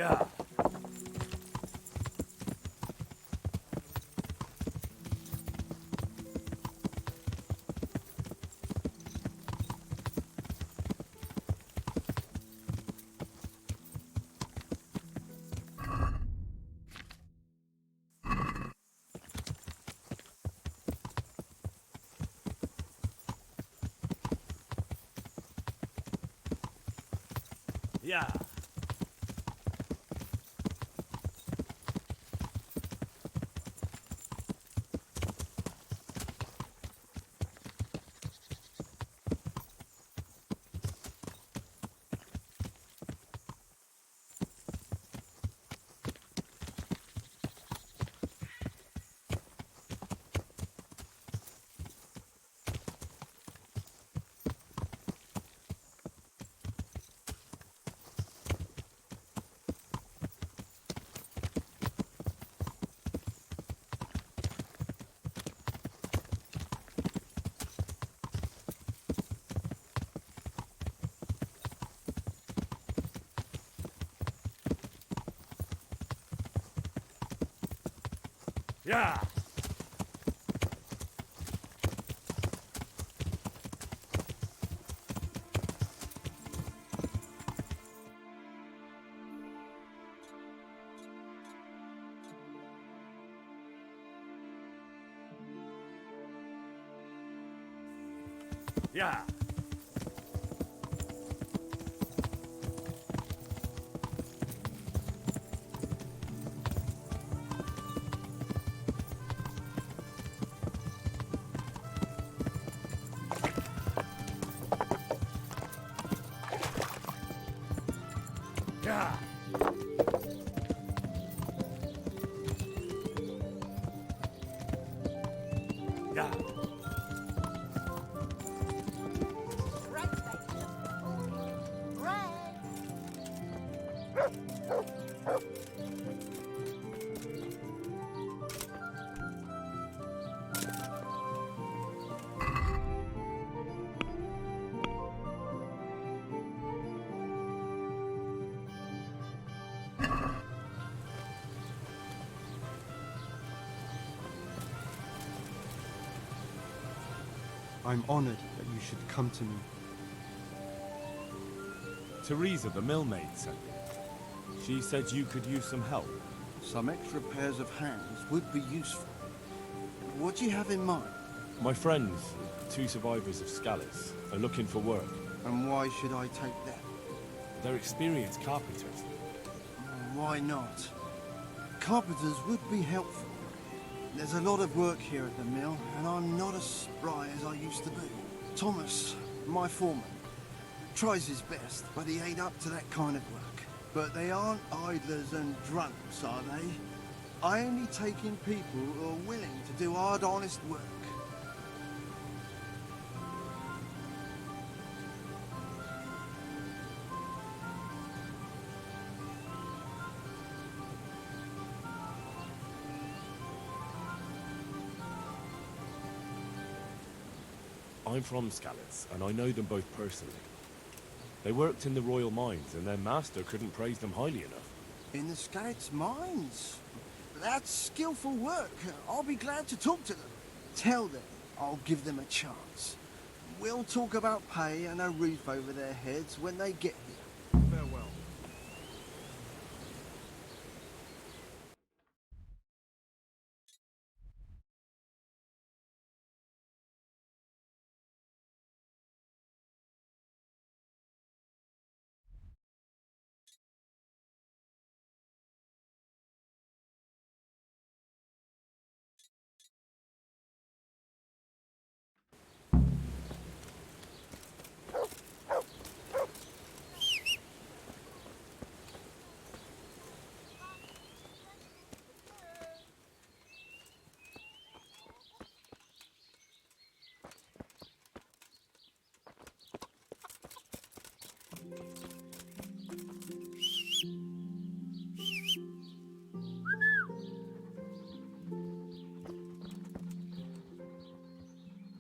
Yeah. Yeah. Yeah. Yeah. Yeah. Yeah. I'm honored that you should come to me. Teresa, the millmaid, sent me. She said you could use some help. Some extra pairs of hands would be useful. What do you have in mind? My friends, two survivors of Scallis, are looking for work. And why should I take them? They're experienced carpenters. Why not? Carpenters would be helpful. There's a lot of work here at the mill, and I'm not as spry as I used to be. Thomas, my foreman, tries his best, but he ain't up to that kind of work. But they aren't idlers and drunks, are they? I only take in people who are willing to do hard, honest work. I'm from Scallis, and I know them both personally. They worked in the royal mines, and their master couldn't praise them highly enough. In the Scarlet's mines? That's skillful work. I'll be glad to talk to them. Tell them I'll give them a chance. We'll talk about pay and a roof over their heads when they get here. Farewell.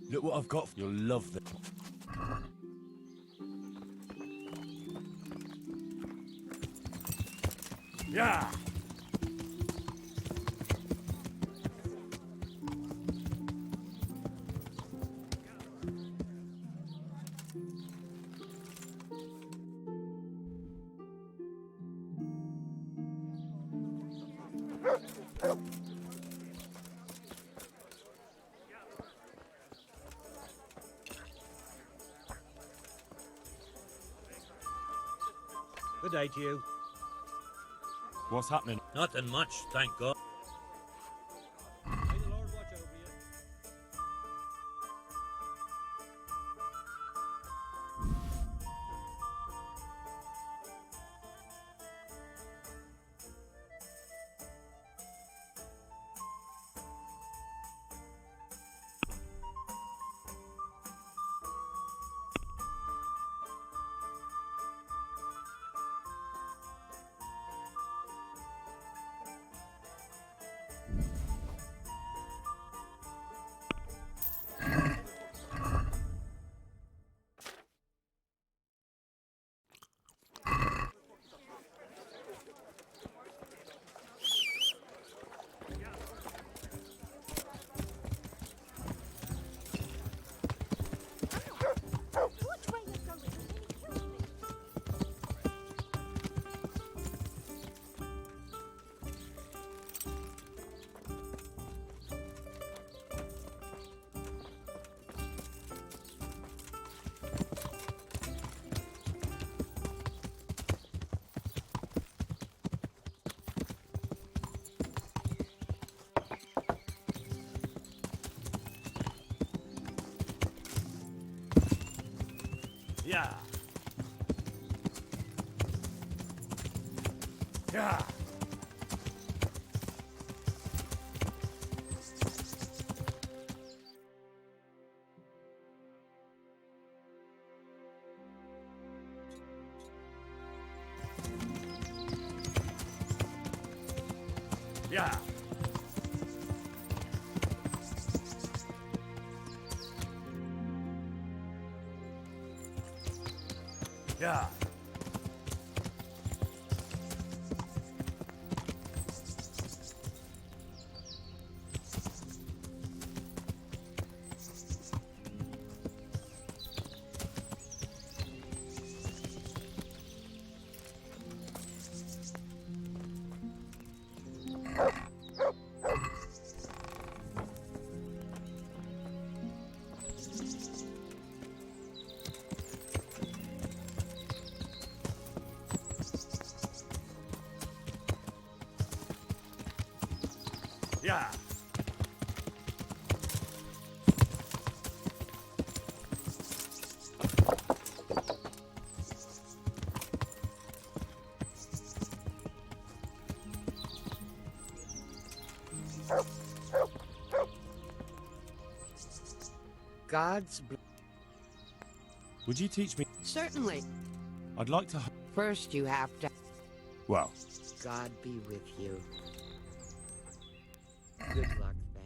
Look what I've got. You'll love them. Yeah. Good day to you. What's happening? Nothing much, thank God. May the Lord watch over you. Yeah. Yeah. Yeah. Yeah. Yeah. Would you teach me? Certainly. I'd like to. First, you have to. Well, God be with you. Good luck, then.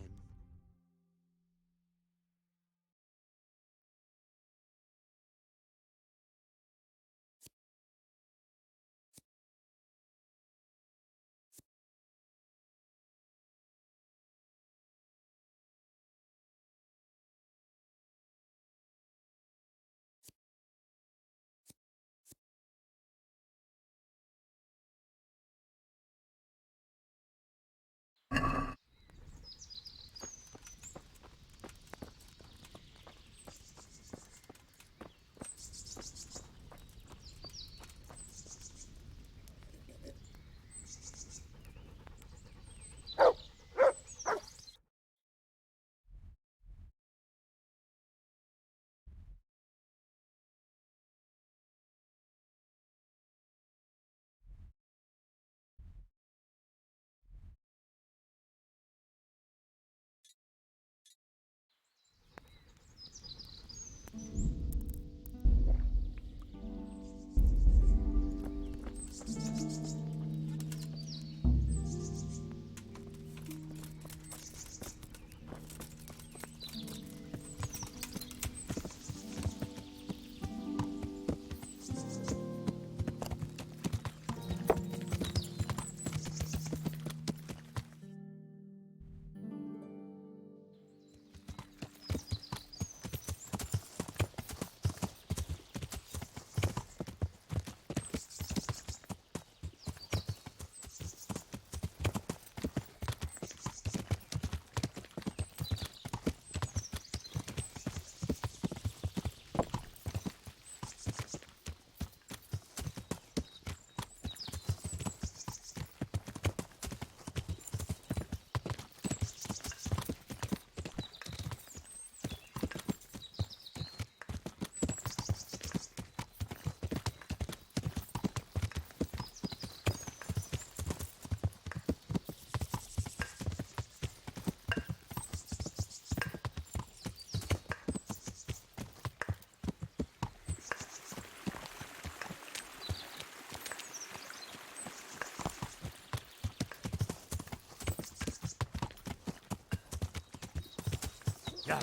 Yeah.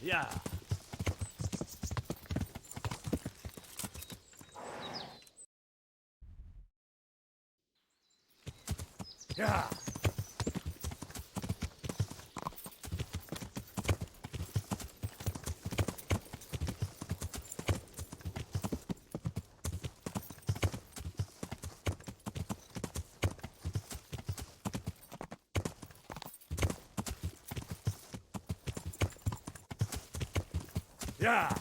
Yeah. Yeah. Yeah.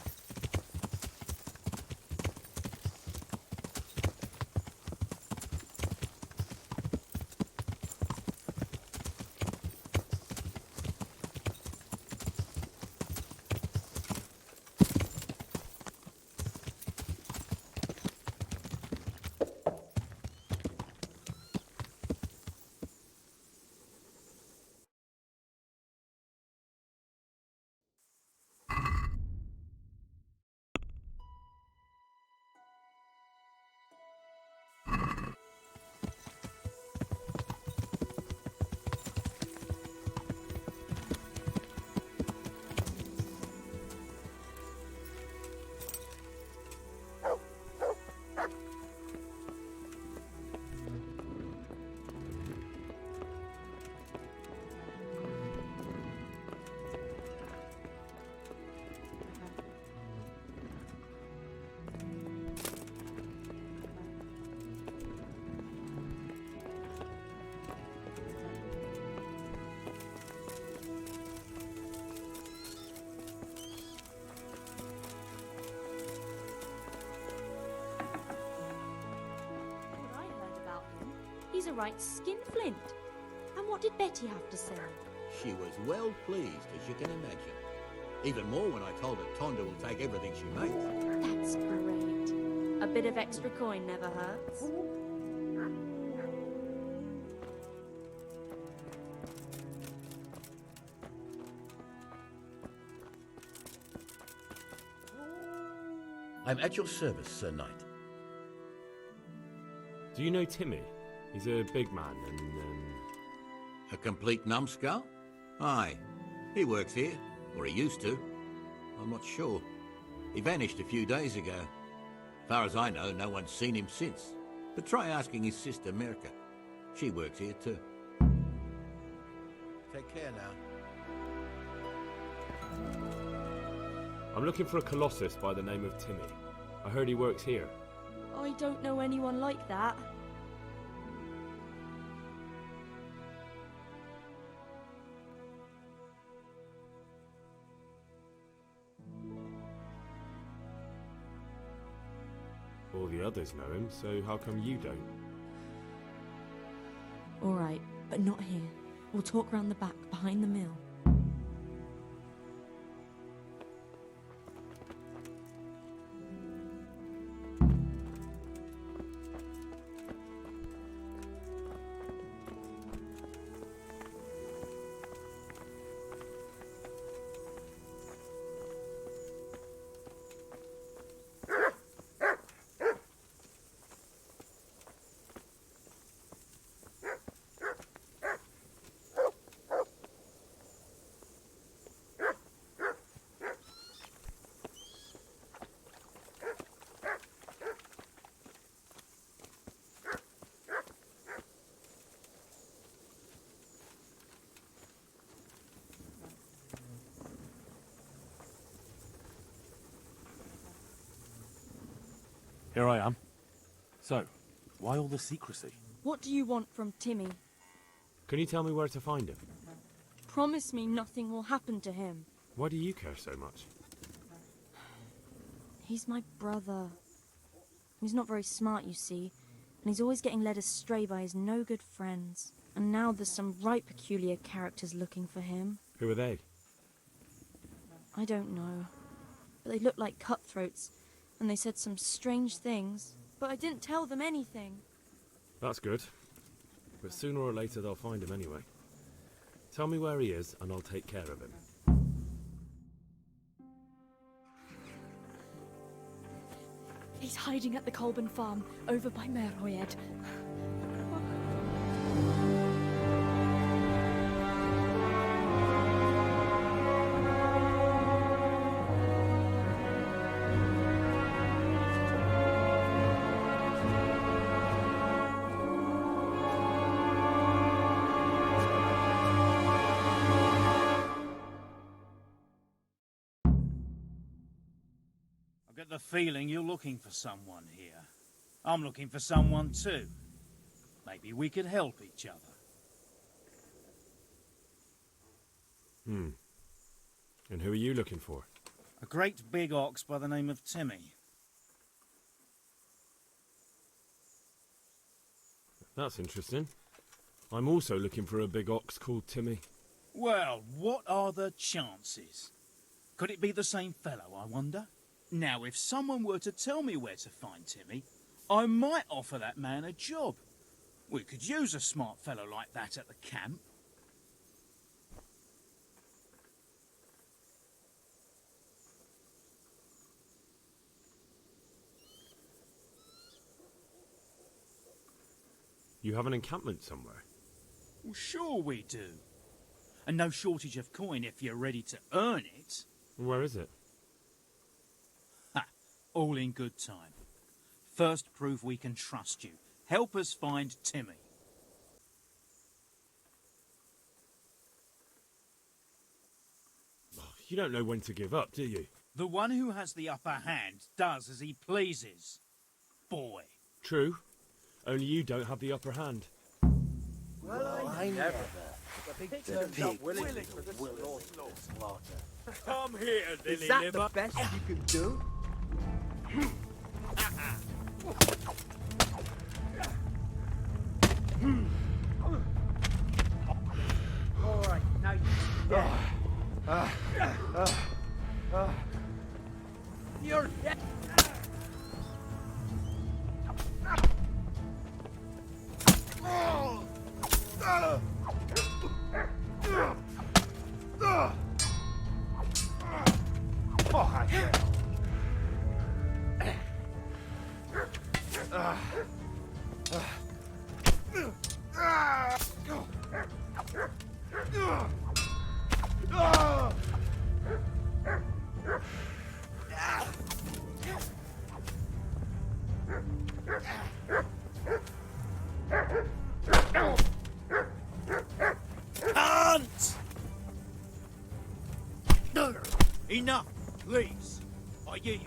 What I heard about him, he's a right skinflint. And what did Betty have to say? She was well pleased, as you can imagine. Even more when I told her Tonda will take everything she makes. That's great. A bit of extra coin never hurts. I'm at your service, Sir Knight. Do you know Timmy? He's a big man and, A complete numbskull? Aye. He works here. Or he used to. I'm not sure. He vanished a few days ago. Far as I know, no one's seen him since. But try asking his sister, Mirka. She works here too. Take care now. I'm looking for a colossus by the name of Timmy. I heard he works here. I don't know anyone like that. All the others know him, so how come you don't? All right, but not here. We'll talk round the back, behind the mill. Here I am. So, why all the secrecy? What do you want from Timmy? Can you tell me where to find him? Promise me nothing will happen to him. Why do you care so much? He's my brother. He's not very smart, you see. and he's always getting led astray by his no-good friends. And now there's some right peculiar characters looking for him. Who are they? I don't know. But they looked like cutthroats, and they said some strange things. But I didn't tell them anything. That's good. But sooner or later they'll find him anyway. Tell me where he is, and I'll take care of him. He's hiding at the Colburn farm, over by Mergulha. I get the feeling you're looking for someone here. I'm looking for someone too. Maybe we could help each other. And who are you looking for? A great big ox by the name of Timmy. That's interesting. I'm also looking for a big ox called Timmy. Well, what are the chances? Could it be the same fellow, I wonder? Now, if someone were to tell me where to find Timmy, I might offer that man a job. We could use a smart fellow like that at the camp. You have an encampment somewhere? Well, sure we do. And no shortage of coin if you're ready to earn it. Where is it? Ha! All in good time. First, prove we can trust you. Help us find Timmy. You don't know when to give up, do you? The one who has the upper hand does as he pleases. Boy. True. Only you don't have the upper hand. Come here, Is that the best you can do? All right, now you're dead. Hunt! Enough, please. I yield.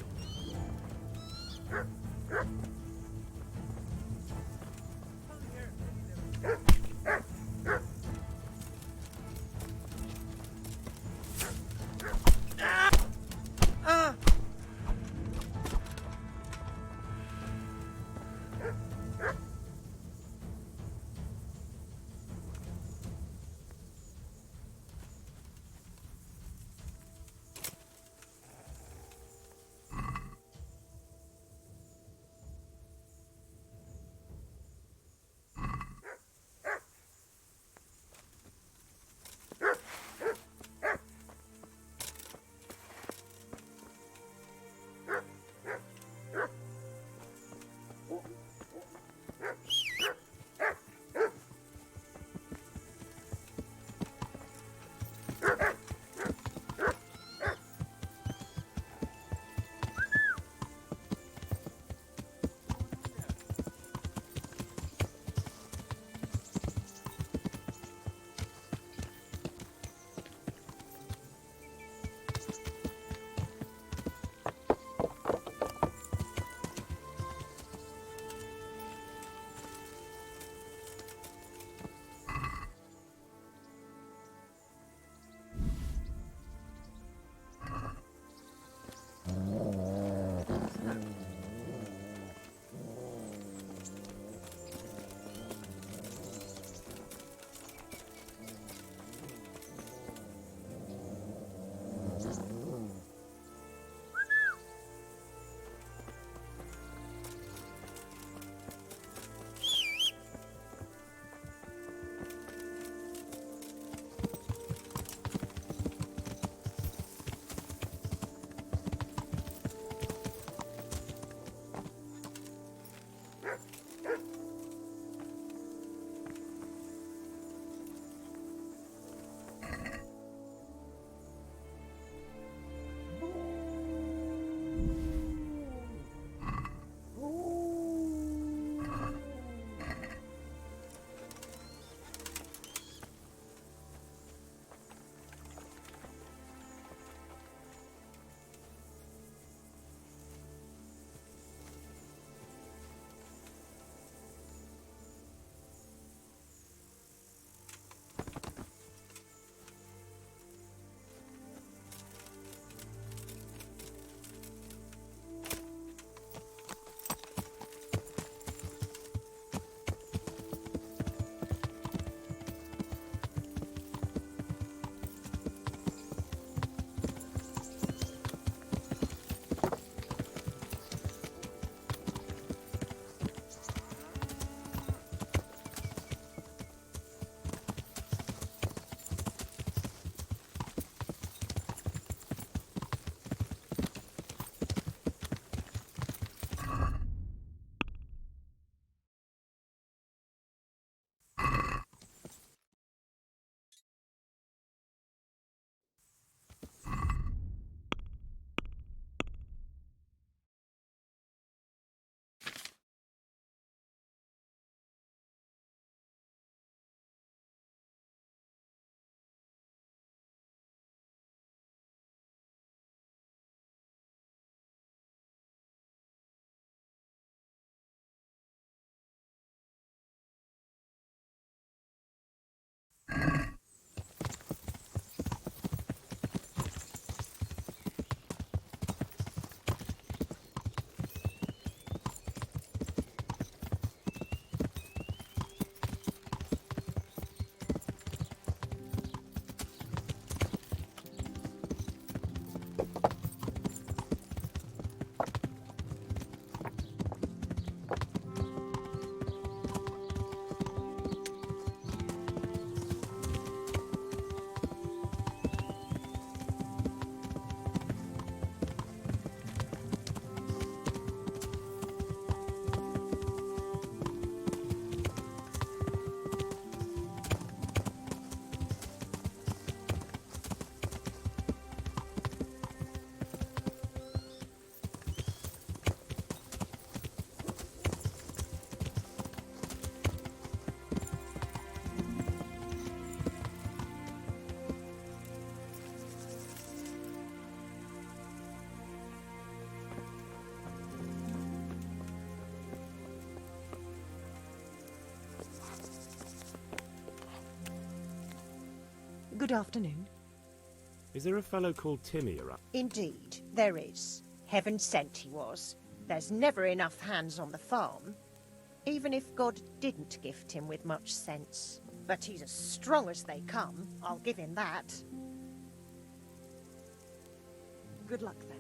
Good afternoon. Is there a fellow called Timmy around? Indeed, there is. Heaven sent he was. There's never enough hands on the farm, even if God didn't gift him with much sense. But he's as strong as they come, I'll give him that. Good luck then.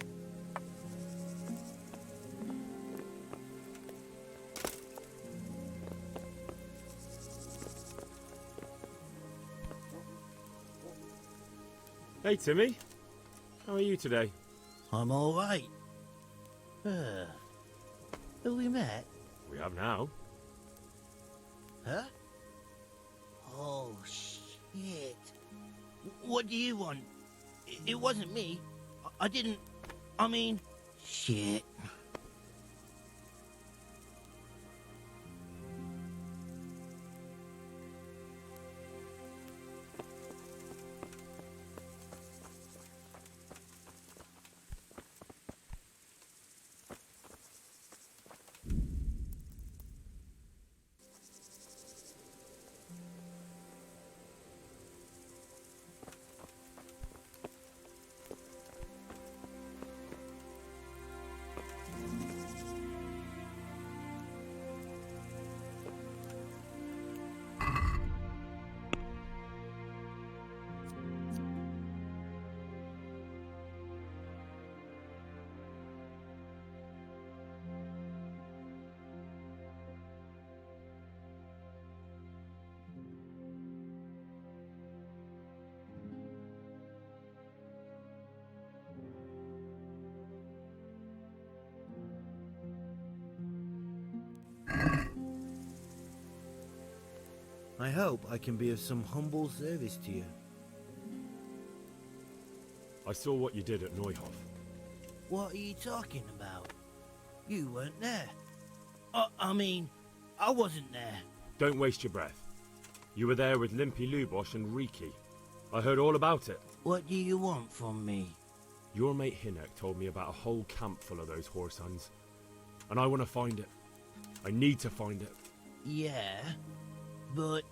Hey, Timmy. How are you today? I'm all right. Have we met? We have now. Huh? Oh, shit. What do you want? It wasn't me. I didn't... I mean... Shit. I hope I can be of some humble service to you. I saw what you did at Neuhof. What are you talking about? You weren't there. I mean, I wasn't there. Don't waste your breath. You were there with Limpy Lubosh and Riki. I heard all about it. What do you want from me? Your mate Hinek told me about a whole camp full of those horse huns. And I want to find it. I need to find it. Yeah, but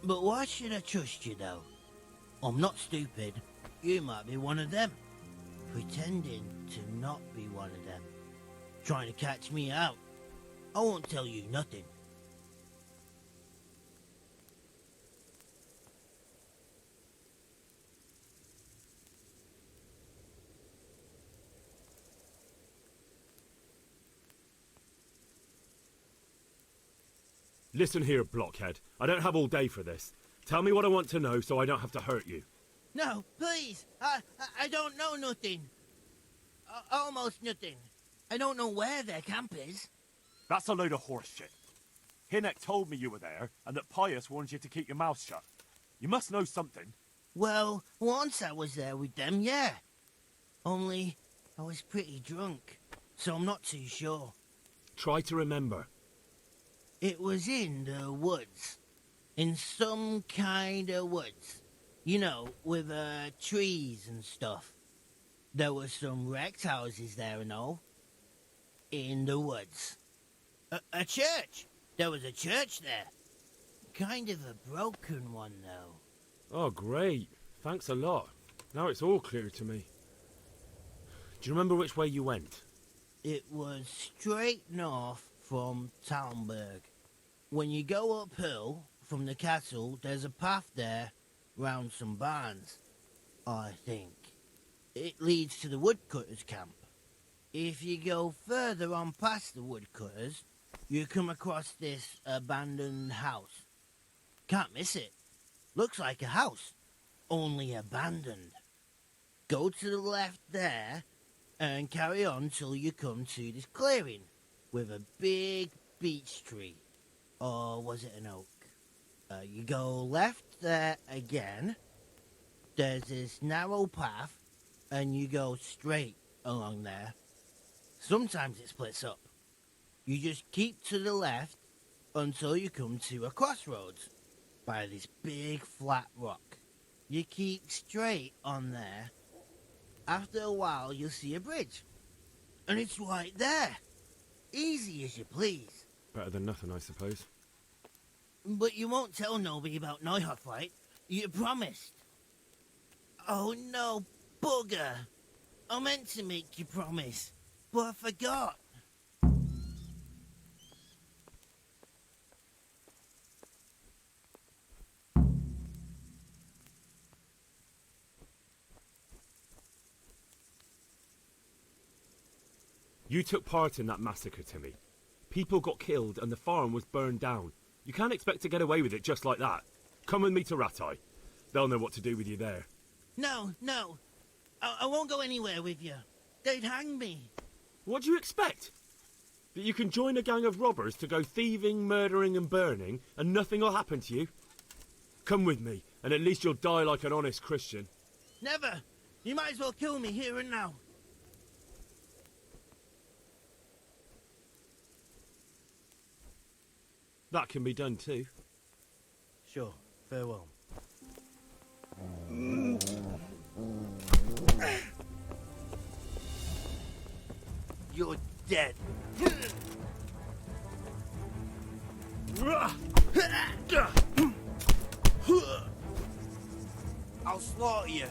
why should I trust you, though? I'm not stupid. You might be one of them. Pretending to not be one of them. Trying to catch me out. I won't tell you nothing. Listen here, blockhead. I don't have all day for this. Tell me what I want to know so I don't have to hurt you. No, please. I don't know nothing. Almost nothing. I don't know where their camp is. That's a load of horse shit. Hinek told me you were there and that Pius warned you to keep your mouth shut. You must know something. Well, once I was there with them, yeah. Only I was pretty drunk, so I'm not too sure. Try to remember. It was in the woods. In some kind of woods. You know, with trees and stuff. There were some wrecked houses there and all. In the woods. A church! There was a church there. Kind of a broken one, though. Oh, great. Thanks a lot. Now it's all clear to me. Do you remember which way you went? It was straight north from Talmberg. When you go uphill from the castle, there's a path there round some barns, I think. It leads to the woodcutters' camp. If you go further on past the woodcutters, you come across this abandoned house. Can't miss it. Looks like a house, only abandoned. Go to the left there and carry on till you come to this clearing with a big beech tree. Or was it an oak? You go left there again. There's this narrow path, and you go straight along there. Sometimes it splits up. You just keep to the left until you come to a crossroads by this big flat rock. You keep straight on there. After a while, you'll see a bridge. And it's right there. Easy as you please. Better than nothing, I suppose. But you won't tell nobody about Neuhof, right? You promised. Oh no, bugger. I meant to make you promise, but I forgot. You took part in that massacre, Timmy. People got killed and the farm was burned down. You can't expect to get away with it just like that. Come with me to Rattay. They'll know what to do with you there. No. I won't go anywhere with you. They'd hang me. What do you expect? That you can join a gang of robbers to go thieving, murdering and burning and nothing will happen to you? Come with me, and at least you'll die like an honest Christian. Never. You might as well kill me here and now. That can be done too. Sure, farewell. You're dead. I'll slaughter you.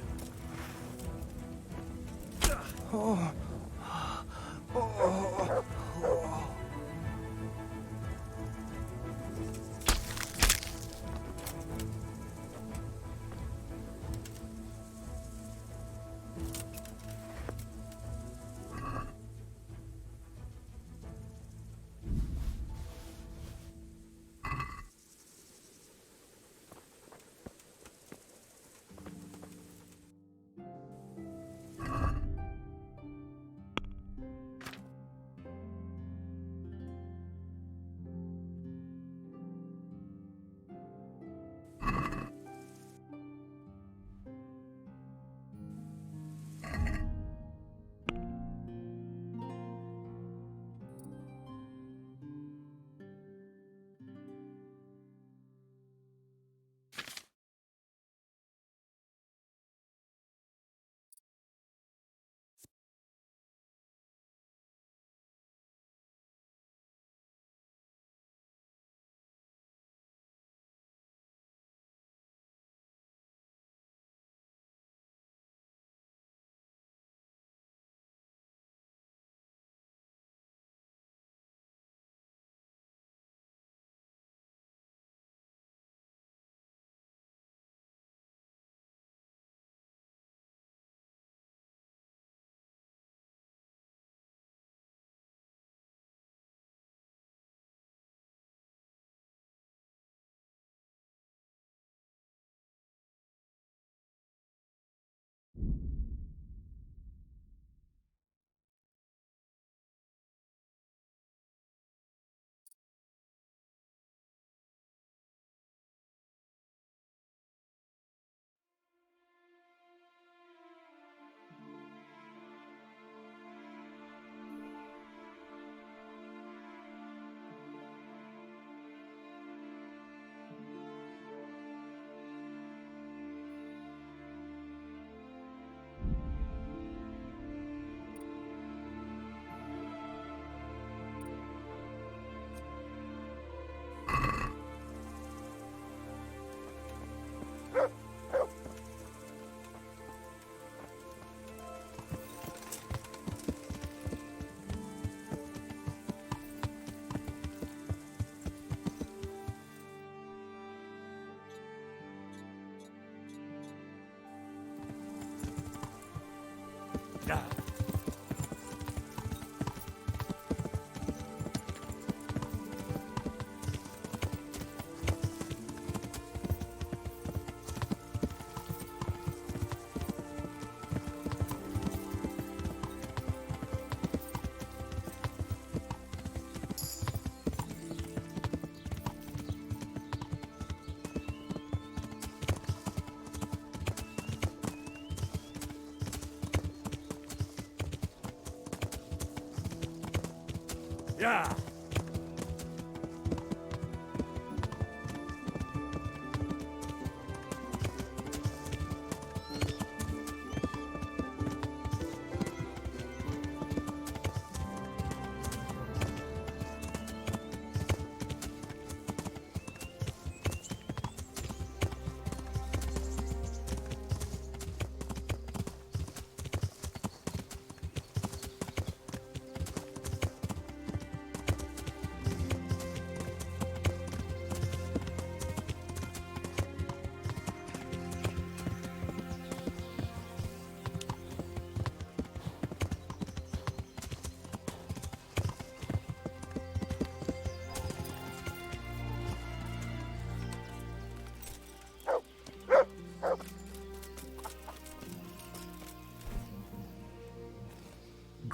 Yeah.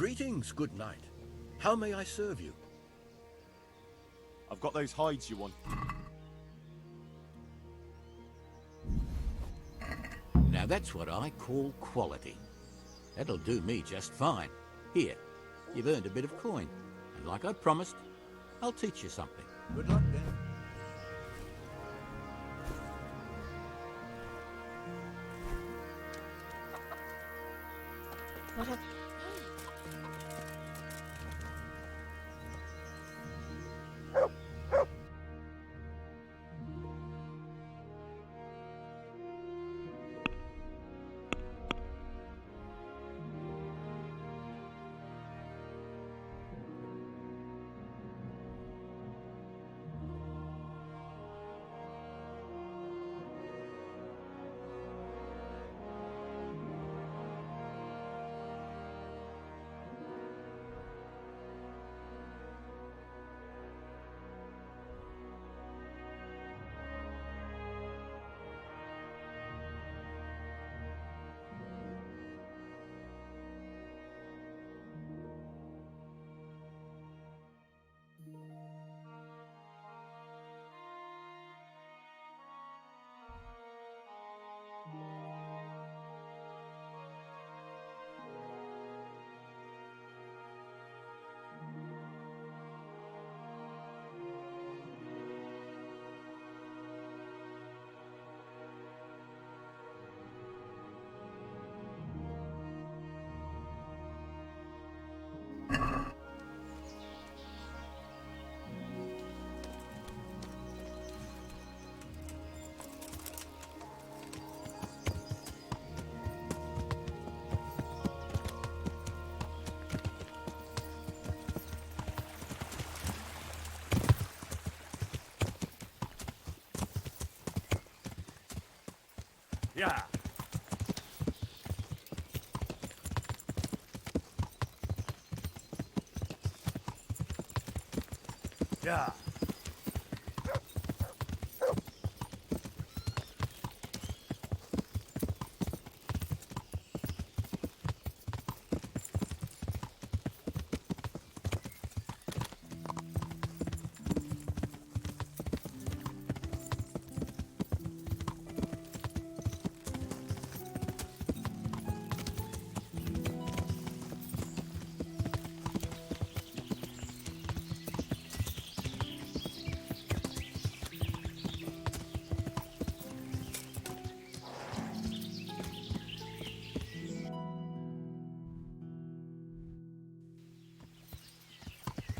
Greetings, good knight. How may I serve you? I've got those hides you want. Now that's what I call quality. That'll do me just fine. Here, you've earned a bit of coin. And like I promised, I'll teach you something. Good luck then. What have... Yeah. Yeah.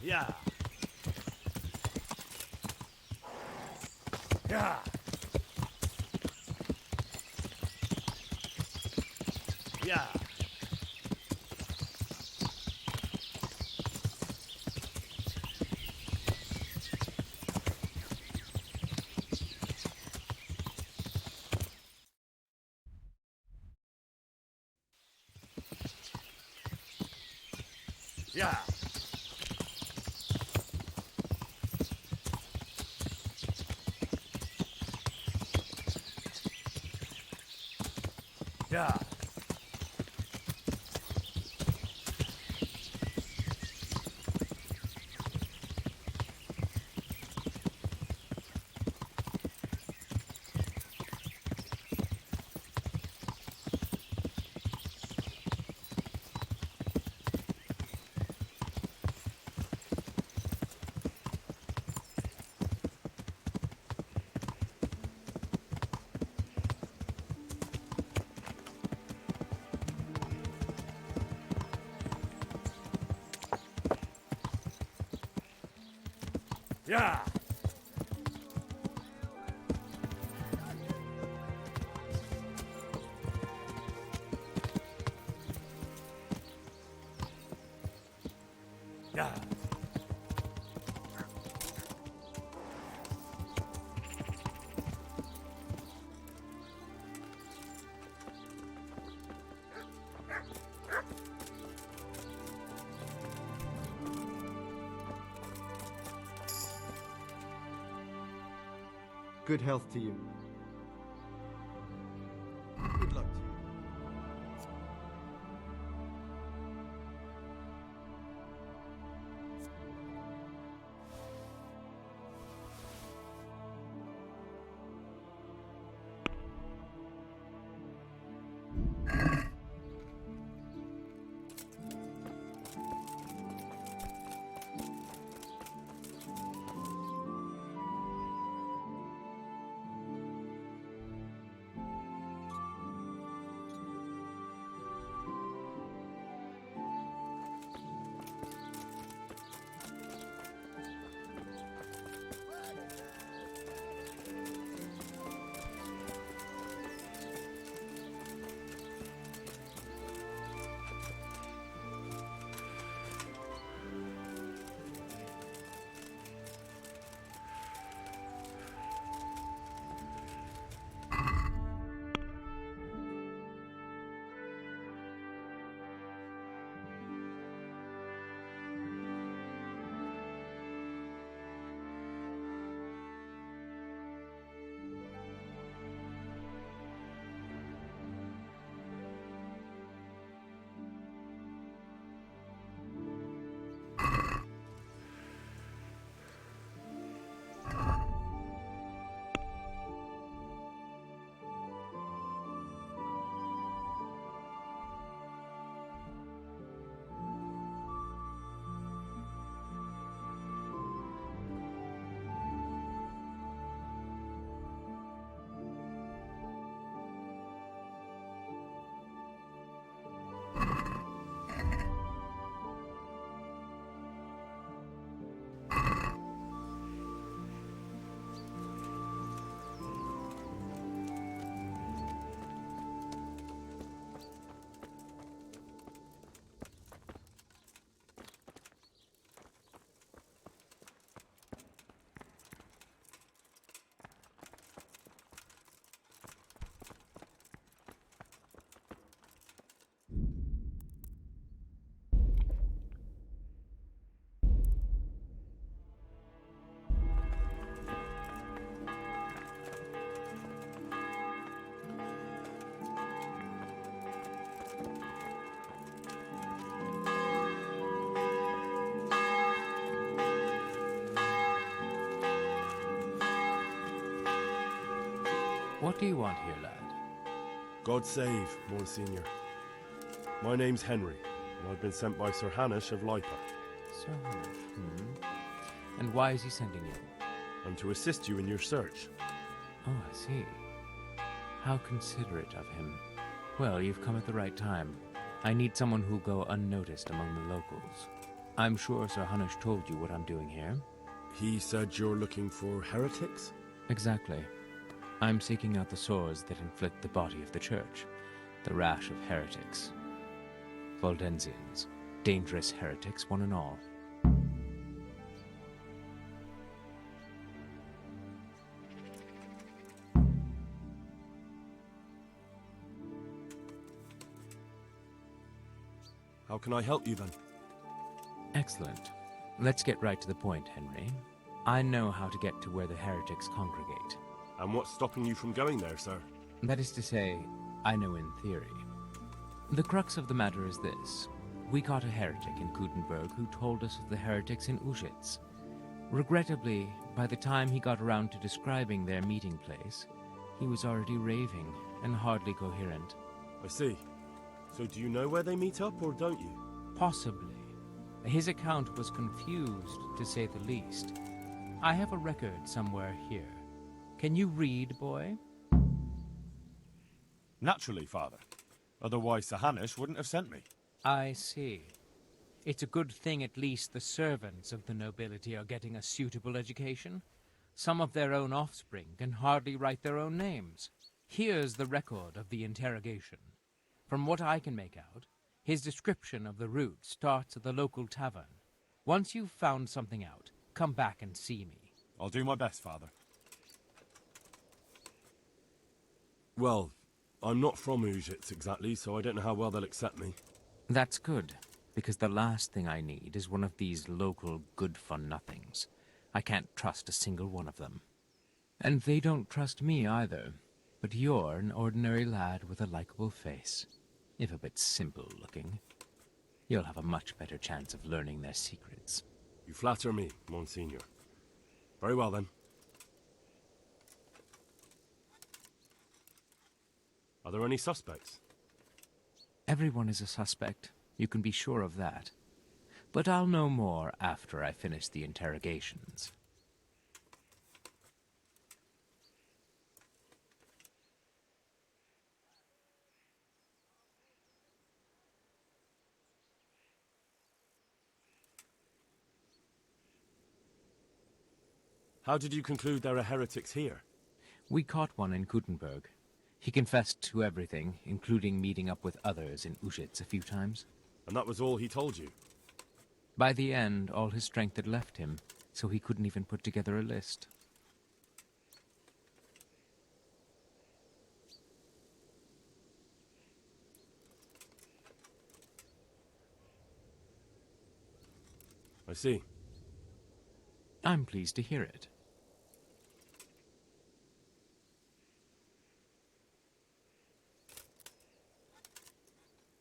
Yeah. Yeah. Yeah. Yeah. Yeah. Yeah. Yeah. Good health to you. Good luck to you. What do you want here, lad? God save, Monsignor. My name's Henry, and I've been sent by Sir Hanish of Lipa. Sir Hanish, And why is he sending you? I'm to assist you in your search. Oh, I see. How considerate of him. Well, you've come at the right time. I need someone who'll go unnoticed among the locals. I'm sure Sir Hanish told you what I'm doing here. He said you're looking for heretics? Exactly. I'm seeking out the sores that inflict the body of the church. The rash of heretics. Waldensians. Dangerous heretics, one and all. How can I help you then? Excellent. Let's get right to the point, Henry. I know how to get to where the heretics congregate. And what's stopping you from going there, sir? That is to say, I know in theory. The crux of the matter is this. We caught a heretic in Gutenberg who told us of the heretics in Ushitz. Regrettably, by the time he got around to describing their meeting place, he was already raving and hardly coherent. I see. So do you know where they meet up, or don't you? Possibly. His account was confused, to say the least. I have a record somewhere here. Can you read, boy? Naturally, Father. Otherwise Sir Hanish wouldn't have sent me. I see. It's a good thing at least the servants of the nobility are getting a suitable education. Some of their own offspring can hardly write their own names. Here's the record of the interrogation. From what I can make out, his description of the route starts at the local tavern. Once you've found something out, come back and see me. I'll do my best, Father. Well, I'm not from Ushitz exactly, so I don't know how well they'll accept me. That's good, because the last thing I need is one of these local good-for-nothings. I can't trust a single one of them. And they don't trust me either, but you're an ordinary lad with a likable face. If a bit simple-looking, you'll have a much better chance of learning their secrets. You flatter me, Monsignor. Very well, then. Are there any suspects? Everyone is a suspect. You can be sure of that. But I'll know more after I finish the interrogations. How did you conclude there are heretics here? We caught one in Gutenberg. He confessed to everything, including meeting up with others in Ushitz a few times. And that was all he told you? By the end, all his strength had left him, so he couldn't even put together a list. I see. I'm pleased to hear it.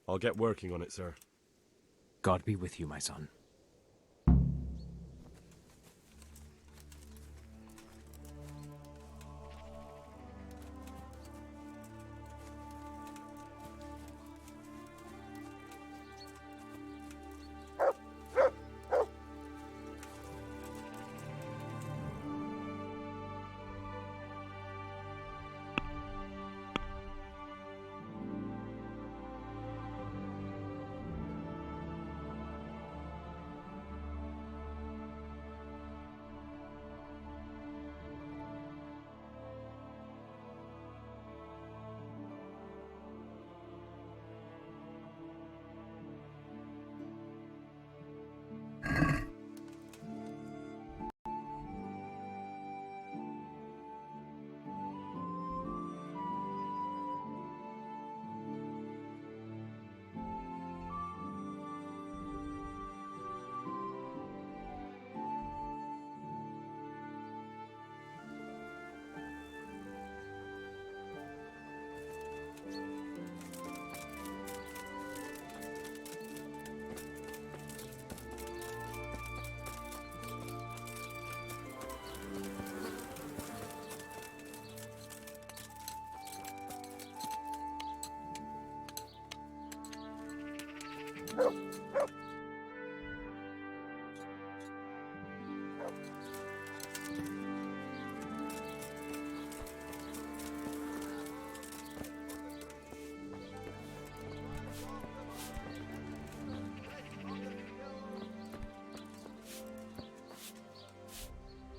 I'll get working on it, sir. God be with you, my son.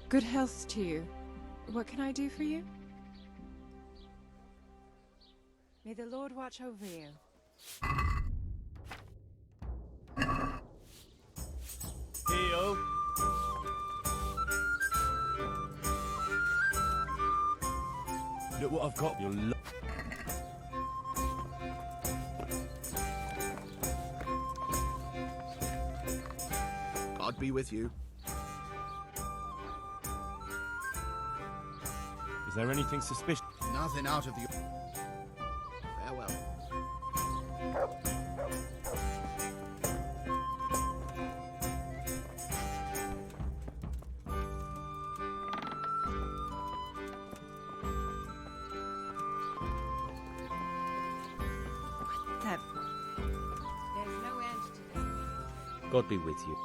Good health to you. What can I do for you? May the Lord watch over you. Heyo. Look what I've got. You'll God be with you. Is there anything suspicious? Nothing out of the... Farewell. There's no end to them. God be with you.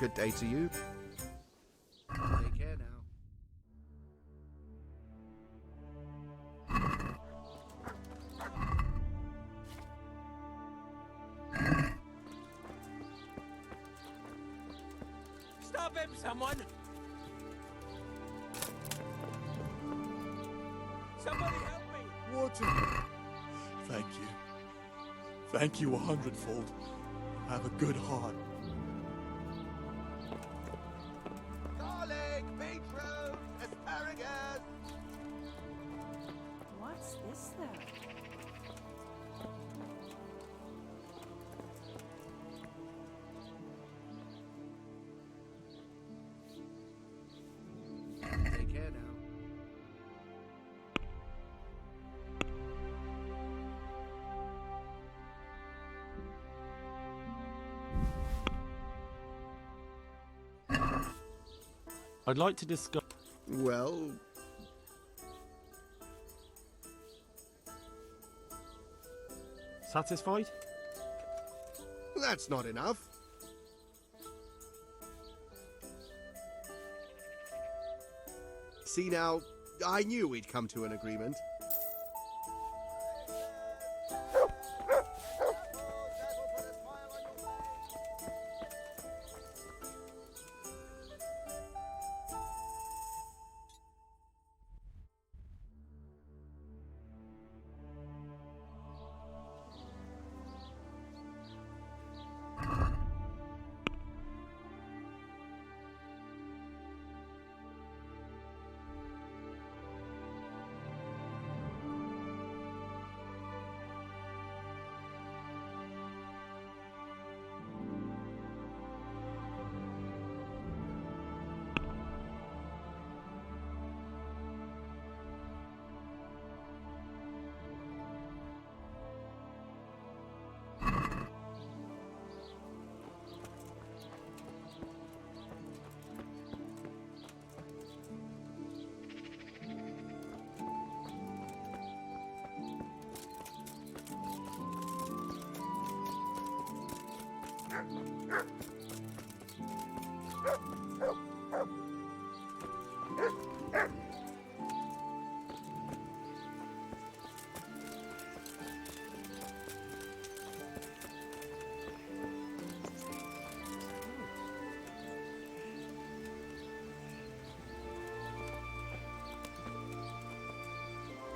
Good day to you. Take care now. Stop him, someone! Somebody help me! Water! Thank you. Thank you 100-fold. Have a good heart. Garlic, beetroot, asparagus. What's this, though? Take care now. I'd like to discuss... Well... Satisfied? That's not enough. See now, I knew we'd come to an agreement.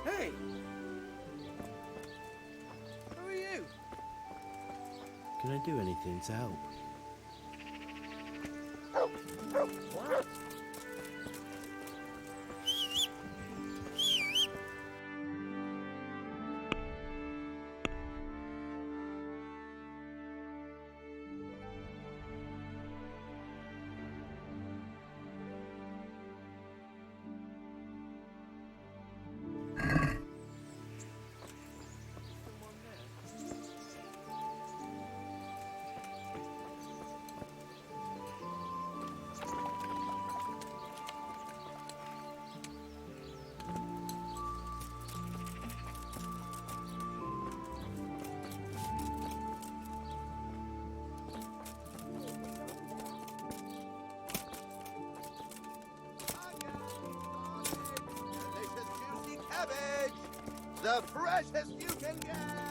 Hey! Who are you? Can I do anything to help? What? The freshest you can get!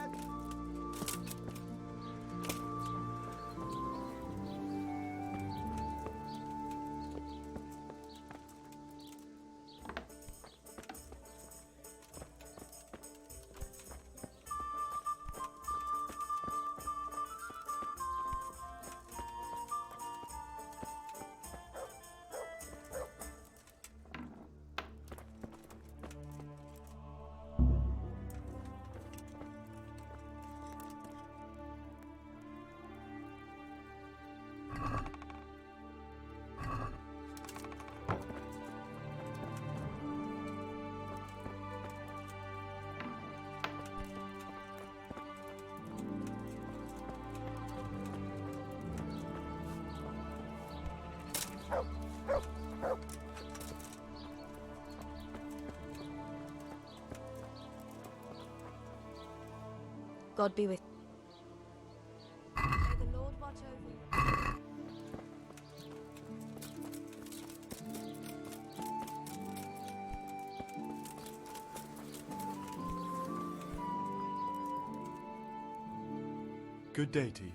God be with May the Lord watch over you. Good day to you.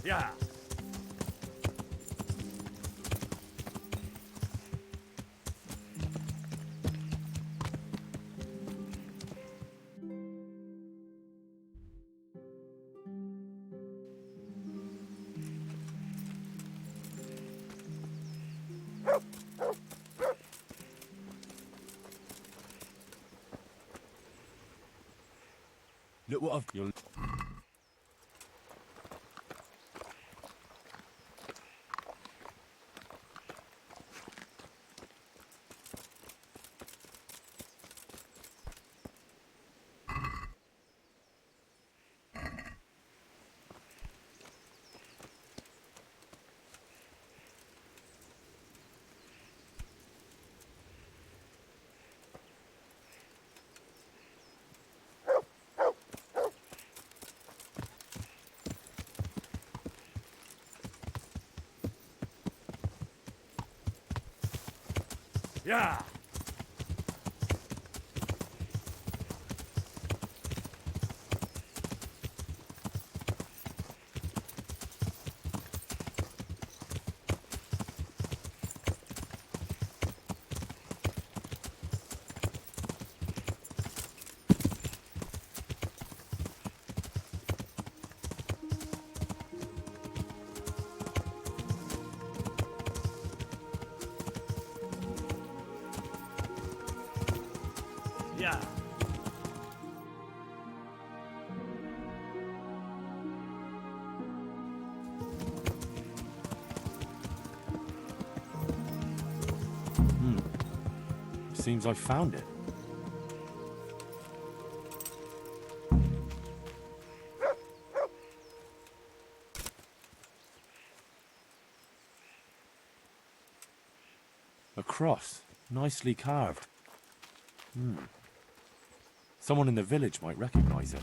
Yeah. Look what I've... You'll... Yeah. Yeah. Seems I found it. A cross, nicely carved. Someone in the village might recognize it.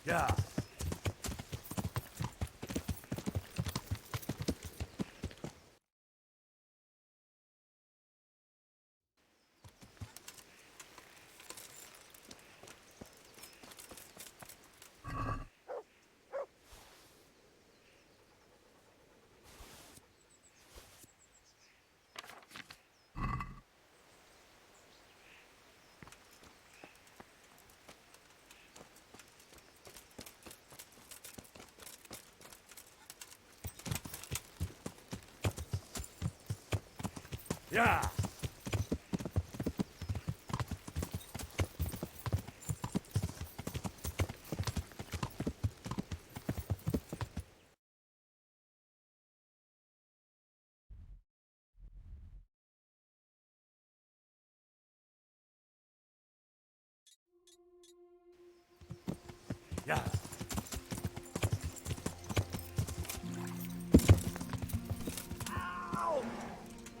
Yeah. Yeah. Yeah. Ow!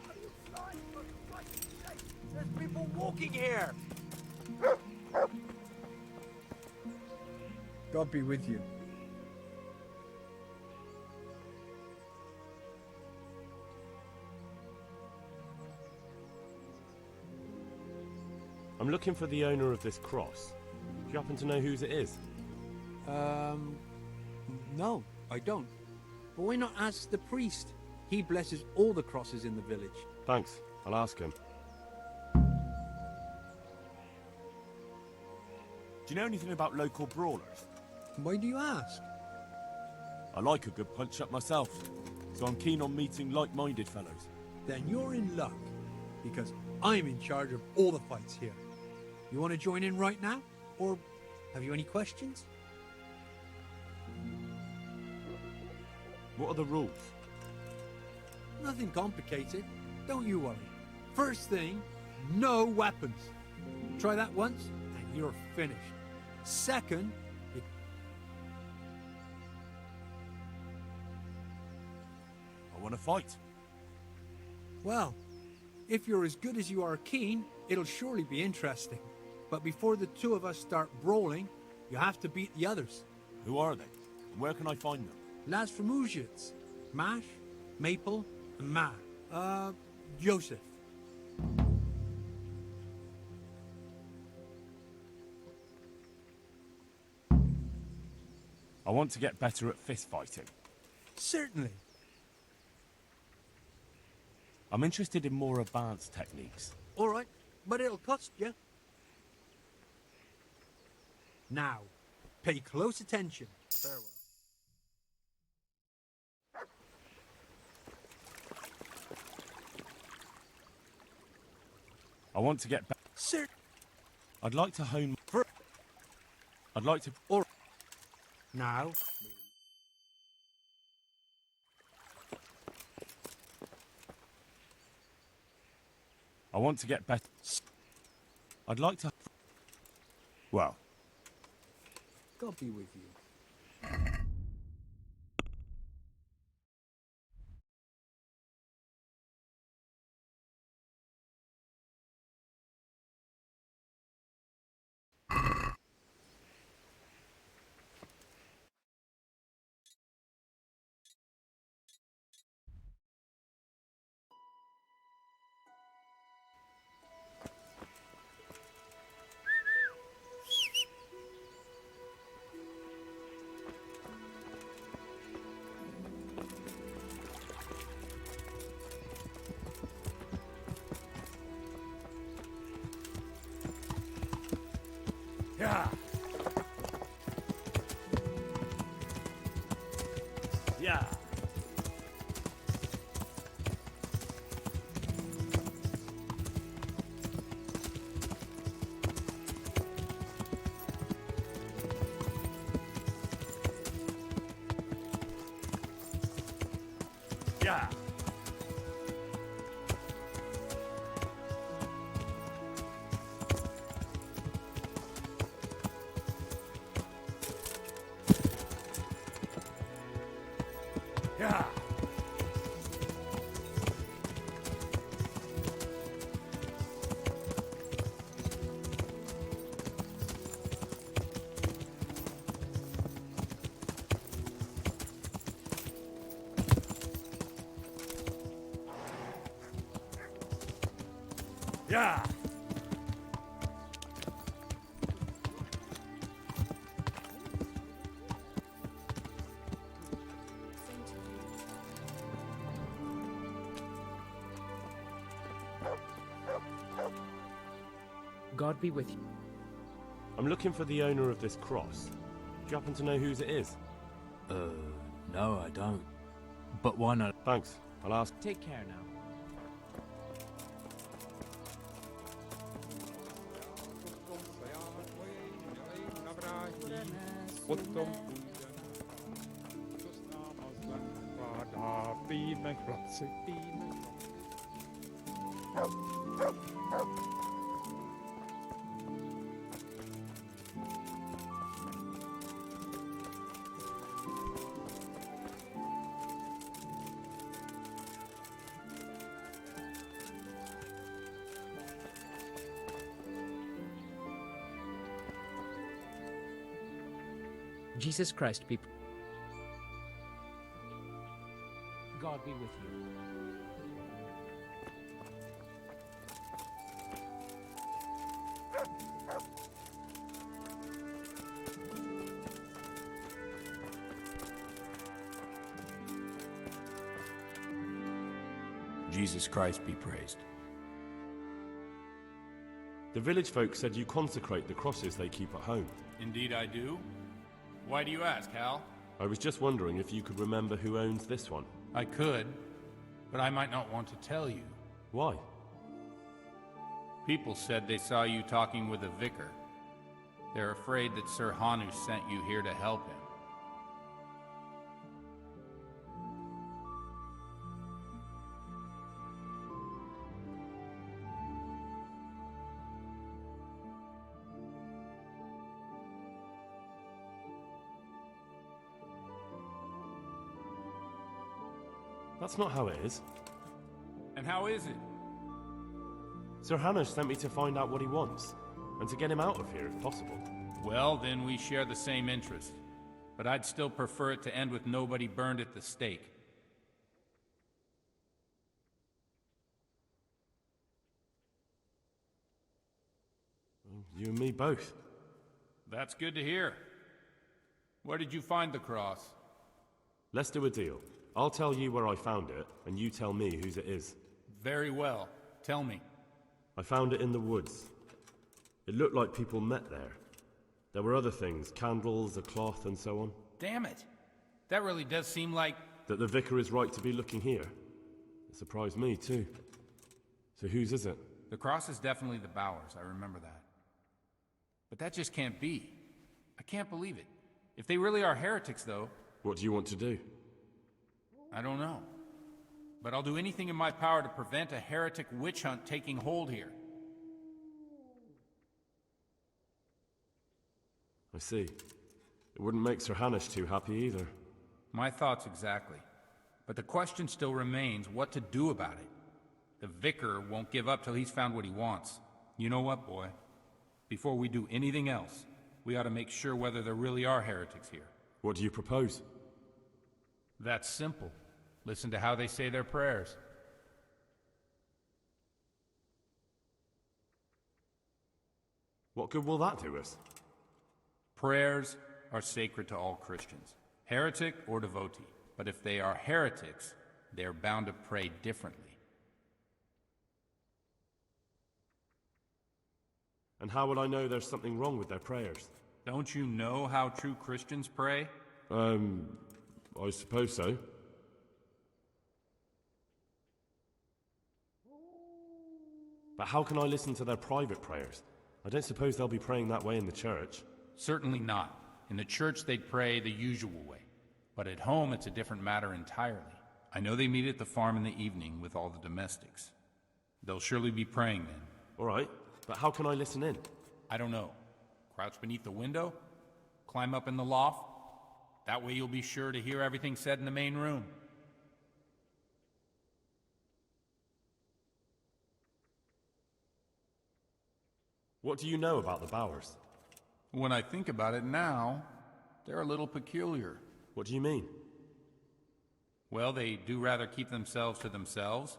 Are you flying for Christ's sake? There's people walking here! God be with you. I'm looking for the owner of this cross. Do you happen to know whose it is? No, I don't. But why not ask the priest? He blesses all the crosses in the village. Thanks, I'll ask him. Do you know anything about local brawlers? Why do you ask? I like a good punch-up myself, so I'm keen on meeting like-minded fellows. Then you're in luck, because I'm in charge of all the fights here. You want to join in right now? Or have you any questions? What are the rules? Nothing complicated. Don't you worry. First thing, no weapons. Try that once, and you're finished. Second, I want to fight. well, if you're as good as you are keen, it'll surely be interesting. But before the two of us start brawling, you have to beat the others. Who are they? And where can I find them? Lads from Ujits. Mash, Maple, and Ma. Joseph. I want to get better at fist fighting. Certainly. I'm interested in more advanced techniques. All right, but it'll cost you. Now, pay close attention. Farewell. I want to get better. Sir. I'd like to hone... I'd like to... All right. Now. I want to get better. I'd like to... Well. God be with you. Yeah. Yeah. Yeah. Yeah. Yeah. God be with you. I'm looking for the owner of this cross. Do you happen to know whose it is? No, I don't. But why not? Thanks, I'll ask. Take care now. Jesus Christ be... God be with you. Jesus Christ be praised. The village folk said you consecrate the crosses they keep at home. Indeed I do. Why do you ask, Hal? I was just wondering if you could remember who owns this one. I could, but I might not want to tell you. Why? People said they saw you talking with a vicar. They're afraid that Sir Hanu sent you here to help him. That's not how it is. And how is it? Sir Hannah sent me to find out what he wants, and to get him out of here if possible. Well, then we share the same interest. But I'd still prefer it to end with nobody burned at the stake. You and me both. That's good to hear. Where did you find the cross? Let's do a deal. I'll tell you where I found it, and you tell me whose it is. Very well. Tell me. I found it in the woods. It looked like people met there. There were other things, candles, a cloth, and so on. Damn it. That really does seem like... That the vicar is right to be looking here. It surprised me, too. So whose is it? The cross is definitely the Bowers, I remember that. But that just can't be. I can't believe it. If they really are heretics, though... What do you want to do? I don't know. But I'll do anything in my power to prevent a heretic witch hunt taking hold here. I see. It wouldn't make Sir Hanish too happy either. My thoughts exactly. But the question still remains what to do about it. The vicar won't give up till he's found what he wants. You know what, boy? Before we do anything else, we ought to make sure whether there really are heretics here. What do you propose? That's simple. Listen to how they say their prayers. What good will that do us? Prayers are sacred to all Christians, heretic or devotee. But if they are heretics, they are bound to pray differently. And how will I know there's something wrong with their prayers? Don't you know how true Christians pray? I suppose so. But how can I listen to their private prayers? I don't suppose they'll be praying that way in the church. Certainly not. In the church they'd pray the usual way. But at home it's a different matter entirely. I know they meet at the farm in the evening with all the domestics. They'll surely be praying then. All right, but how can I listen in? I don't know. Crouch beneath the window? Climb up in the loft? That way you'll be sure to hear everything said in the main room. What do you know about the Bowers? When I think about it now, they're a little peculiar. What do you mean? Well, they do rather keep themselves to themselves.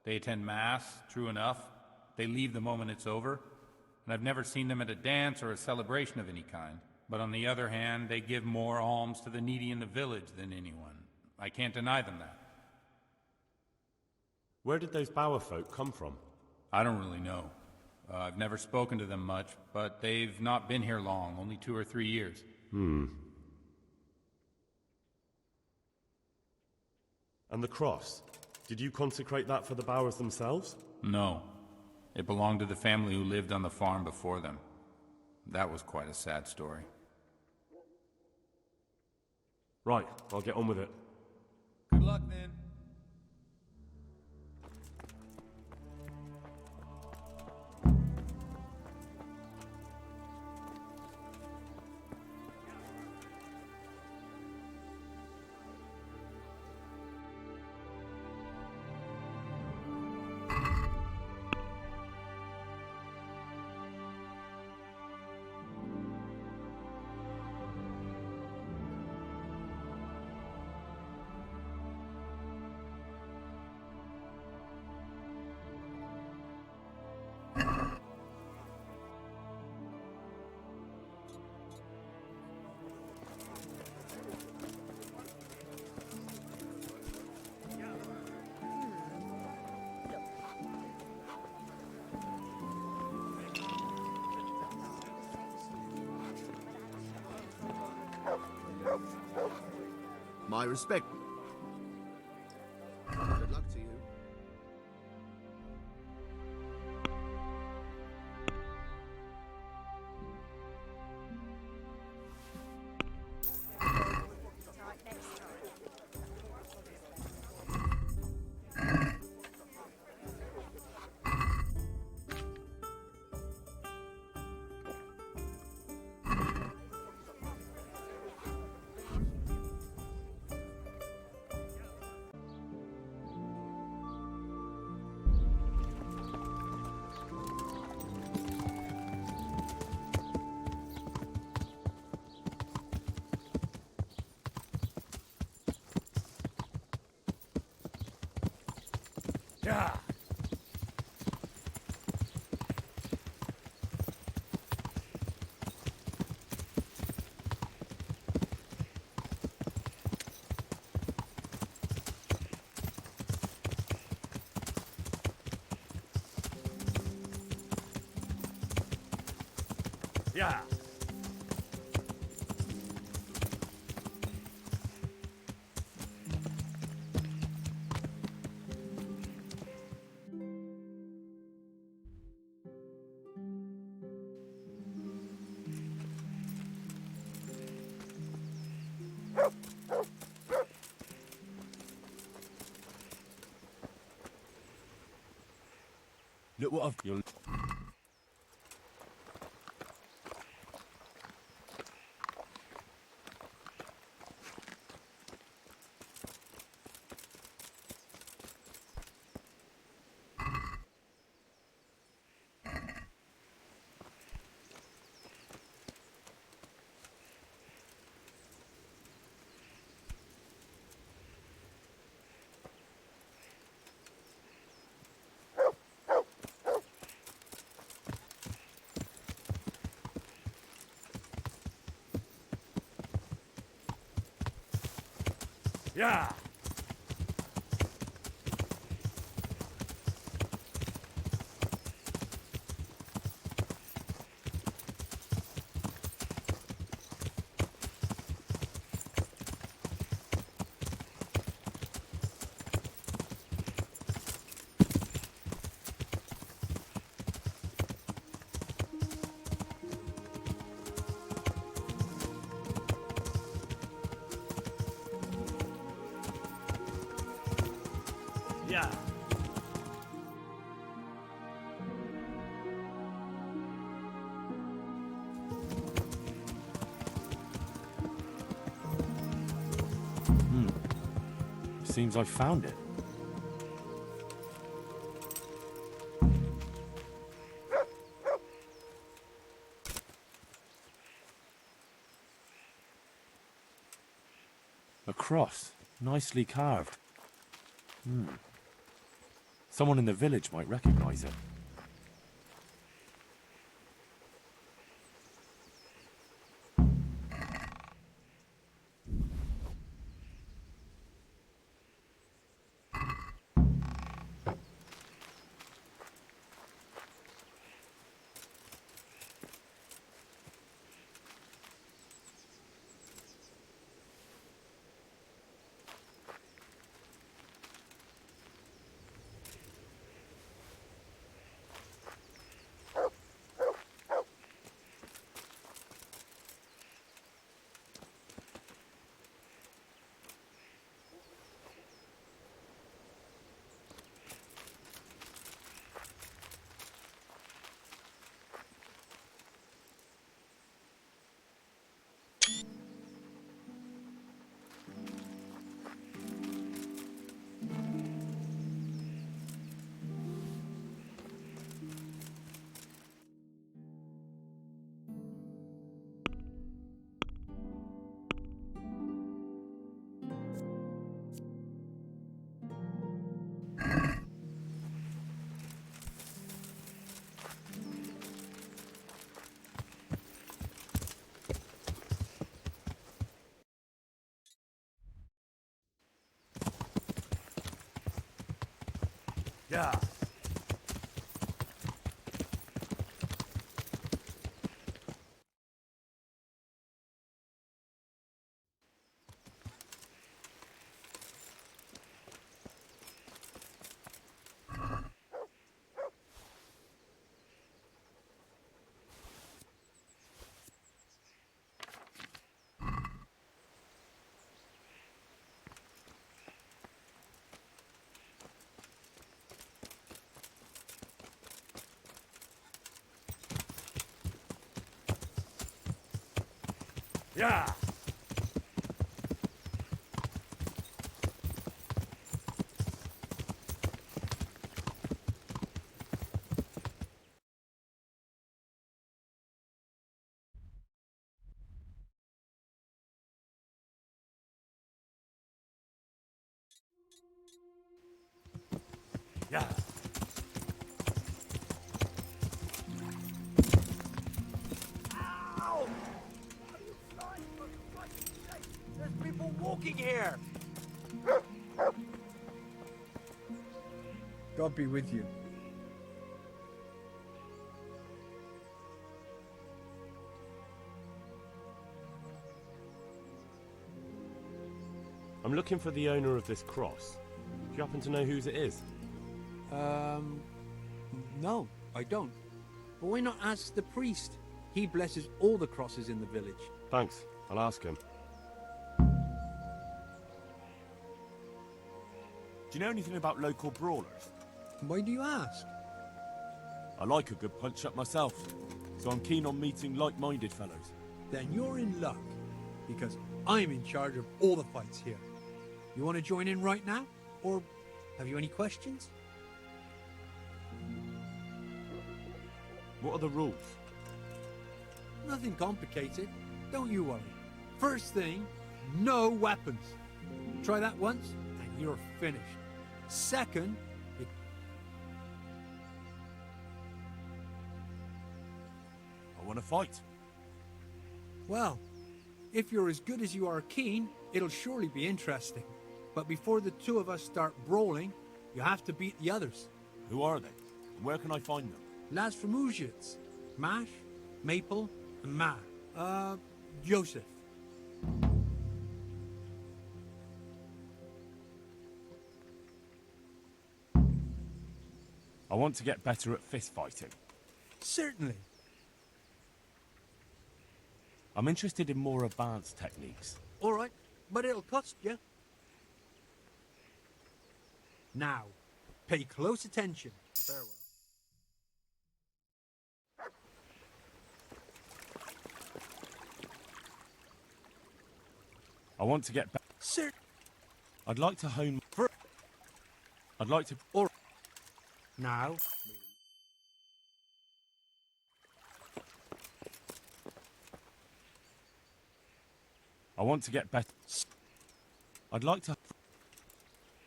They attend Mass, true enough. They leave the moment it's over. And I've never seen them at a dance or a celebration of any kind. But on the other hand, they give more alms to the needy in the village than anyone. I can't deny them that. Where did those Bower folk come from? I don't really know. I've never spoken to them much, but they've not been here long, only 2 or 3 years. And the cross? Did you consecrate that for the Bowers themselves? No. It belonged to the family who lived on the farm before them. That was quite a sad story. Right, I'll get on with it. Good luck, then. My respect. Good luck to you. Yeah. Yeah. Look what I've got. Yeah. Yeah. Seems I found it. A cross, nicely carved. Someone in the village might recognize it. Yeah. Yeah! Yeah! Ow! Are you flying for Christ's sake? There's people walking here! God be with you. I'm looking for the owner of this cross. Do you happen to know whose it is? No, I don't. But why not ask the priest? He blesses all the crosses in the village. Thanks, I'll ask him. Do you know anything about local brawlers? Why do you ask? I like a good punch-up myself, so I'm keen on meeting like-minded fellows. Then you're in luck, because I'm in charge of all the fights here. You want to join in right now? Or have you any questions? What are the rules? Nothing complicated. Don't you worry. First thing, no weapons. Try that once, and you're finished. Second, I want to fight. well, if you're as good as you are keen, it'll surely be interesting. But before the two of us start brawling, you have to beat the others. Who are they? And where can I find them? Lads from Ujits. Mash, Maple, and Ma. Joseph. I want to get better at fist fighting. Certainly. I'm interested in more advanced techniques. All right, but it'll cost you. Now, pay close attention. Farewell. I want to get better. Sir. I'd like to hone... I'd like to... Or now. I want to get better. I'd like to...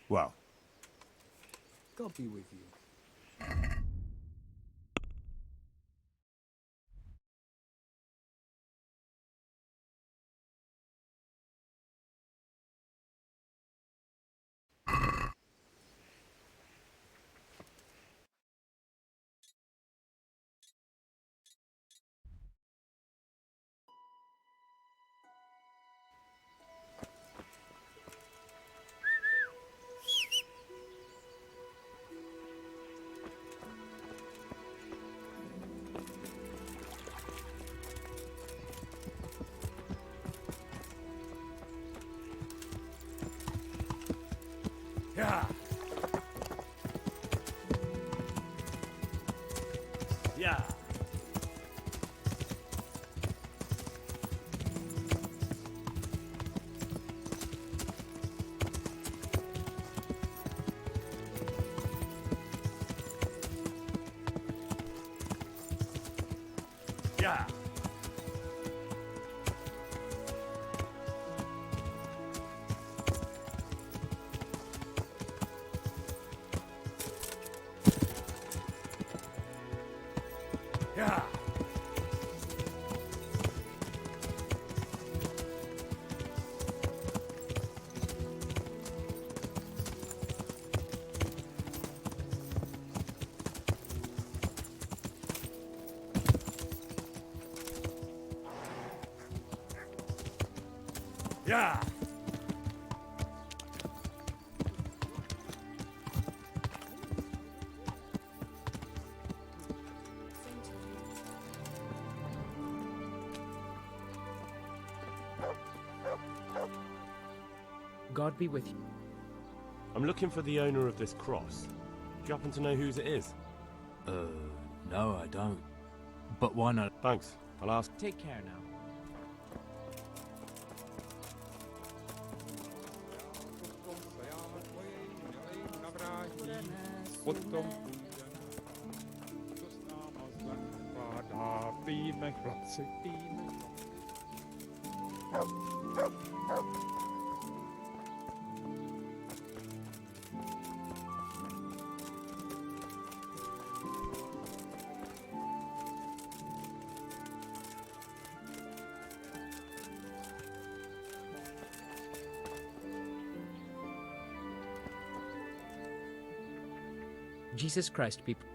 Well. God be with you. Yeah. Yeah. Yeah. Yeah. Yeah. God be with you. I'm looking for the owner of this cross. Do you happen to know whose it is? No, I don't. But why not? Thanks, I'll ask. Take care now. Jesus Christ, people.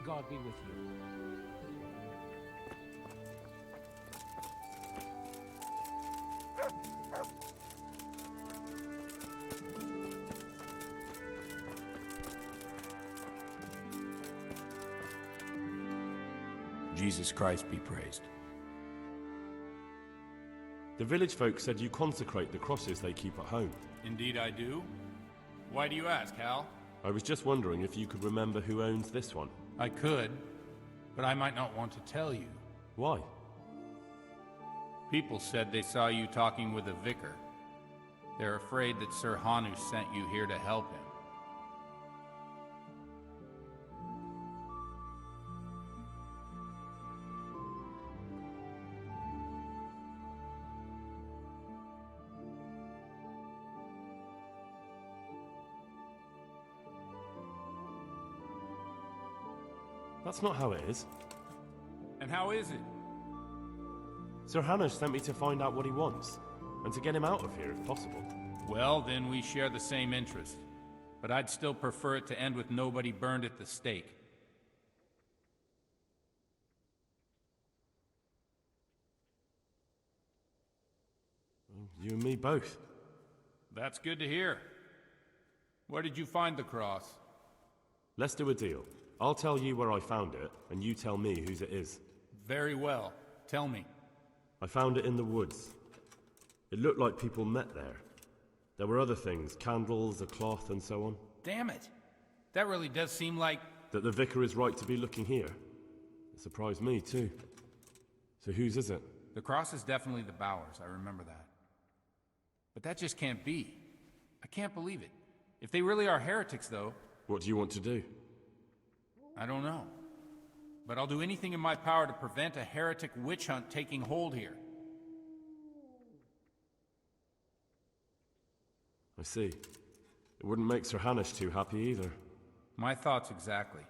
God be with you. Jesus Christ be praised. The village folk said you consecrate the crosses they keep at home. Indeed I do. Why do you ask, Hal? I was just wondering if you could remember who owns this one. I could, but I might not want to tell you. Why? People said they saw you talking with a vicar. They're afraid that Sir Hanu sent you here to help him. That's not how it is. And how is it? Sir Hannah sent me to find out what he wants, and to get him out of here if possible. Well, then we share the same interest. But I'd still prefer it to end with nobody burned at the stake. You and me both. That's good to hear. Where did you find the cross? Let's do a deal. I'll tell you where I found it, and you tell me whose it is. Very well. Tell me. I found it in the woods. It looked like people met there. There were other things, candles, a cloth, and so on. Damn it. That really does seem like... That the vicar is right to be looking here. It surprised me, too. So whose is it? The cross is definitely the Bowers, I remember that. But that just can't be. I can't believe it. If they really are heretics, though... What do you want to do? I don't know. But I'll do anything in my power to prevent a heretic witch hunt taking hold here. I see. It wouldn't make Sir Hanush too happy either. My thoughts exactly.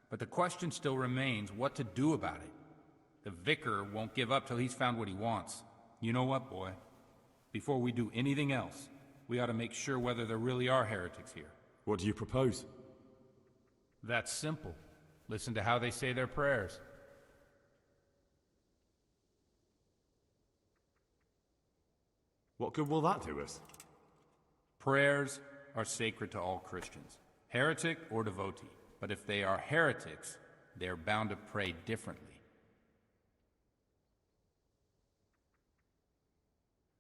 But the question still remains what to do about it. The vicar won't give up till he's found what he wants. You know what, boy? Before we do anything else, we ought to make sure whether there really are heretics here. What do you propose? That's simple. Listen to how they say their prayers. What good will that do us? Prayers are sacred to all Christians, heretic or devotee. But if they are heretics, they are bound to pray differently.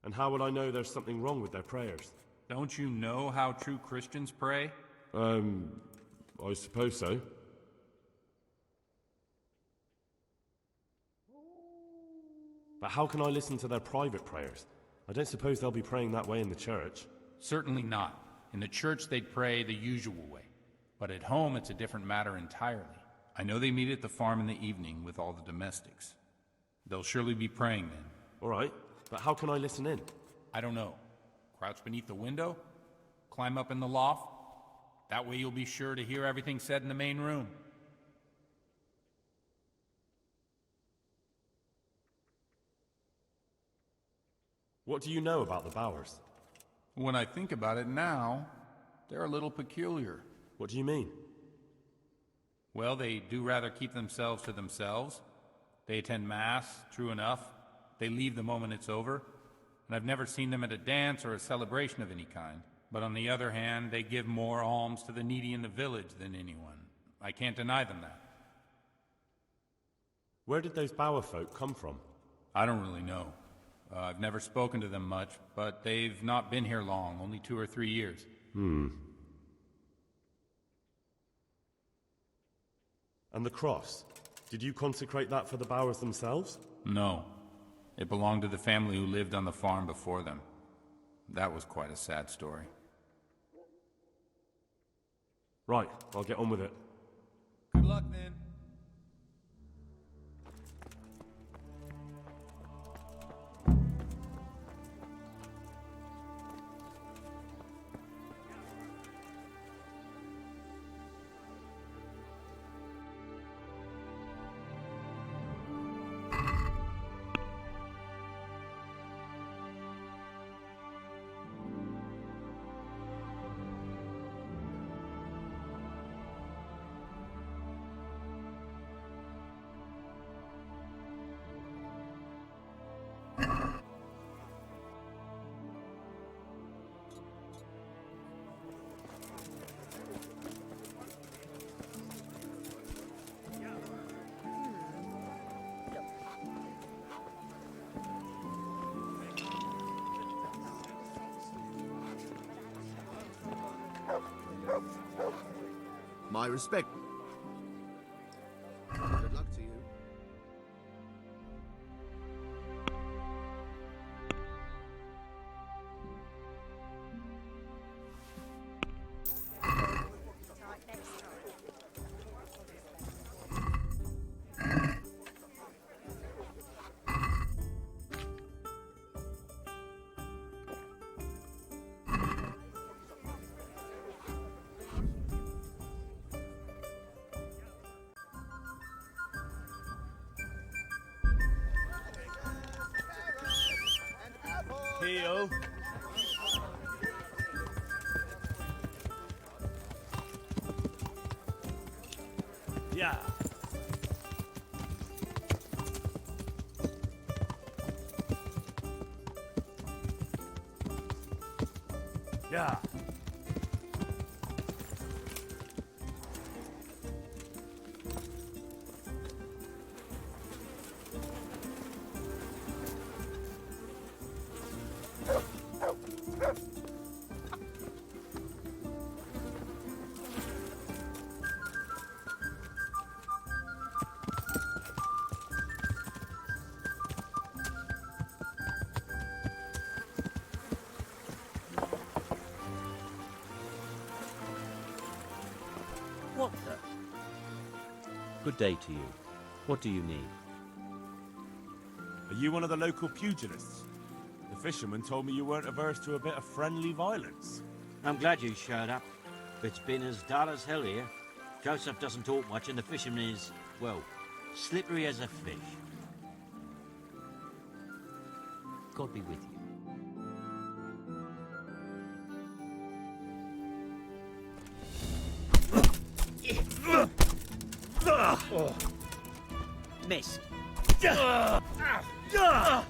And how will I know there's something wrong with their prayers? Don't you know how true Christians pray? I suppose so. But how can I listen to their private prayers? I don't suppose they'll be praying that way in the church. Certainly not. In the church they'd pray the usual way. But at home it's a different matter entirely. I know they meet at the farm in the evening with all the domestics. They'll surely be praying then. All right, but how can I listen in? I don't know. Crouch beneath the window? Climb up in the loft? That way you'll be sure to hear everything said in the main room. What do you know about the Bowers? When I think about it now, they're a little peculiar. What do you mean? Well, they do rather keep themselves to themselves. They attend Mass, true enough. They leave the moment it's over. And I've never seen them at a dance or a celebration of any kind. But on the other hand, they give more alms to the needy in the village than anyone. I can't deny them that. Where did those Bower folk come from? I don't really know. I've never spoken to them much, but they've not been here long, only 2 or 3 years. And the cross? Did you consecrate that for the Bowers themselves? No. It belonged to the family who lived on the farm before them. That was quite a sad story. Right, I'll get on with it. Good luck, then. My respect. Good luck to you. Heel. Yeah. Yeah. What the? Good day to you. What do you need? Are you one of the local pugilists? The fisherman told me you weren't averse to a bit of friendly violence. I'm glad you showed up. It's been as dull as hell here. Joseph doesn't talk much and the fisherman is, well, slippery as a fish. God be with you. Missed. Yeah. Yeah.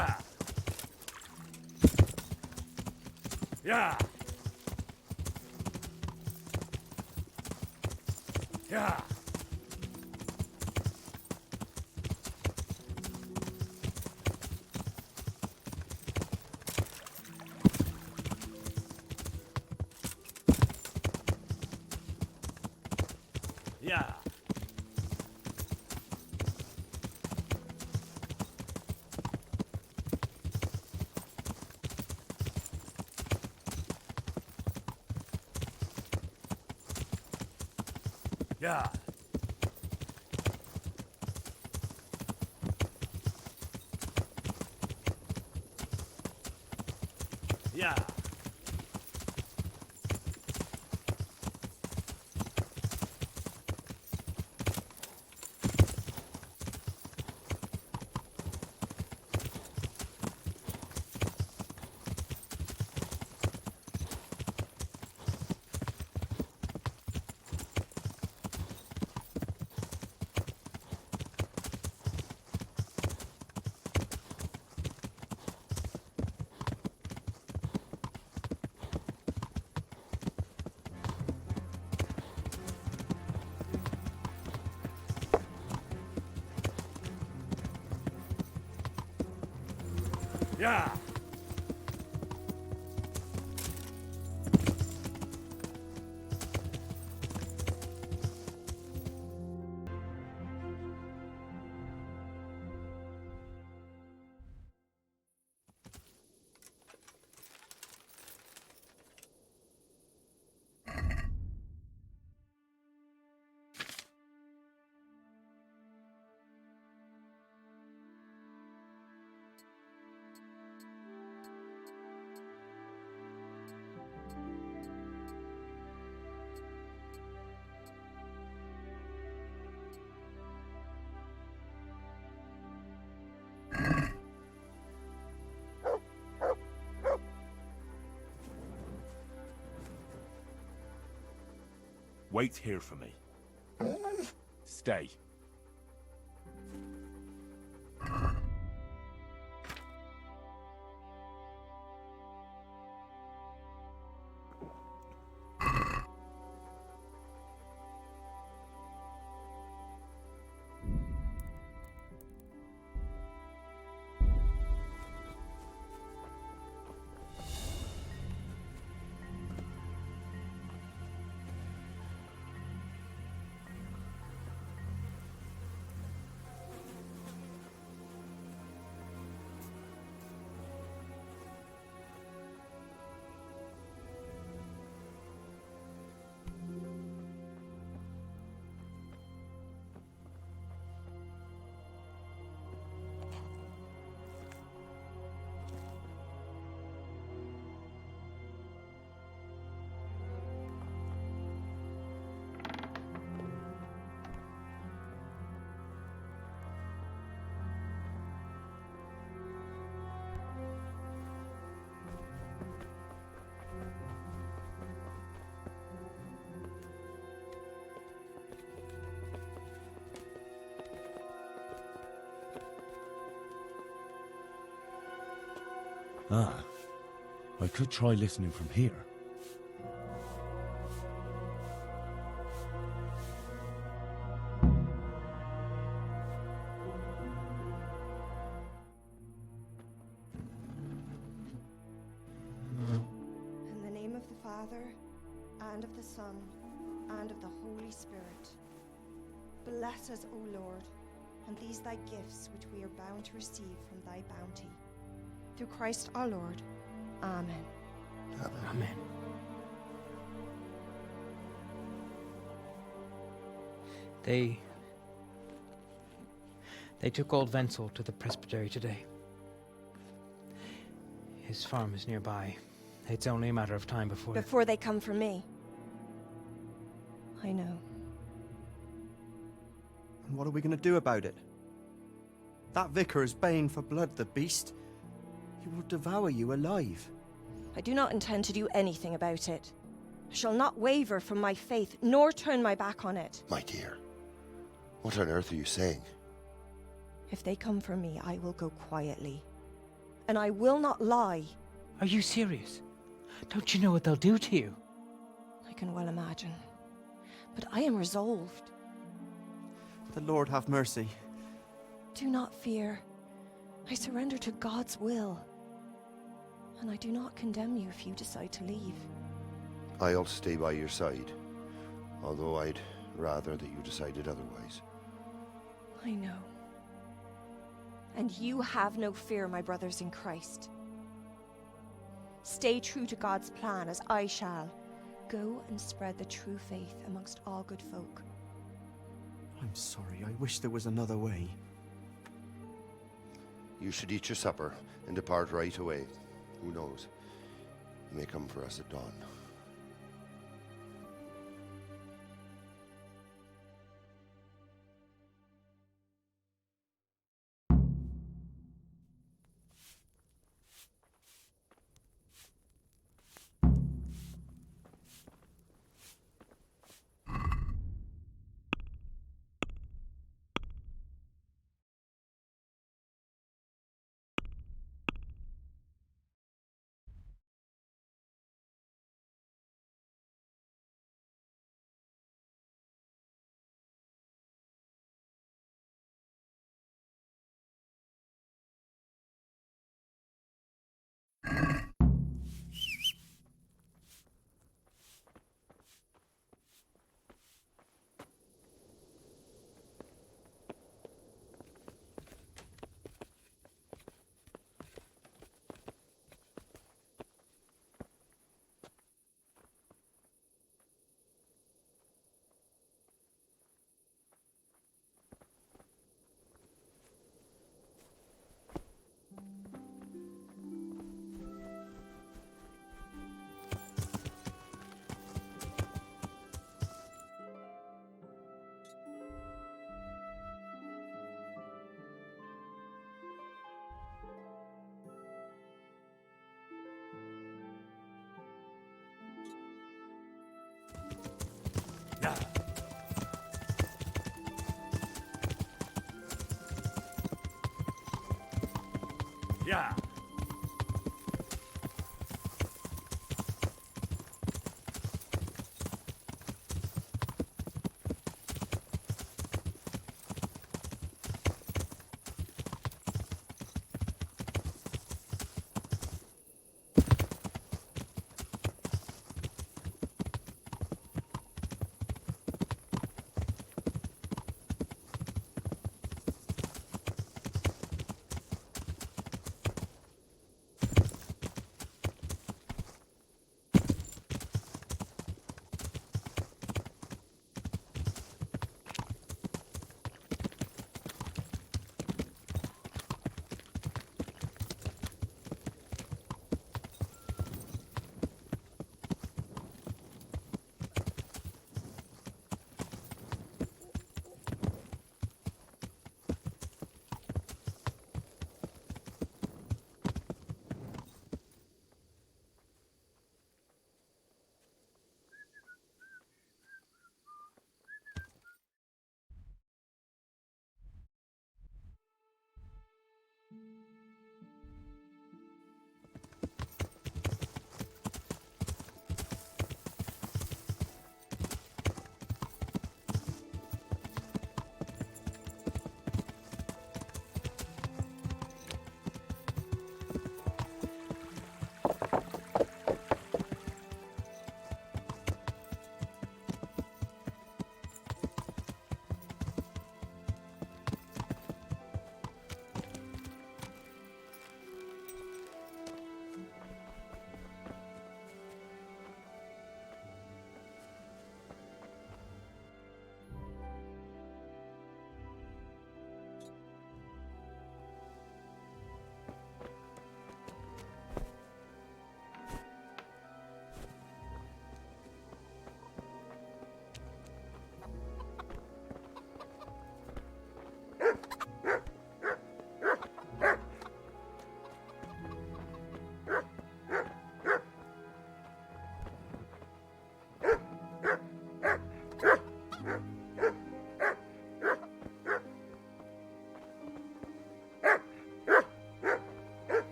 Yeah. Yeah. Yeah. Yeah. Yeah. Yeah. Wait here for me. Stay. Ah, I could try listening from here. In the name of the Father, and of the Son, and of the Holy Spirit. Bless us, O Lord, and these thy gifts which we are bound to receive from thy bounty. Through Christ our Lord. Amen. Amen. They took old Wenzel to the presbytery today. His farm is nearby. It's only a matter of time before... Before they come for me. I know. And what are we going to do about it? That vicar is baying for blood, the beast. He will devour you alive. I do not intend to do anything about it. I shall not waver from my faith, nor turn my back on it. My dear, what on earth are you saying? If they come for me, I will go quietly. And I will not lie. Are you serious? Don't you know what they'll do to you? I can well imagine. But I am resolved. The Lord have mercy. Do not fear. I surrender to God's will. And I do not condemn you if you decide to leave. I'll stay by your side, although I'd rather that you decided otherwise. I know. And you have no fear, my brothers in Christ. Stay true to God's plan, as I shall. Go and spread the true faith amongst all good folk. I'm sorry, I wish there was another way. You should eat your supper and depart right away. Who knows? You may come for us at dawn. Yeah.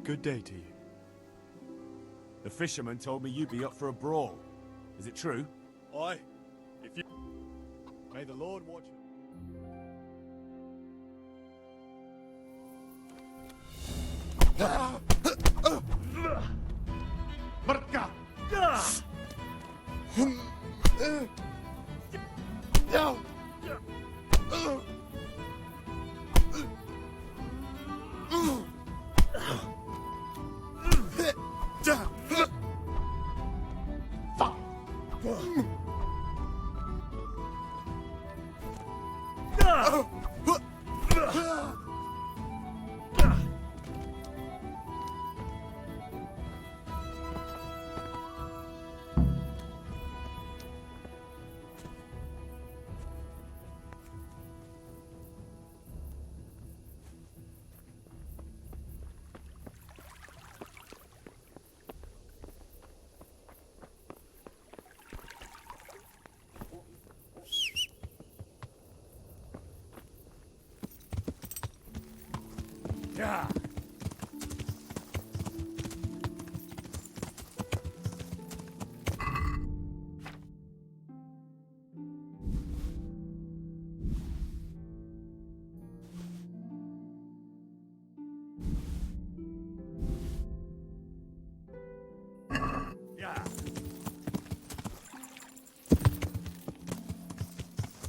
Good day to you. The fisherman told me you'd be up for a brawl. Is it true? Aye. If you... May the Lord watch you. Marca! Yeah. Yeah.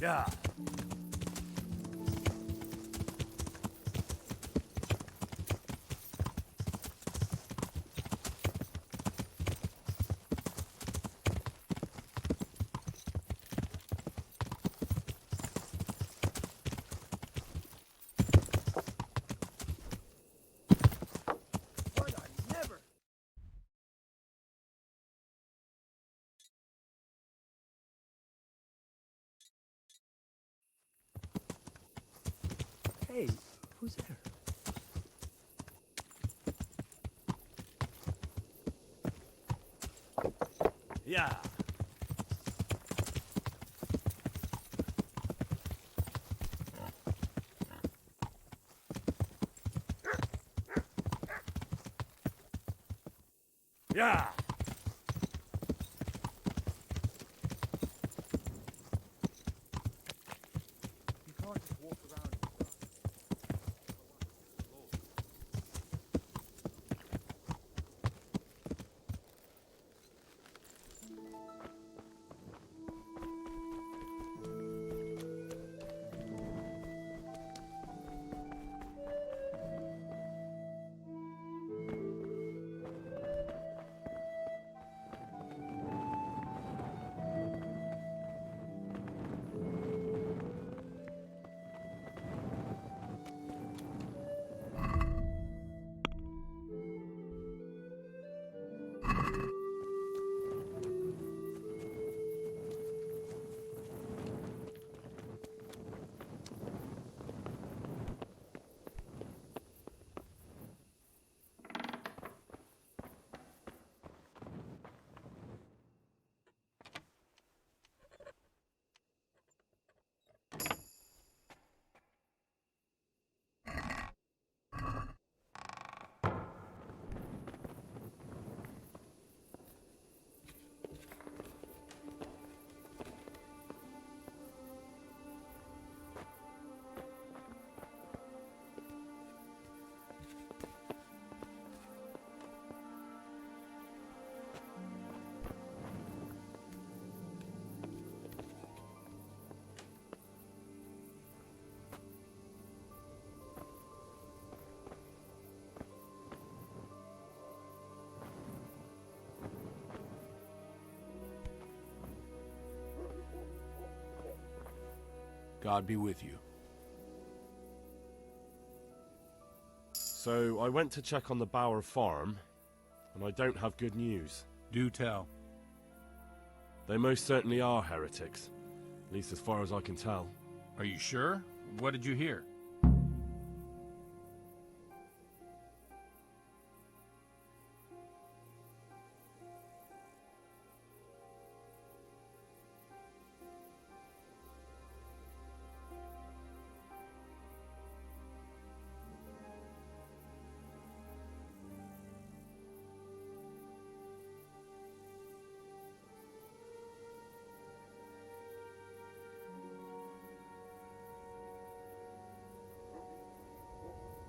Yeah. Hey, who's there? Yeah. Yeah. You can't just walk around and stuff. God be with you. So, I went to check on the Bower farm, and I don't have good news. Do tell. They most certainly are heretics, at least as far as I can tell. Are you sure? What did you hear?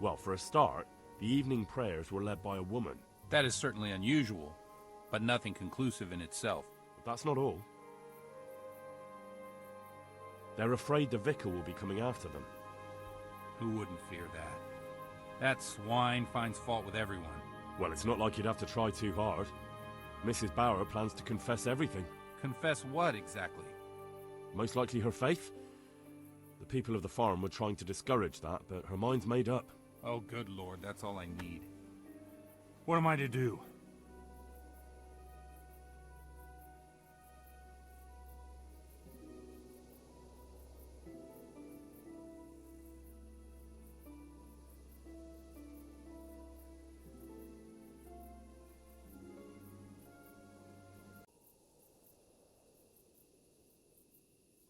Well, for a start, the evening prayers were led by a woman. That is certainly unusual, but nothing conclusive in itself. But that's not all. They're afraid the vicar will be coming after them. Who wouldn't fear that? That swine finds fault with everyone. Well, it's not like you'd have to try too hard. Mrs. Bower plans to confess everything. Confess what, exactly? Most likely her faith. The people of the farm were trying to discourage that, but her mind's made up. Oh, good Lord, that's all I need. What am I to do?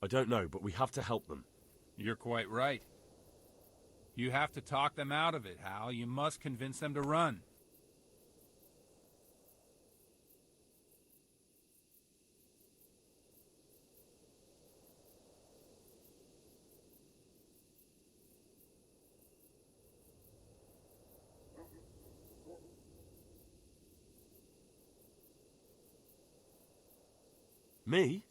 I don't know, but we have to help them. You're quite right. You have to talk them out of it, Hal. You must convince them to run. Me?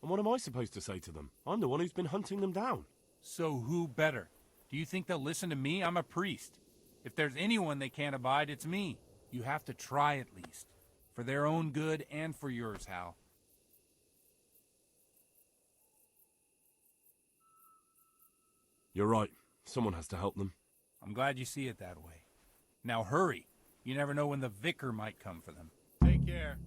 And what am I supposed to say to them? I'm the one who's been hunting them down. So who better? Do you think they'll listen to me? I'm a priest. If there's anyone they can't abide, it's me. You have to try at least. For their own good and for yours, Hal. You're right. Someone has to help them. I'm glad you see it that way. Now hurry. You never know when the vicar might come for them. Take care.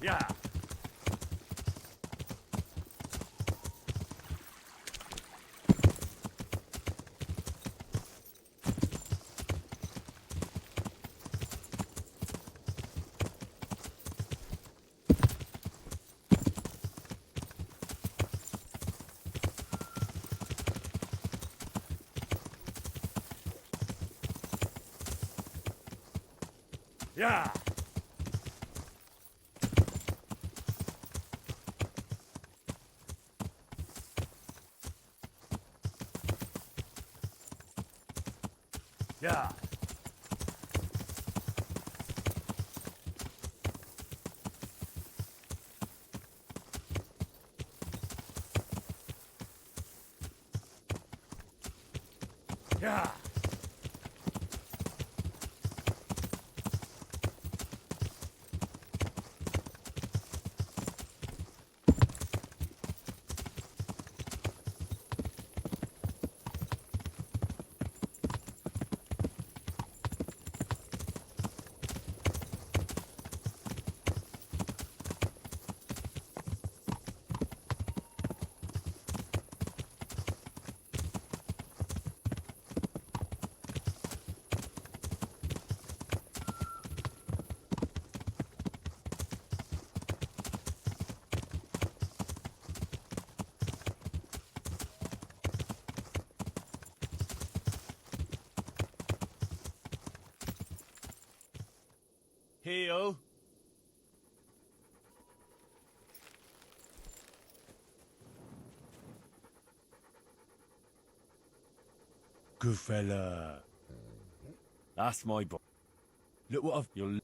Yeah. Yeah. Yeah. Yeah. Heel. Good fella. That's my boy. Look what I've... You'll...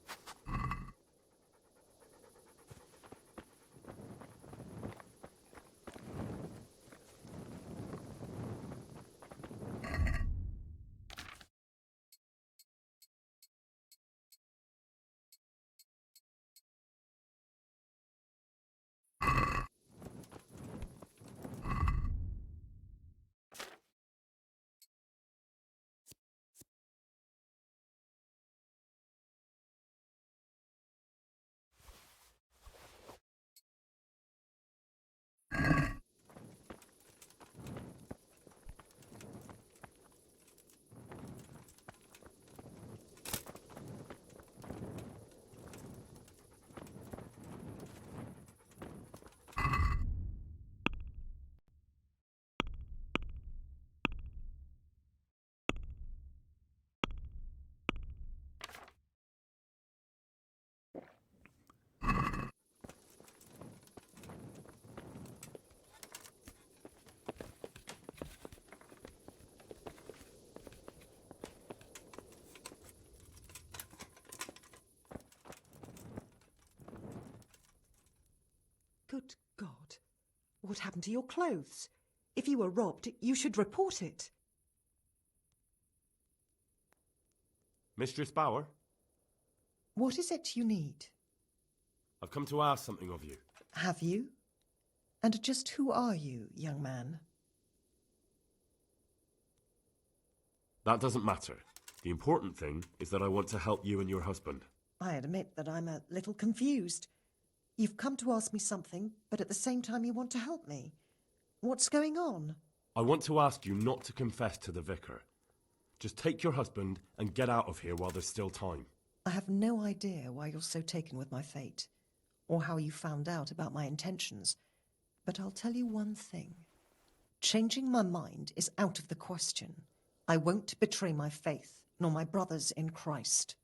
Good God. What happened to your clothes? If you were robbed, you should report it. Mistress Bauer, What is it you need? I've come to ask something of you. Have you? And just who are you, young man? That doesn't matter. The important thing is that I want to help you and your husband. I admit that I'm a little confused. You've come to ask me something, but at the same time you want to help me. What's going on? I want to ask you not to confess to the vicar. Just take your husband and get out of here while there's still time. I have no idea why you're so taken with my fate, or how you found out about my intentions. But I'll tell you one thing. Changing my mind is out of the question. I won't betray my faith, nor my brothers in Christ.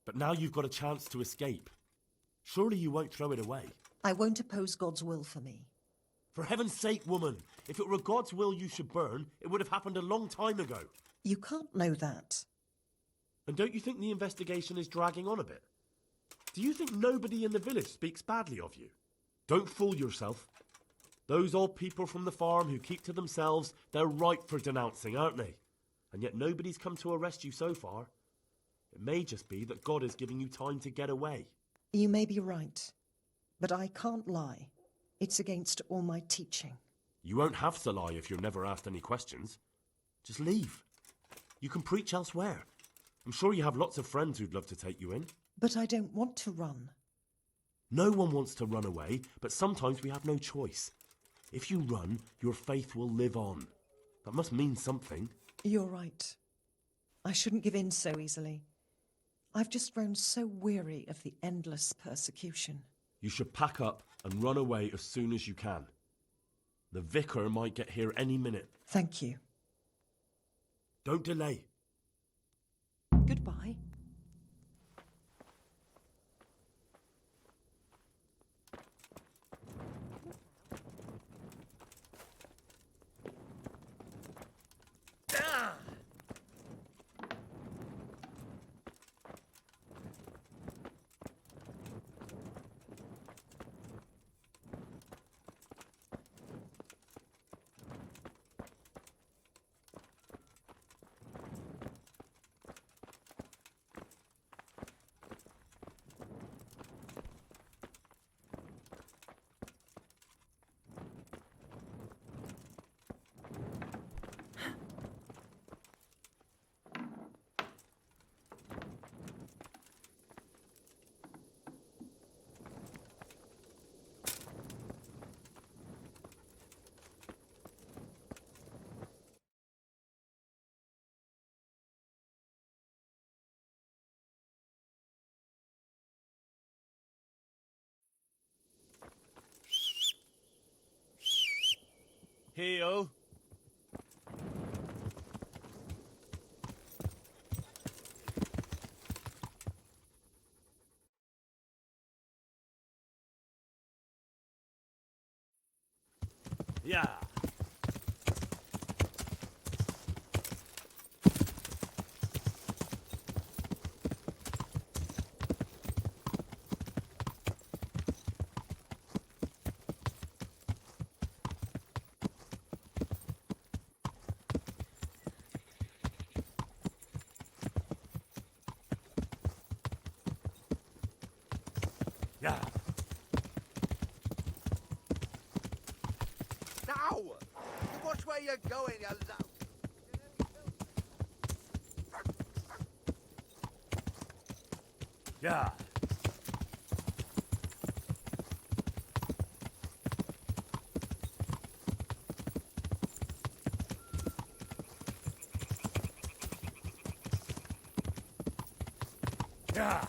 But now you've got a chance to escape. Surely you won't throw it away. I won't oppose God's will for me. For heaven's sake, woman, if it were God's will you should burn, it would have happened a long time ago. You can't know that. And don't you think the investigation is dragging on a bit? Do you think nobody in the village speaks badly of you? Don't fool yourself. Those old people from the farm who keep to themselves, they're ripe for denouncing, aren't they? And yet nobody's come to arrest you so far. It may just be that God is giving you time to get away. You may be right, but I can't lie. It's against all my teaching. You won't have to lie if you're never asked any questions. Just leave. You can preach elsewhere. I'm sure you have lots of friends who'd love to take you in. But I don't want to run. No one wants to run away, but sometimes we have no choice. If you run, your faith will live on. That must mean something. You're right. I shouldn't give in so easily. I've just grown so weary of the endless persecution. You should pack up and run away as soon as you can. The vicar might get here any minute. Thank you. Don't delay. Goodbye. Heel. Yeah. Yeah. Now! Watch where you're going, you lout! Yeah. Yeah.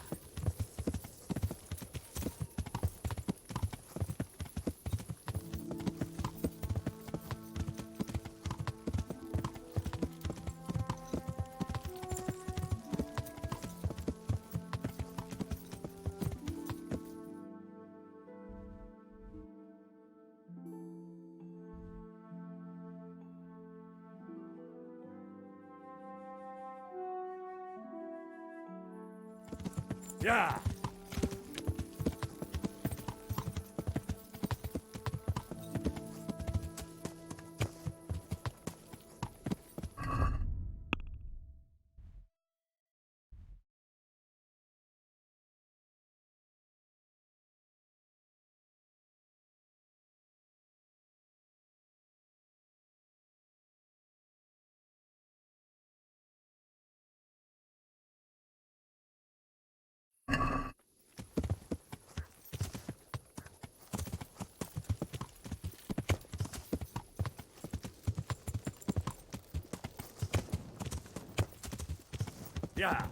Yeah. Yeah.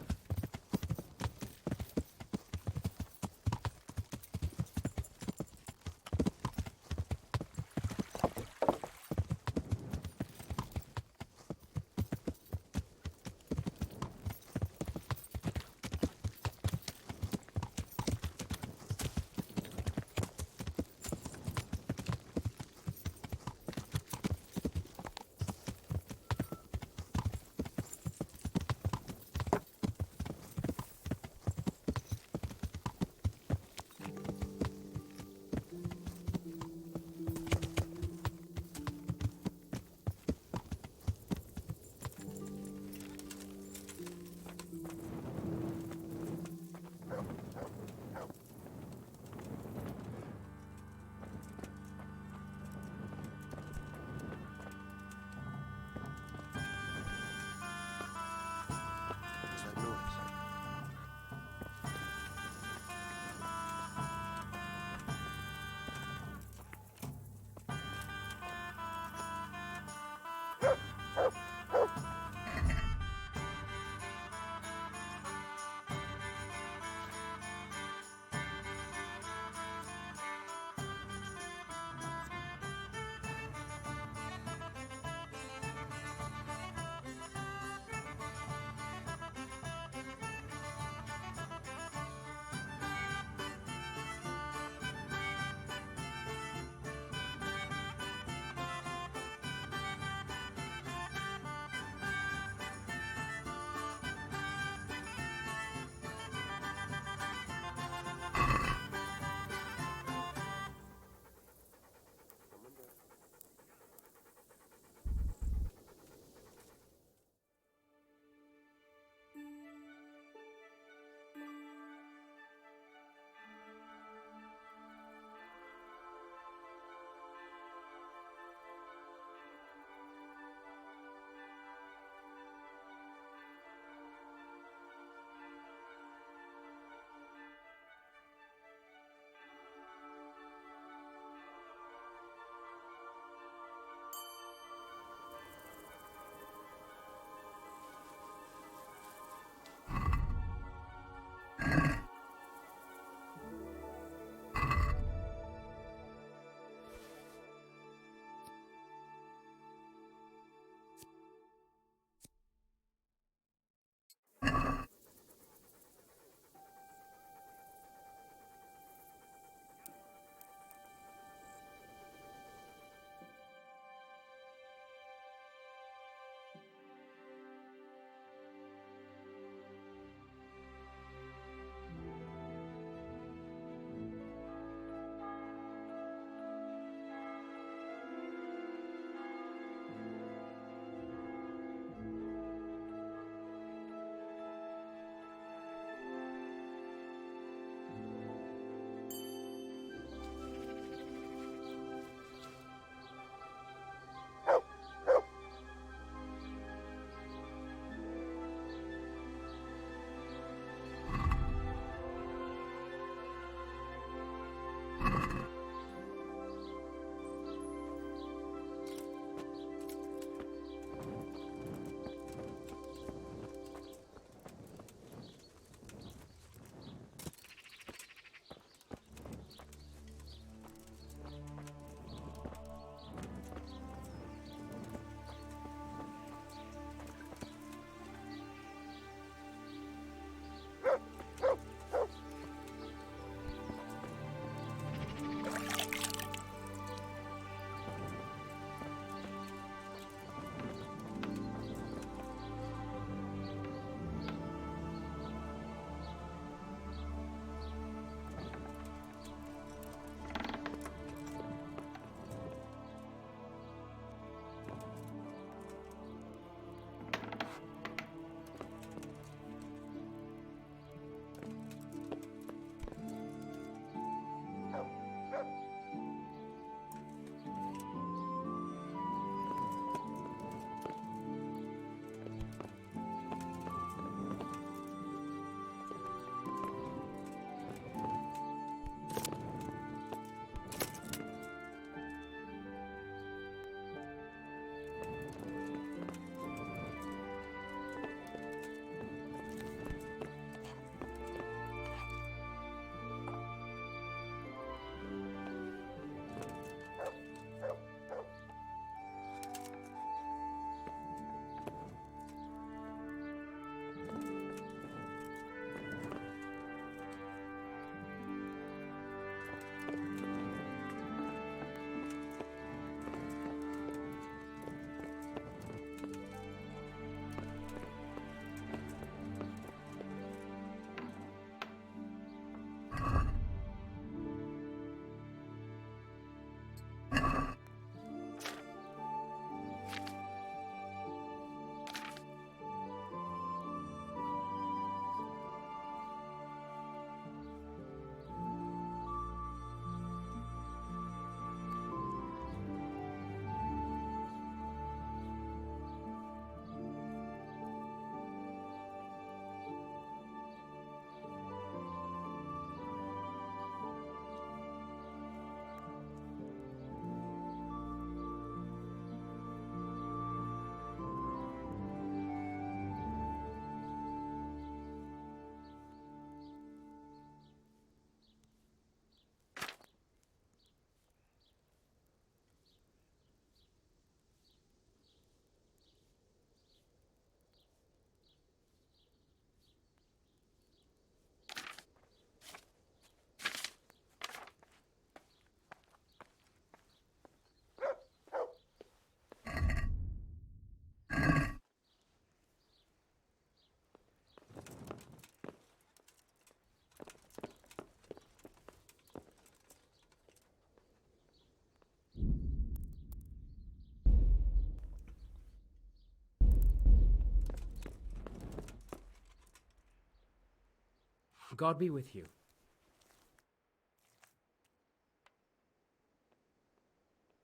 God be with you.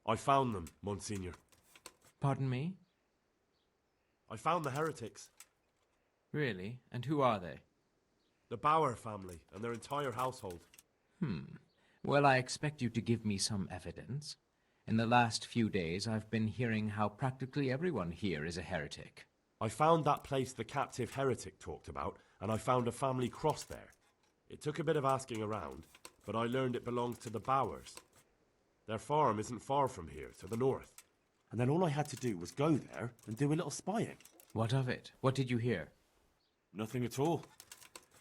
I found them, Monsignor. Pardon me? I found the heretics. Really? And who are they? The Bauer family and their entire household. Well, I expect you to give me some evidence. In the last few days, I've been hearing how practically everyone here is a heretic. I found that place the captive heretic talked about, and I found a family cross there. It took a bit of asking around, but I learned it belonged to the Bauers. Their farm isn't far from here, to the north. And then all I had to do was go there and do a little spying. What of it? What did you hear? Nothing at all.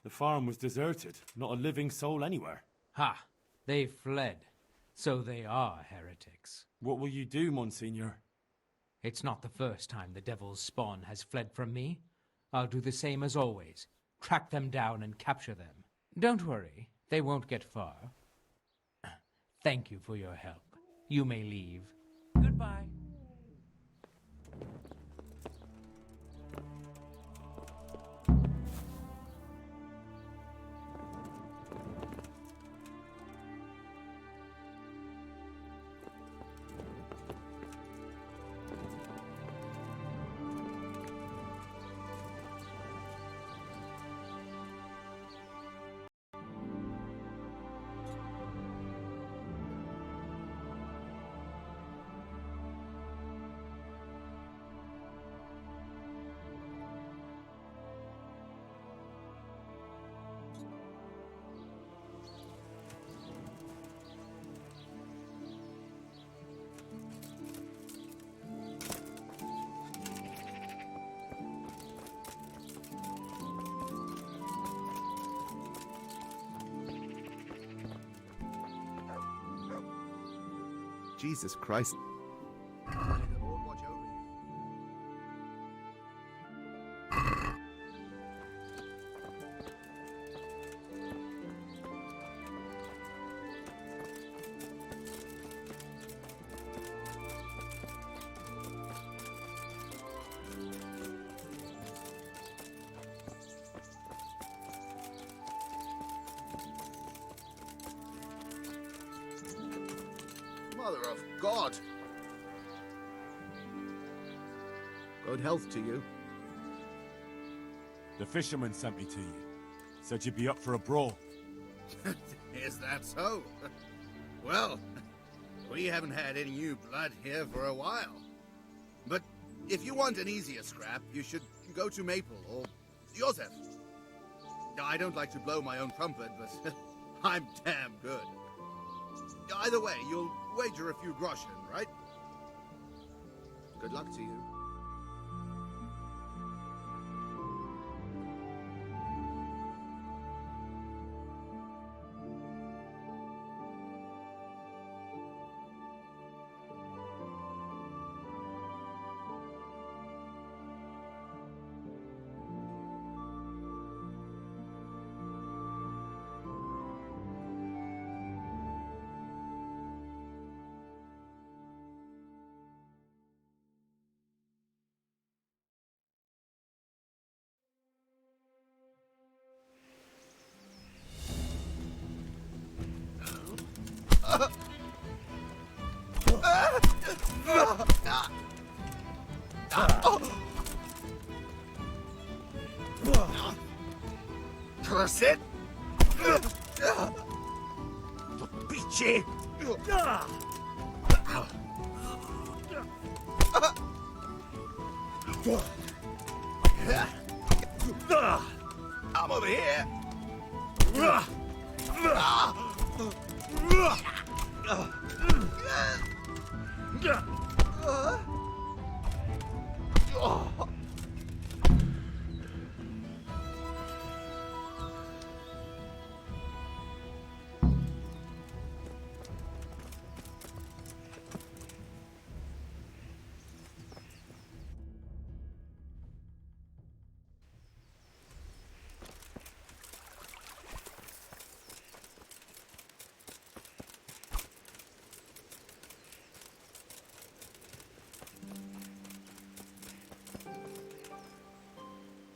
The farm was deserted, not a living soul anywhere. Ha! They fled. So they are heretics. What will you do, Monsignor? It's not the first time the devil's spawn has fled from me. I'll do the same as always. Track them down and capture them. Don't worry, they won't get far. Thank you for your help. You may leave. Goodbye. Jesus Christ. May the Lord watch over you. Mother of God! Good health to you. The fisherman sent me to you. Said you'd be up for a brawl. Is that so? Well, we haven't had any new blood here for a while. But if you want an easier scrap, you should go to Maple or Joseph. I don't like to blow my own trumpet, but I'm damn good. Either way, you'll wager a few groschen, right? Good luck to you. Curse it! Bitchy! I'm over here!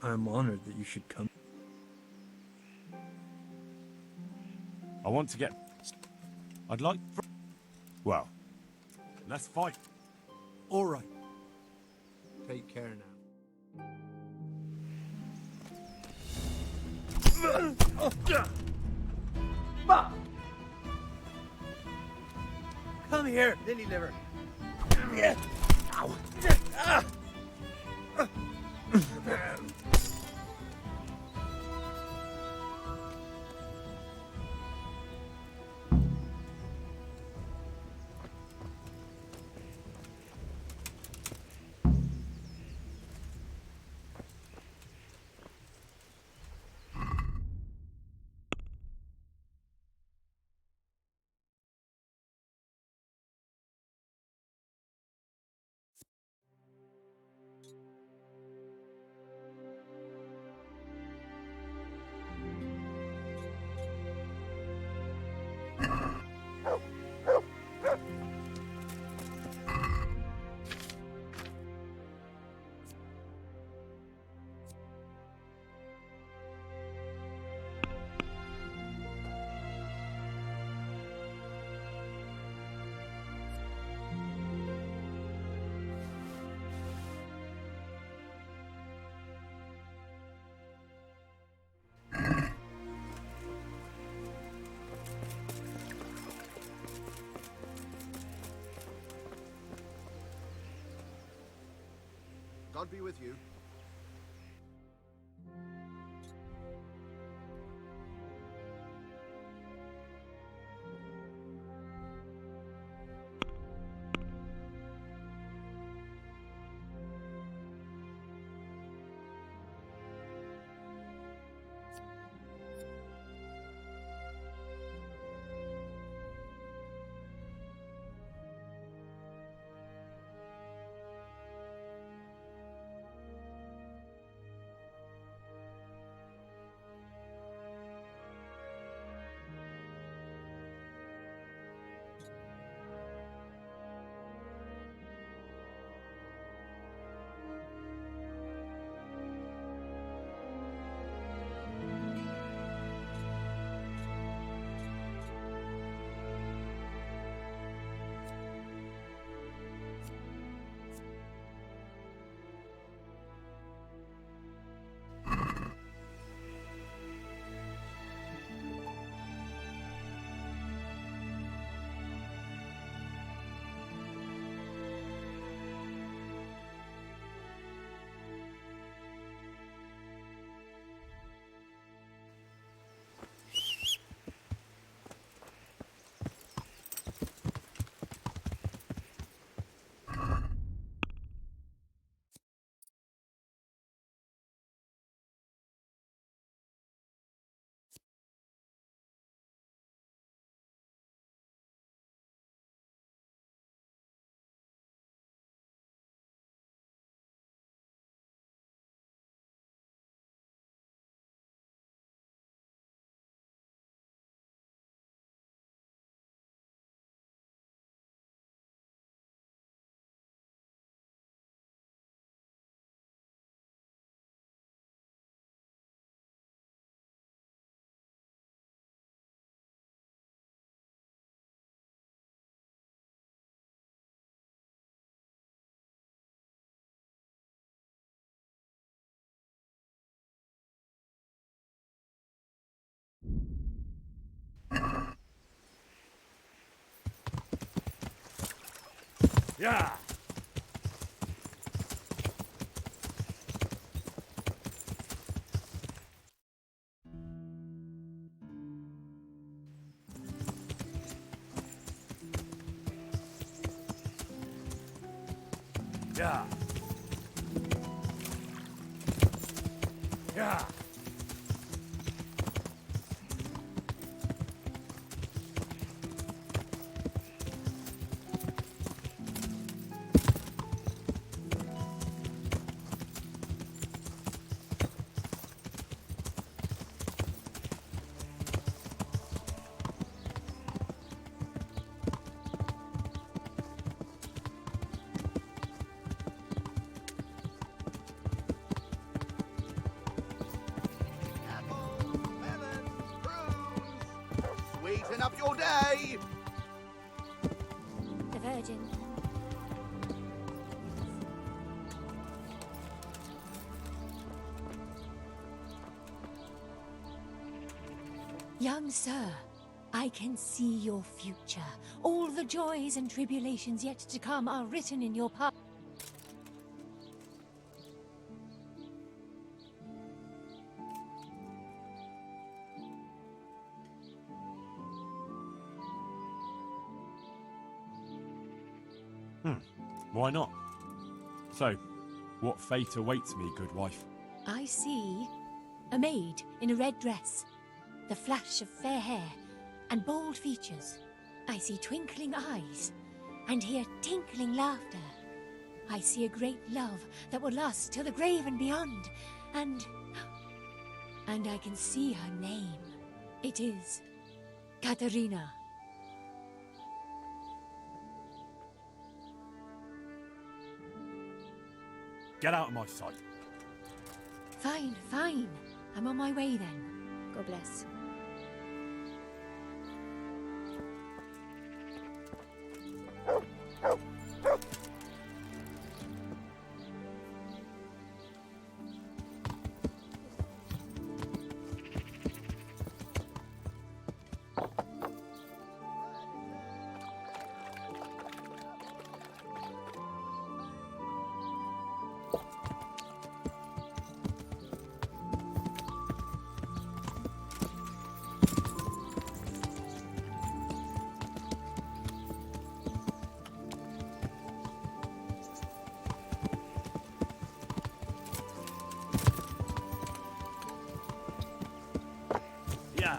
I'm honored that you should come. want to get... I'd like... Well, let's fight. All right. Take care now. Come here, lily liver. Ow. God be with you. Yeah! Yeah! Yeah! Young sir, I can see your future. All the joys and tribulations yet to come are written in your path. Why not? So, what fate awaits me, good wife? I see a maid in a red dress, the flash of fair hair and bold features. I see twinkling eyes and hear tinkling laughter. I see a great love that will last till the grave and beyond. And I can see her name. It is Katerina. Get out of my sight. Fine, fine. I'm on my way then. God bless. Yeah.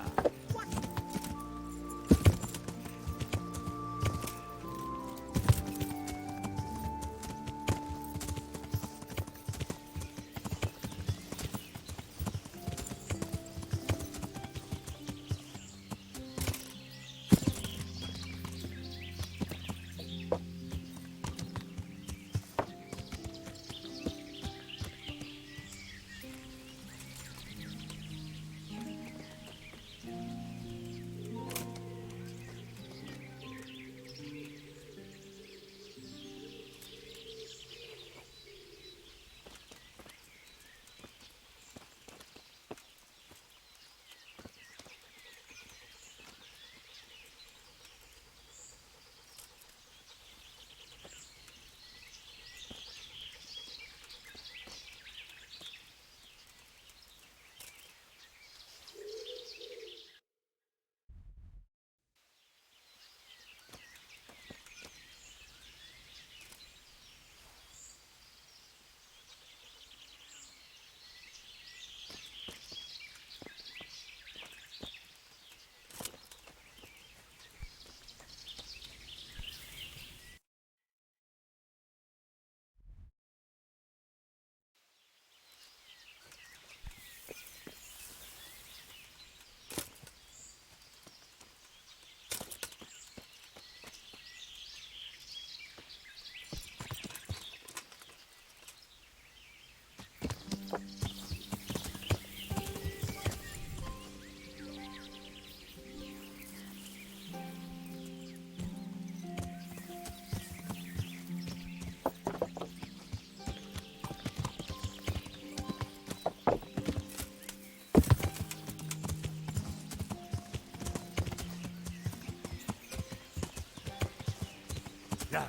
Yeah.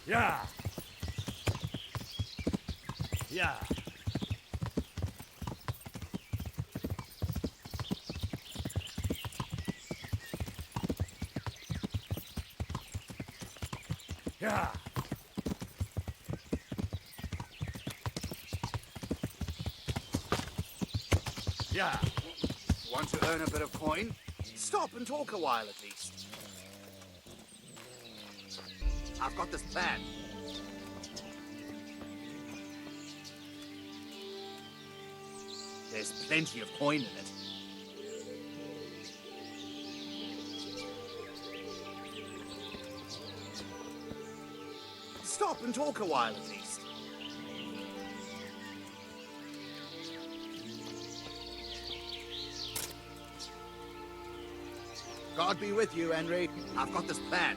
Yeah. Yeah. Yeah. Yeah. Want to earn a bit of coin? Stop and talk a while at least. I've got this plan. There's plenty of coin in it. Stop and talk a while at least. God be with you, Henry. I've got this plan.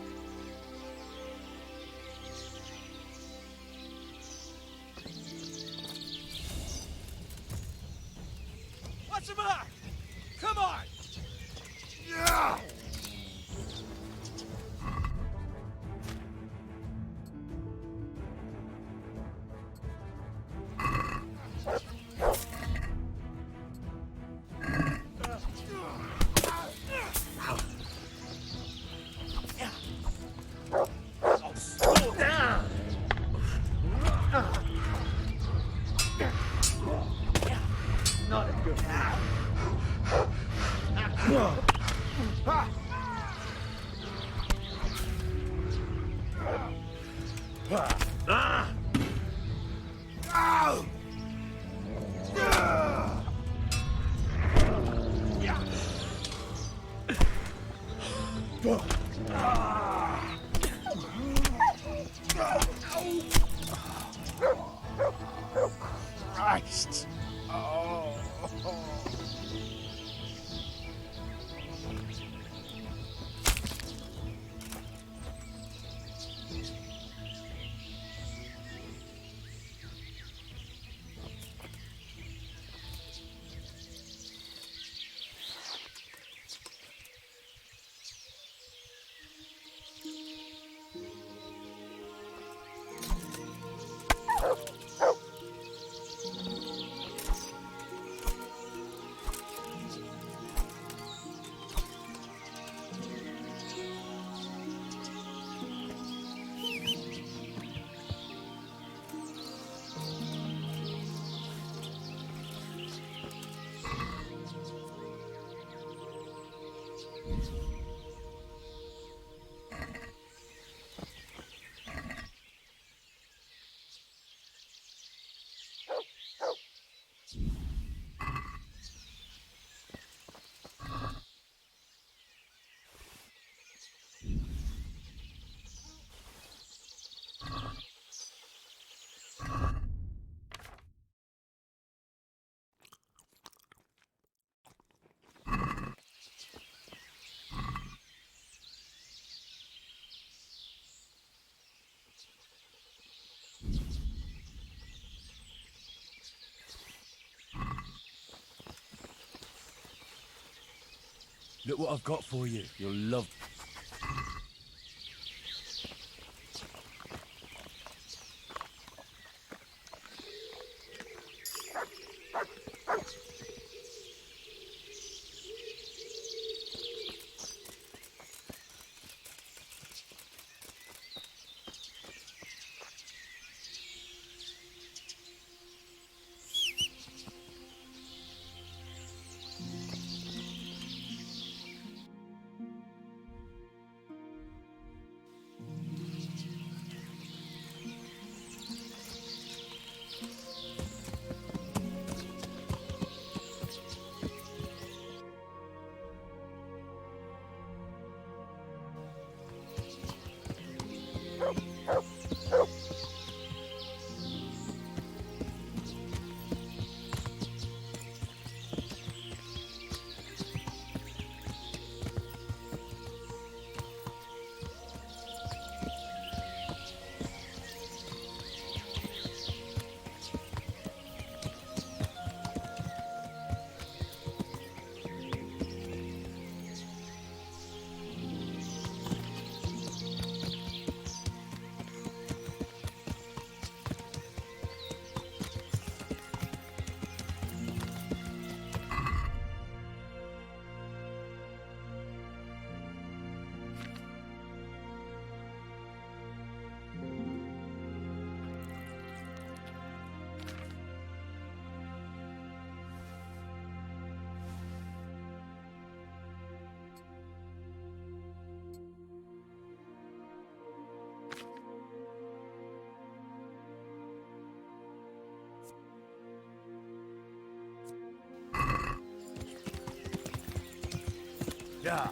Christ! Oh. Look what I've got for you. You'll love. Yeah.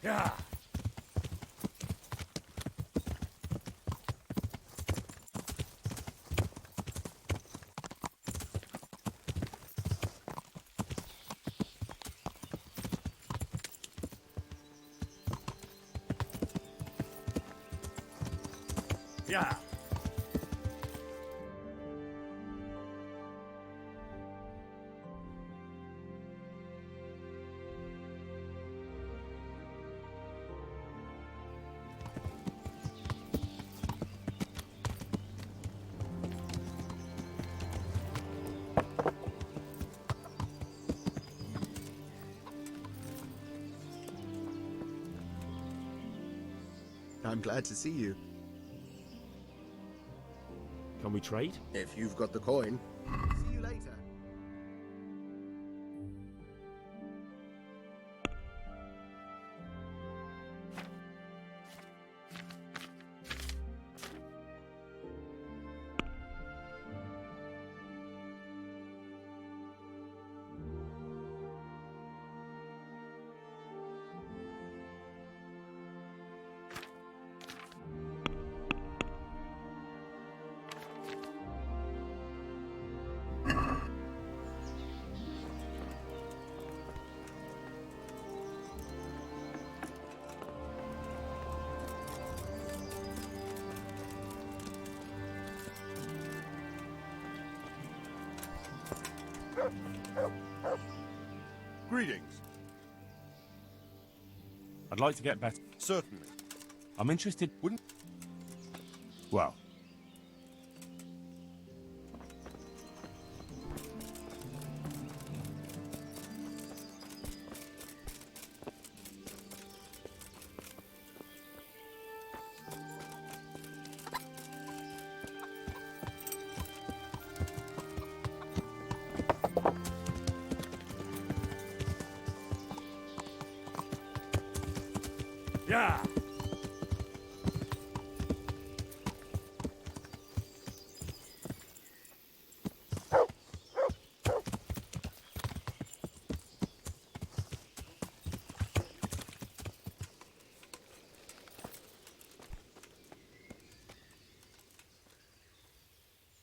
Yeah. Yeah. I'm glad to see you. Can we trade? If you've got the coin. See you later. Greetings. I'd like to get better. Certainly. I'm interested. Wouldn't. Well. Yeah.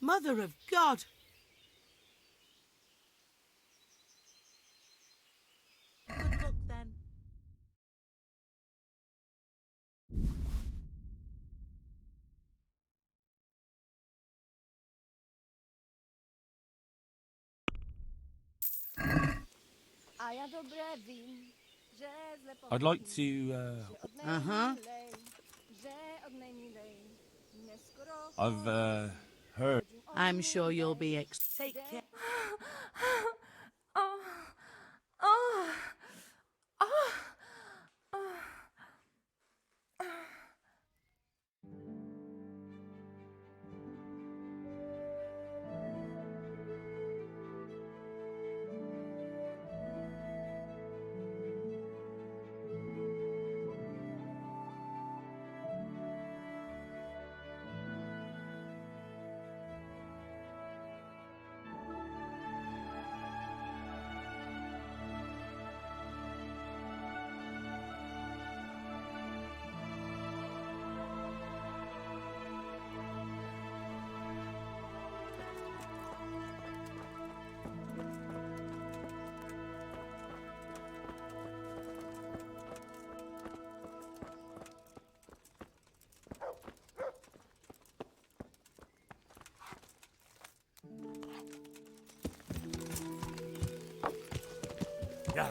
Mother of God! Good luck then. I'd like to, Uh-huh. I've, heard. I'm sure you'll be Take care. Oh. Oh. Oh. Oh. Yeah.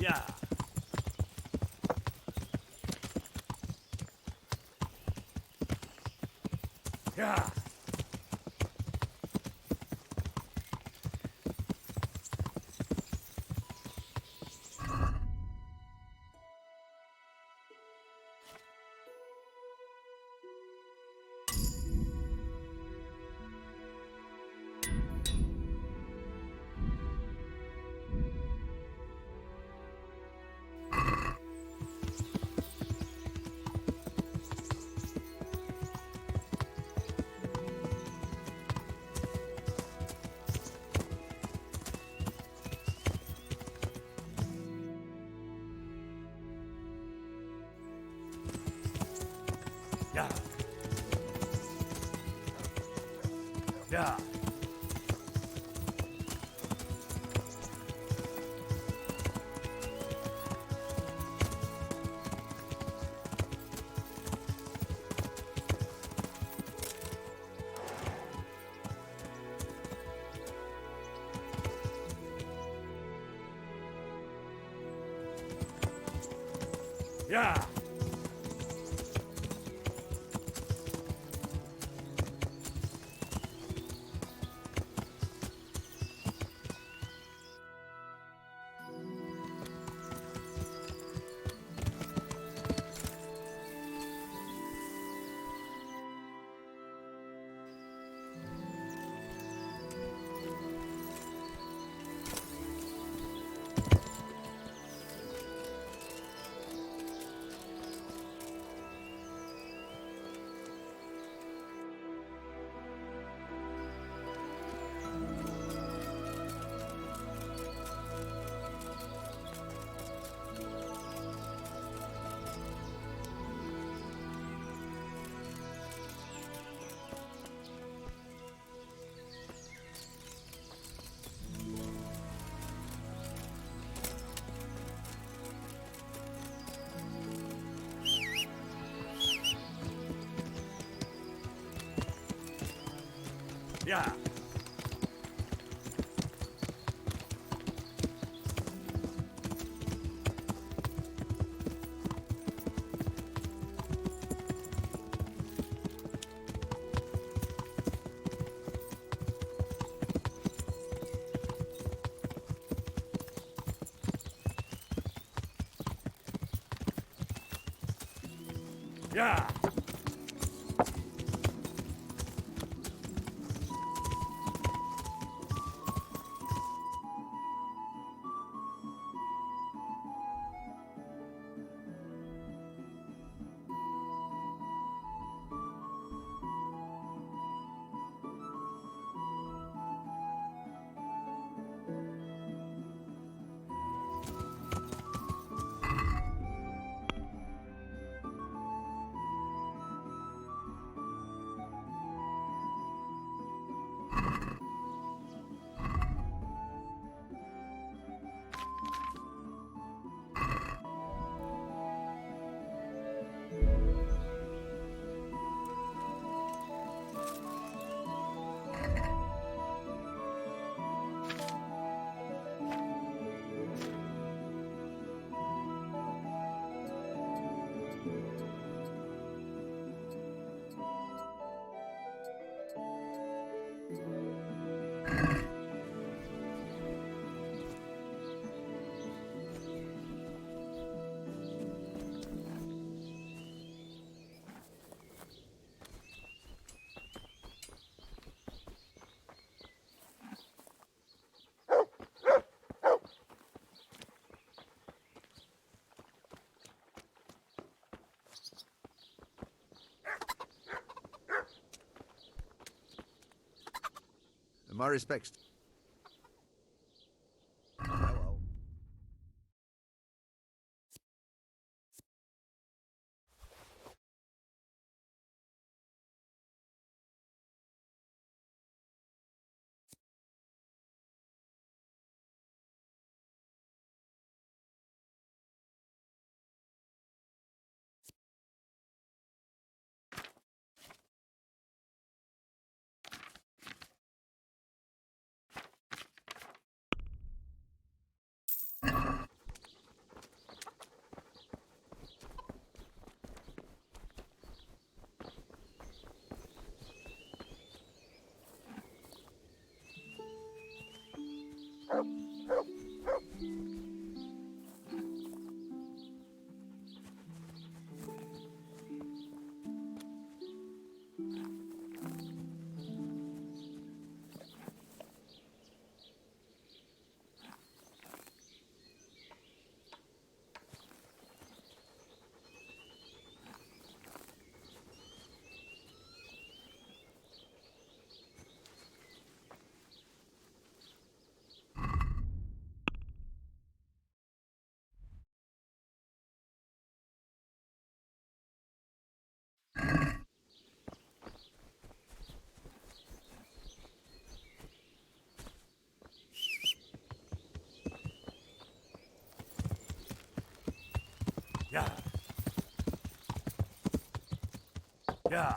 Yeah. Yeah. Yeah. Yeah. Yeah. Yeah. Yeah. My respects. Yeah. Yeah.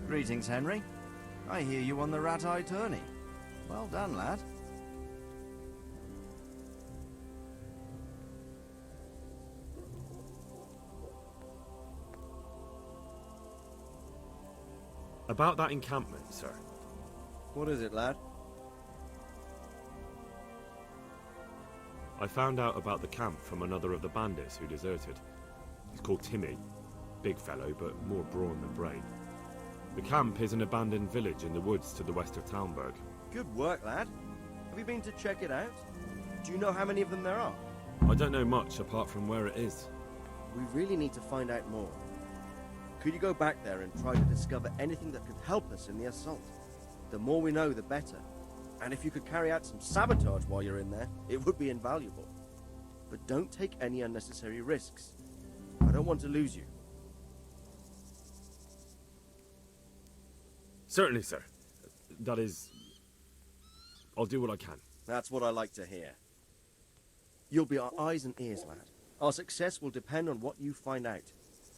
Greetings, Henry. I hear you on the rat-eye tourney. Well done, lad. About that encampment, sir. What is it, lad? I found out about the camp from another of the bandits who deserted. He's called Timmy. Big fellow, but more brawn than brain. The camp is an abandoned village in the woods to the west of Talmberg. Good work, lad. Have you been to check it out? Do you know how many of them there are? I don't know much apart from where it is. We really need to find out more. Could you go back there and try to discover anything that could help us in the assault? The more we know, the better. And if you could carry out some sabotage while you're in there, it would be invaluable. But don't take any unnecessary risks. I don't want to lose you. Certainly, sir. That is... I'll do what I can. That's what I like to hear. You'll be our eyes and ears, lad. Our success will depend on what you find out.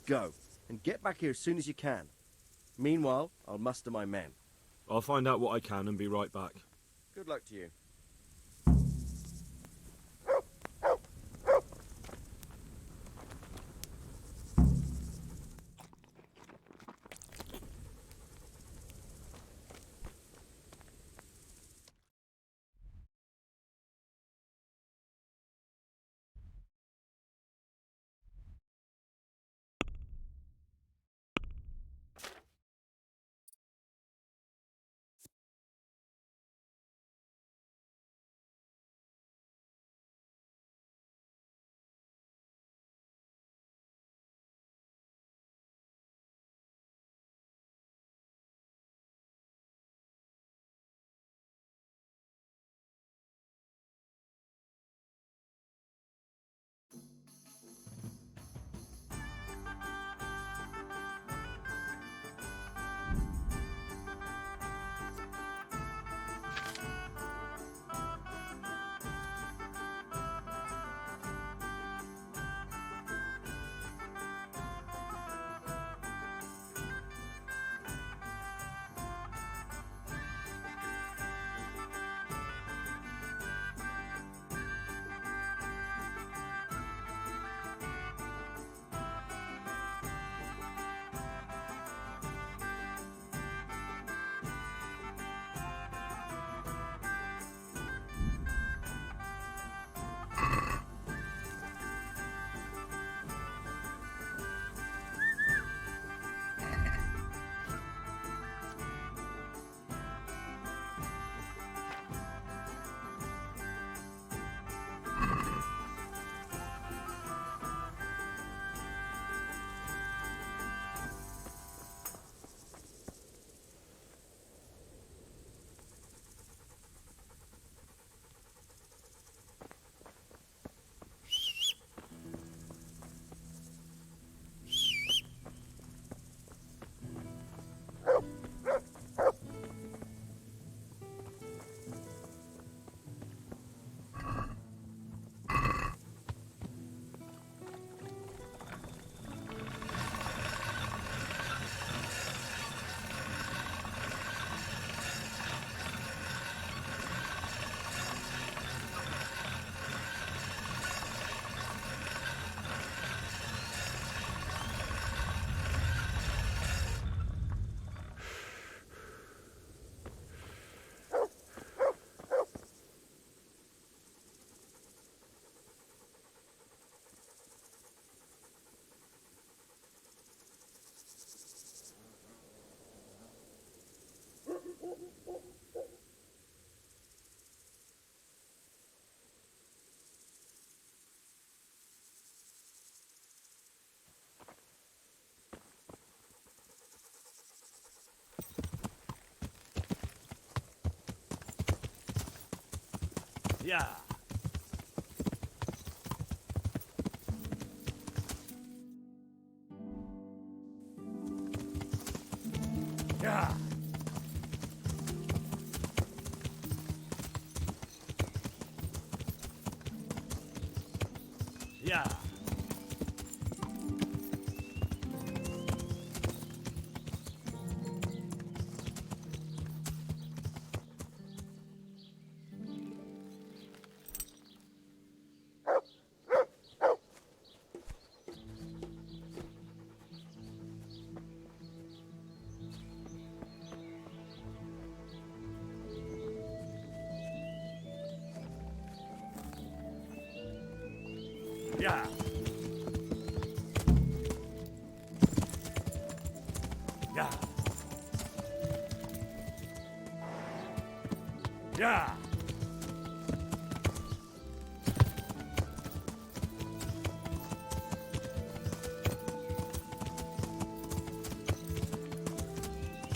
Go, and get back here as soon as you can. Meanwhile, I'll muster my men. I'll find out what I can and be right back. Good luck to you. Yeah. Yeah. Yeah. Yeah. Yeah. Yeah.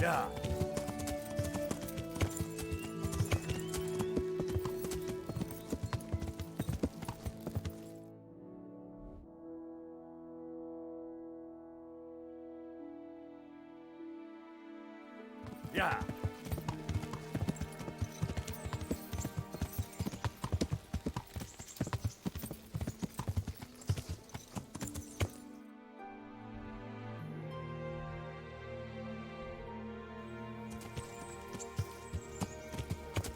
Yeah. Yeah.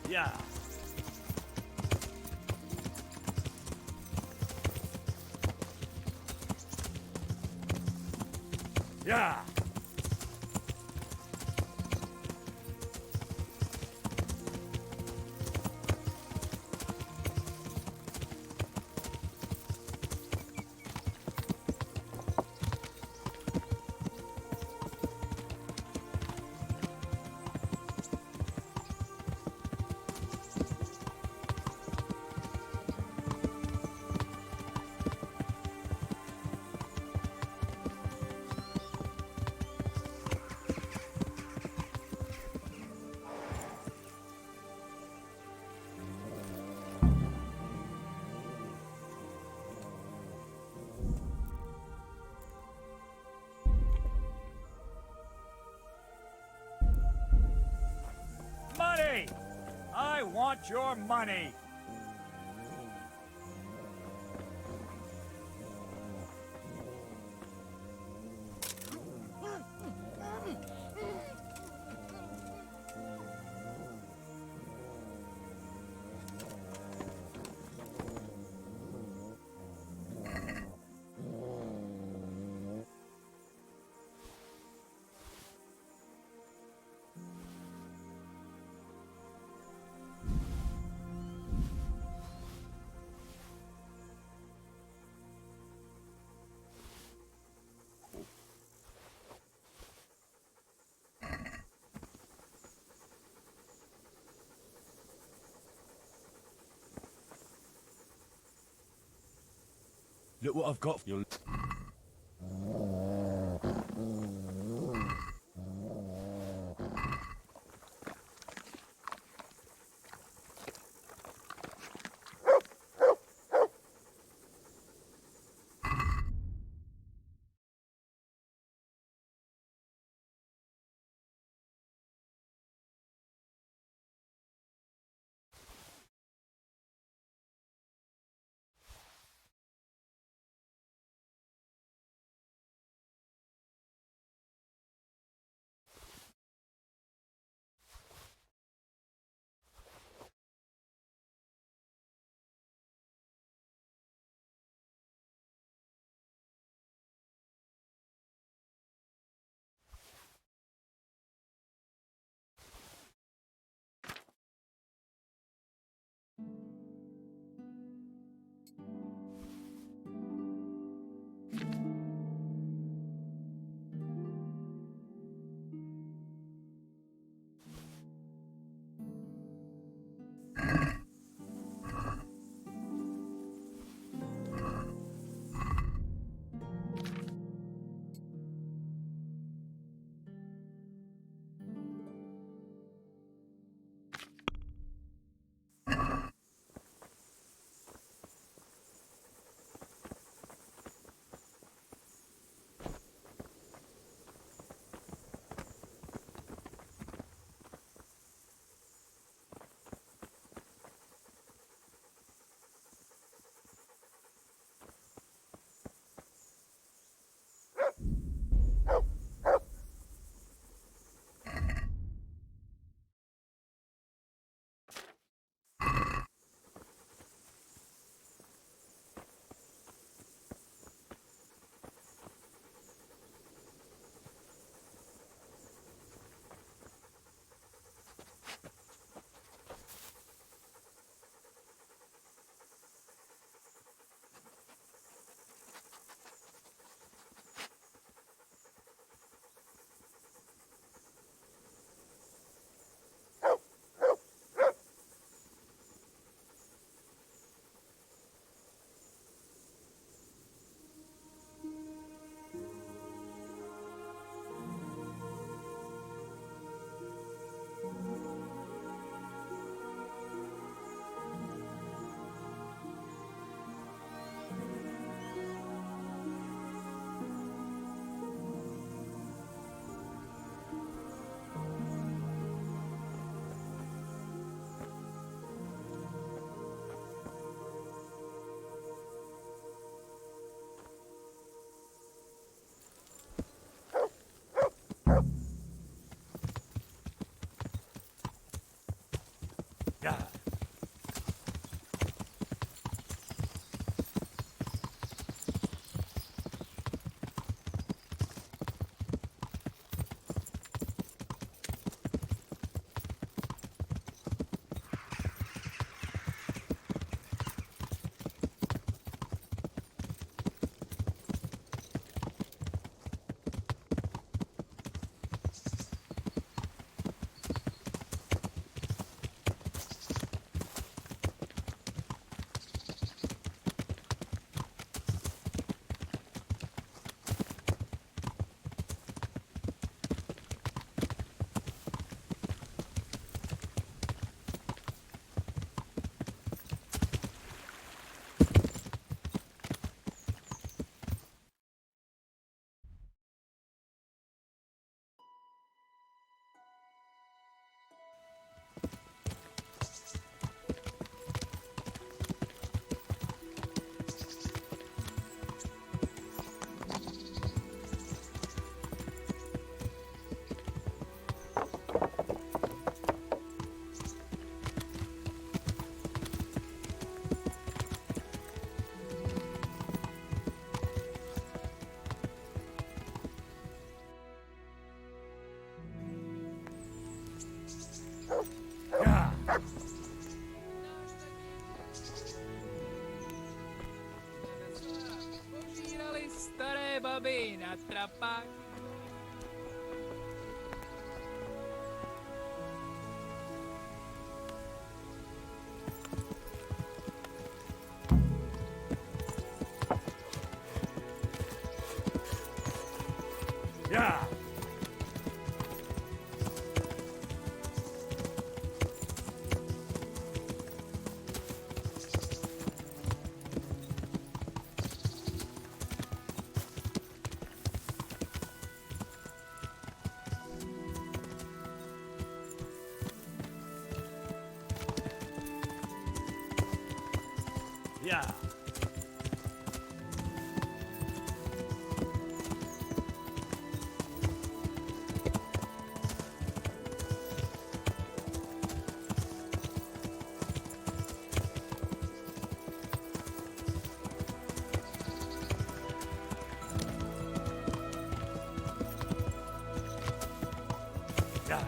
Yeah. Yeah. Money! I want your money! Look what I've got for you. Yeah. Stareva bene attrappare. Yeah. Yeah. Yeah.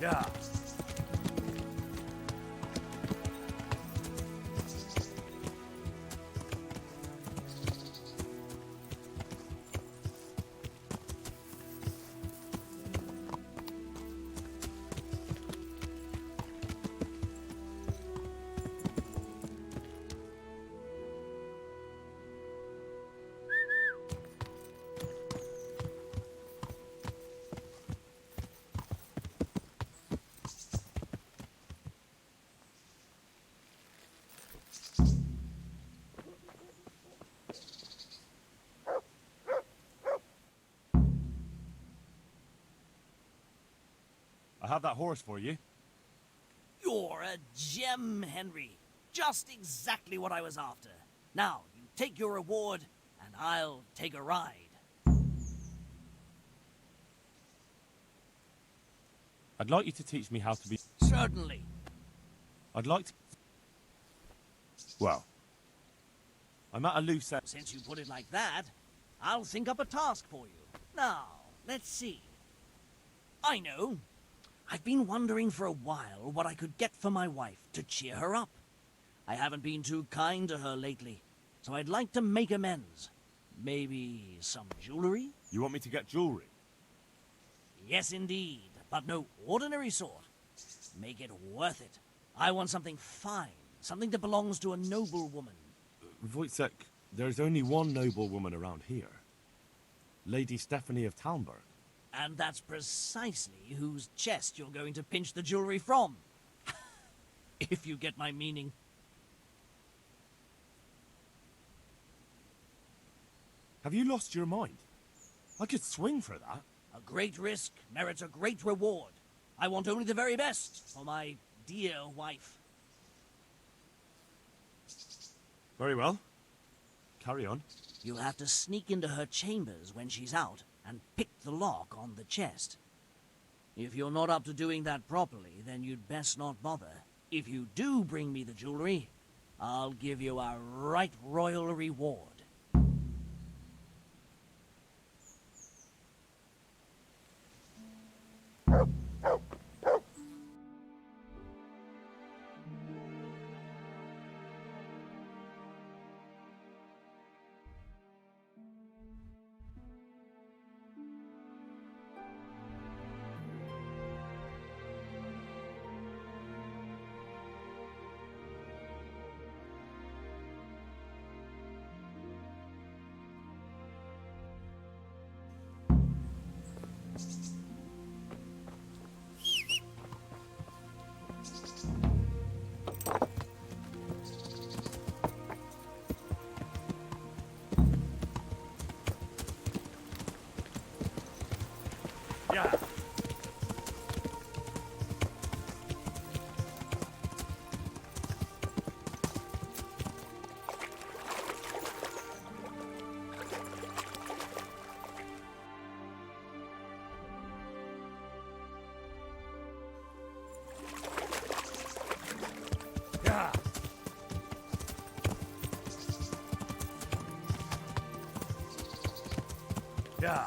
Yeah. I have that horse for you. You're a gem, Henry. Just exactly what I was after. Now, you take your reward, and I'll take a ride. I'd like you to teach me how to be... Certainly. I'd like to... Well, I'm at a loose end. Since you put it like that, I'll think up a task for you. Now, let's see. I know. I've been wondering for a while what I could get for my wife to cheer her up. I haven't been too kind to her lately, so I'd like to make amends. Maybe some jewelry? You want me to get jewelry? Yes, indeed, but no ordinary sort. Make it worth it. I want something fine, something that belongs to a noble woman. Wojciech, there's only one noble woman around here. Lady Stephanie of Talmberg. And that's precisely whose chest you're going to pinch the jewelry from. If you get my meaning. Have you lost your mind? I could swing for that. A great risk merits a great reward. I want only the very best for my dear wife. Very well. Carry on. You'll have to sneak into her chambers when she's out and pick the lock on the chest. If you're not up to doing that properly, then you'd best not bother. If you do bring me the jewelry, I'll give you a right royal reward. Yeah. Yeah. Yeah.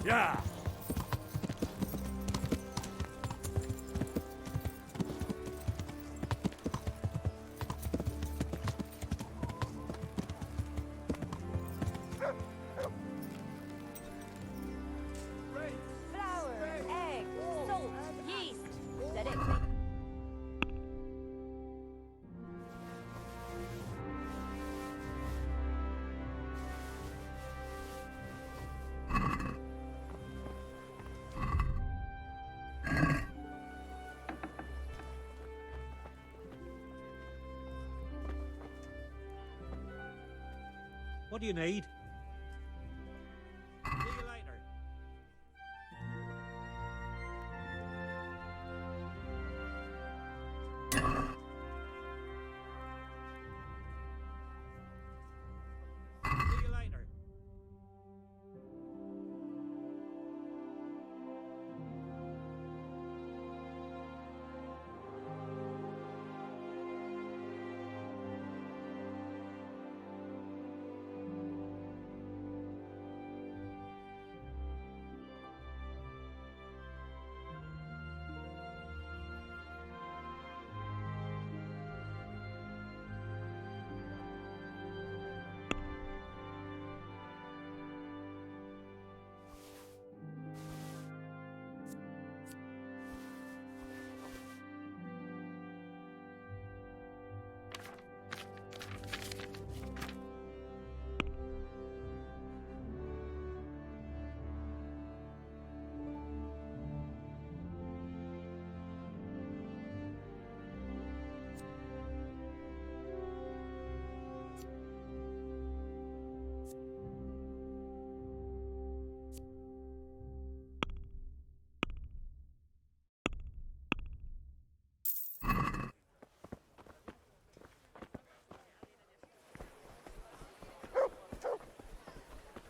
Yeah. Flour, egg, salt, yeast. Let it What do you need? See you later. See you later.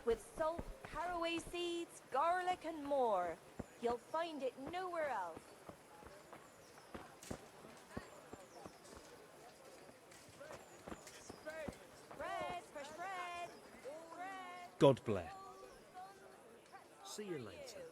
with salt, caraway seeds, garlic, and more. You'll find it nowhere else. Bread, fresh bread. Bread. God bless. See you later.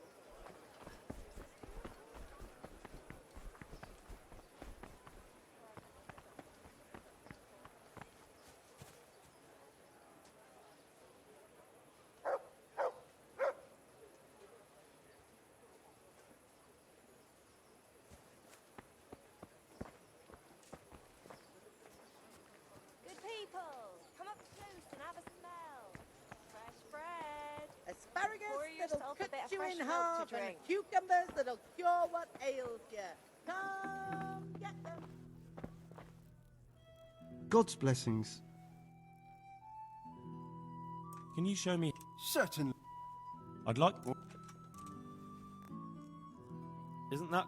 Good people, come up close and have a smell. Fresh bread. Asparagus Pour that'll yourself a cut bit of you fresh in milk half, to and drink. cucumbers that'll cure what ails you. Come get them. God's blessings. Can you show me? Certainly. I'd like. Isn't that?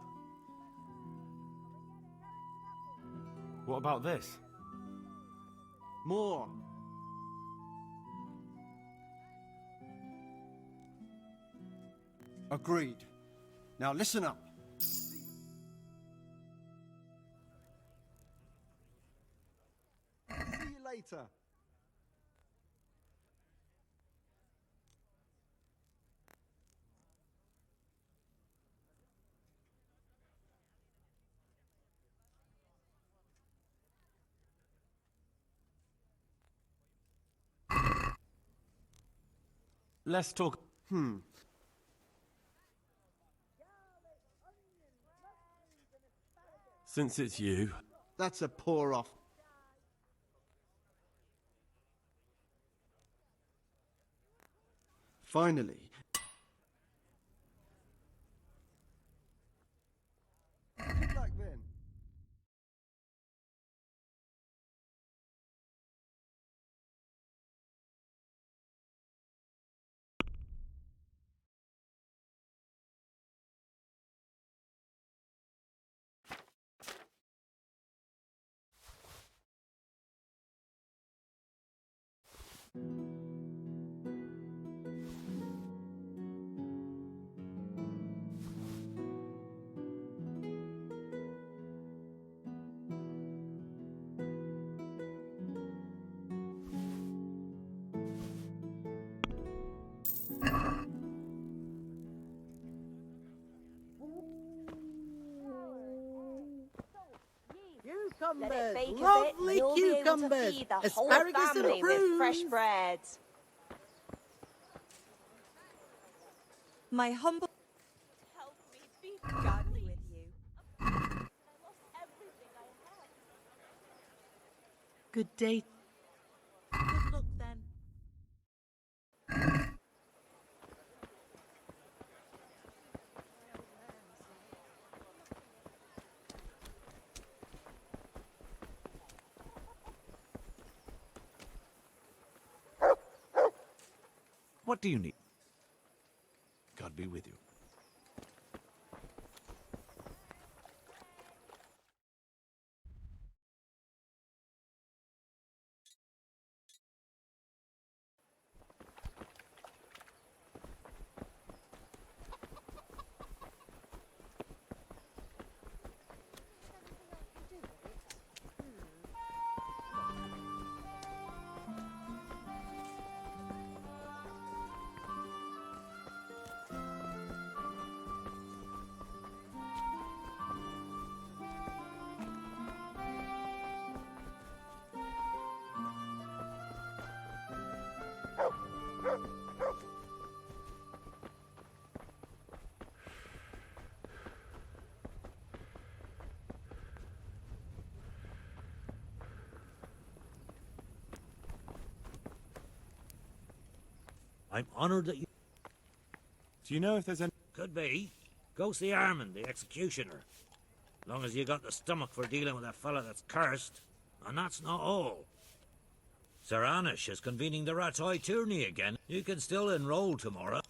What about this? More. Agreed. Now listen up. See you later. Let's talk. Since it's you. That's a pour off. Finally. Good luck then. Cucumbers, Let it bake a bit, lovely you'll be able to cucumbers, feed the whole asparagus family and with fresh prunes. bread. My humble. Help me be God with you. I lost everything I had. Good day. Good luck then. What do you need? God be with you. I'm honored that you... Do you know if there's any... Could be. Go see Armand, the executioner. Long as you got the stomach for dealing with a fella that's cursed. And that's not all. Sir Anish is convening the Ratoi tourney again. You can still enroll tomorrow.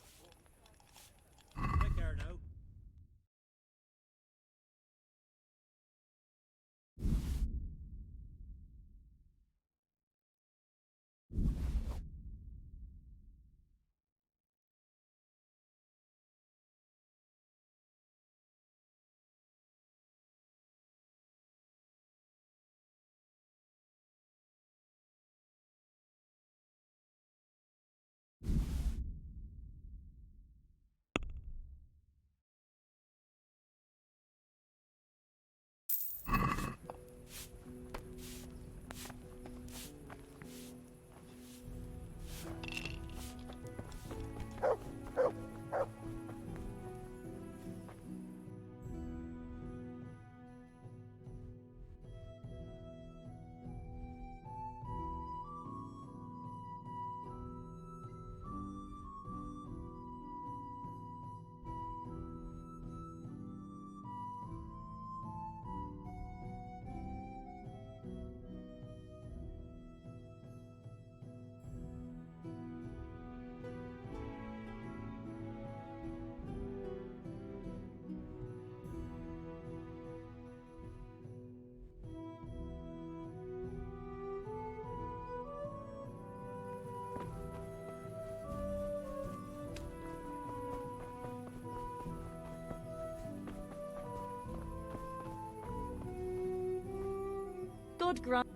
Lord grant.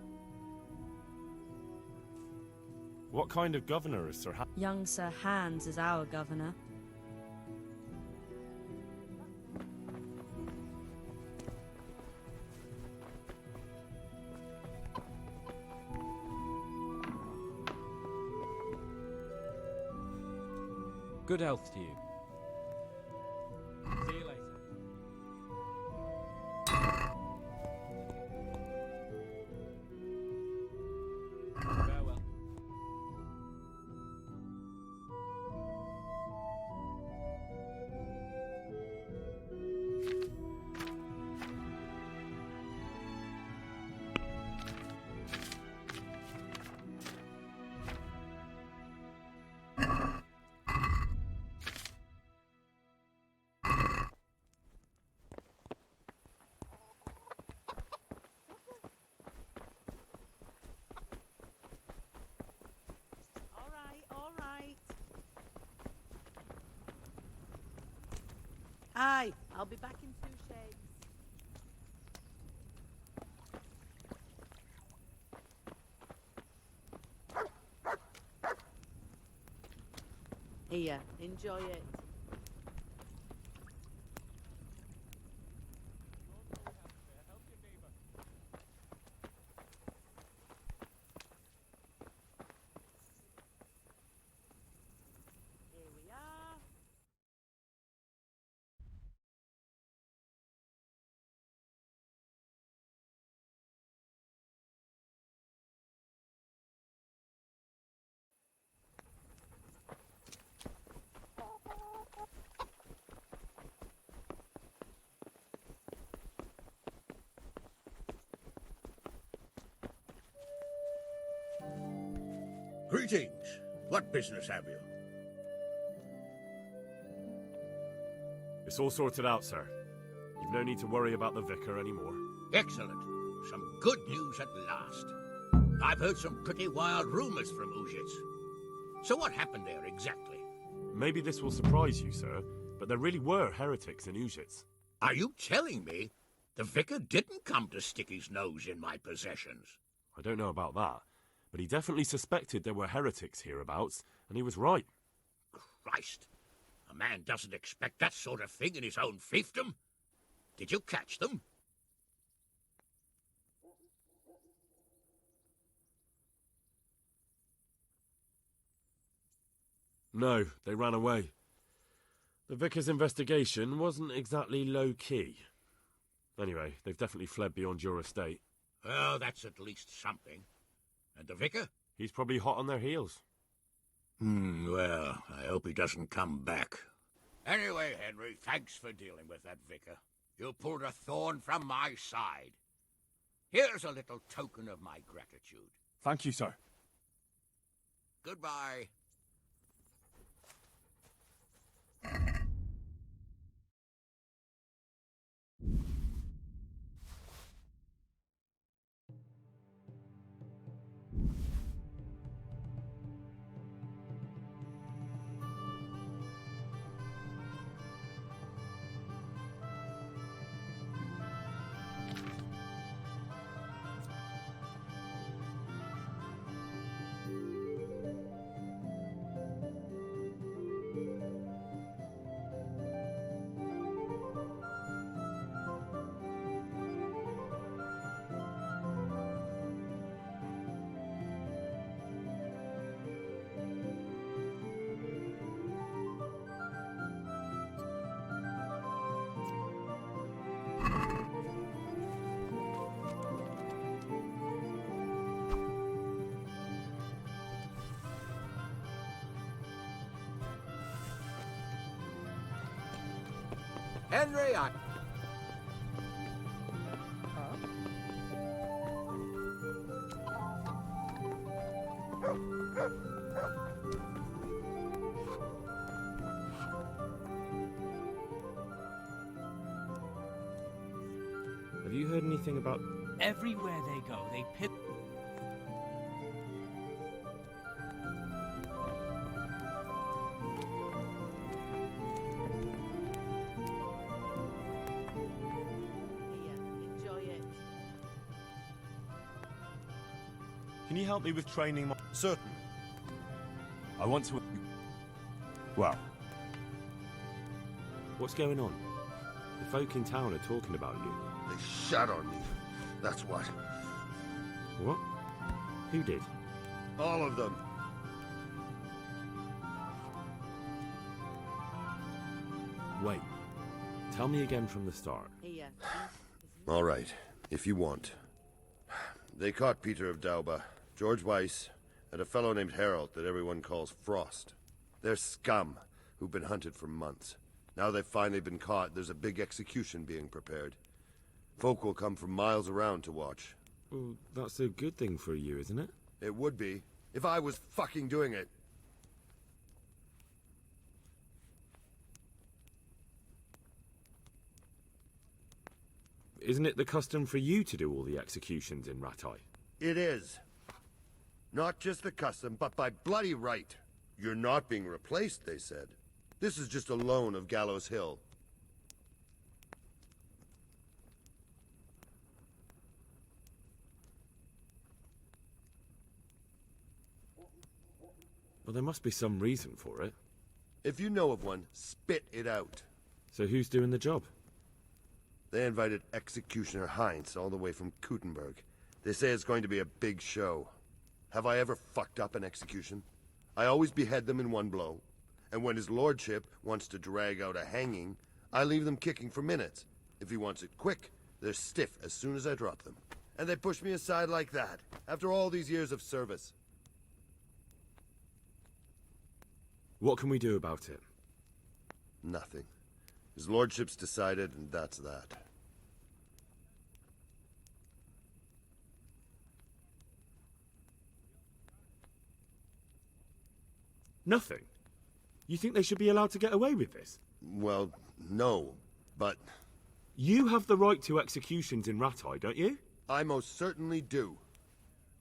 What kind of governor is Sir Young Sir Hans is our governor. Good health to you. See you later. Farewell. All right. Aye, I'll be back in 2 shades. Here, enjoy it. Here we are. Greetings. What business have you? It's all sorted out, sir. You've no need to worry about the vicar anymore. Excellent. Some good news at last. I've heard some pretty wild rumors from Uzhitz. So what happened there exactly? Maybe this will surprise you, sir, but there really were heretics in Uzhitz. Are you telling me the vicar didn't come to stick his nose in my possessions? I don't know about that, but he definitely suspected there were heretics hereabouts, and he was right. Christ! A man doesn't expect that sort of thing in his own fiefdom. Did you catch them? No, they ran away. The vicar's investigation wasn't exactly low-key. Anyway, they've definitely fled beyond your estate. Well, that's at least something. And the vicar? He's probably hot on their heels. Well, I hope he doesn't come back. Anyway, Henry, thanks for dealing with that vicar. You pulled a thorn from my side. Here's a little token of my gratitude. Thank you, sir. Goodbye. Henry, Have you heard anything about... Everywhere they go, they pit... Here, enjoy it. Can you help me with training my... Certainly. I want to... Well... What's going on? The folk in town are talking about you. They shot on me. That's what. What? Who did? All of them. Wait. Tell me again from the start. All right, if you want. They caught Peter of Dauba, George Weiss, and a fellow named Harold that everyone calls Frost. They're scum who've been hunted for months. Now they've finally been caught, there's a big execution being prepared. Folk will come from miles around to watch. Well, that's a good thing for you, isn't it? It would be, if I was fucking doing it. Isn't it the custom for you to do all the executions in Rattay? It is. Not just the custom, but by bloody right. You're not being replaced, they said. This is just a loan of Gallows Hill. Well, there must be some reason for it. If you know of one, spit it out. So who's doing the job? They invited Executioner Heinz all the way from Kuttenberg. They say it's going to be a big show. Have I ever fucked up an execution? I always behead them in one blow. And when his lordship wants to drag out a hanging, I leave them kicking for minutes. If he wants it quick, they're stiff as soon as I drop them. And they push me aside like that, after all these years of service. What can we do about it? Nothing. His lordship's decided, and that's that. Nothing? You think they should be allowed to get away with this? Well, no, but... You have the right to executions in Rattay, don't you? I most certainly do.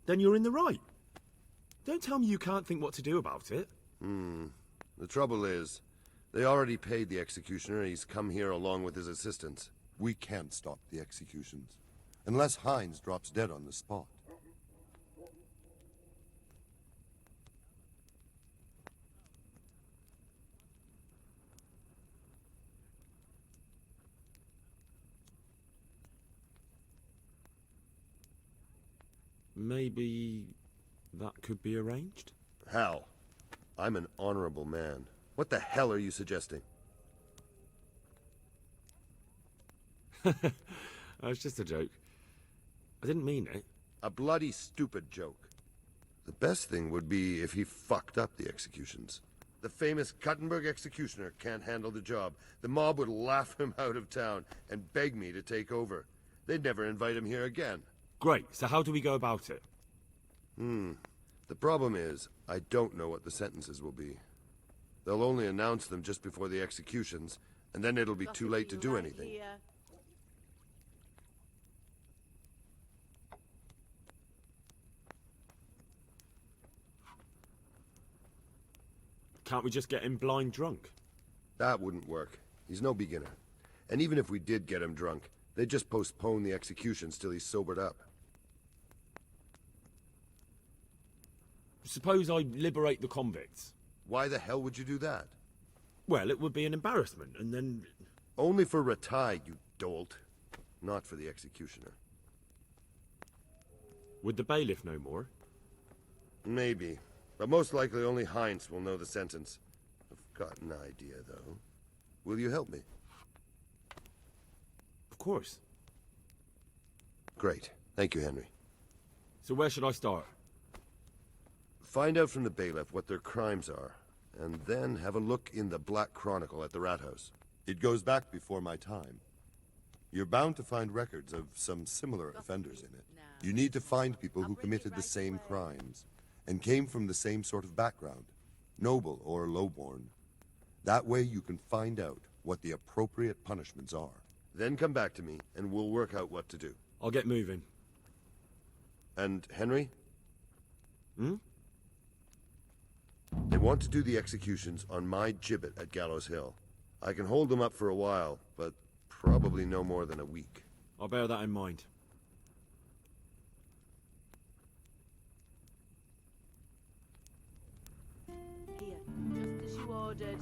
Then you're in the right. Don't tell me you can't think what to do about it. The trouble is, they already paid the executioner and he's come here along with his assistants. We can't stop the executions, unless Heinz drops dead on the spot. Maybe that could be arranged? How? I'm an honorable man. What the hell are you suggesting? That was just a joke. I didn't mean it. A bloody stupid joke. The best thing would be if he fucked up the executions. The famous Kuttenberg executioner can't handle the job. The mob would laugh him out of town and beg me to take over. They'd never invite him here again. Great, so how do we go about it? The problem is, I don't know what the sentences will be. They'll only announce them just before the executions, and then it'll be too late to do anything. Can't we just get him blind drunk? That wouldn't work. He's no beginner. And even if we did get him drunk, they'd just postpone the executions till he's sobered up. Suppose I liberate the convicts. Why the hell would you do that? Well, it would be an embarrassment, and then... Only for Rattay, you dolt. Not for the executioner. Would the bailiff know more? Maybe. But most likely only Heinz will know the sentence. I've got an idea, though. Will you help me? Of course. Great. Thank you, Henry. So where should I start? Find out from the bailiff what their crimes are, and then have a look in the Black Chronicle at the Rat House. It goes back before my time. You're bound to find records of some similar offenders in it. You need to find people who committed the same crimes, and came from the same sort of background, noble or lowborn. That way you can find out what the appropriate punishments are. Then come back to me, and we'll work out what to do. I'll get moving. And Henry? Hmm? They want to do the executions on my gibbet at Gallows Hill. I can hold them up for a while, but probably no more than a week. I'll bear that in mind. ordered.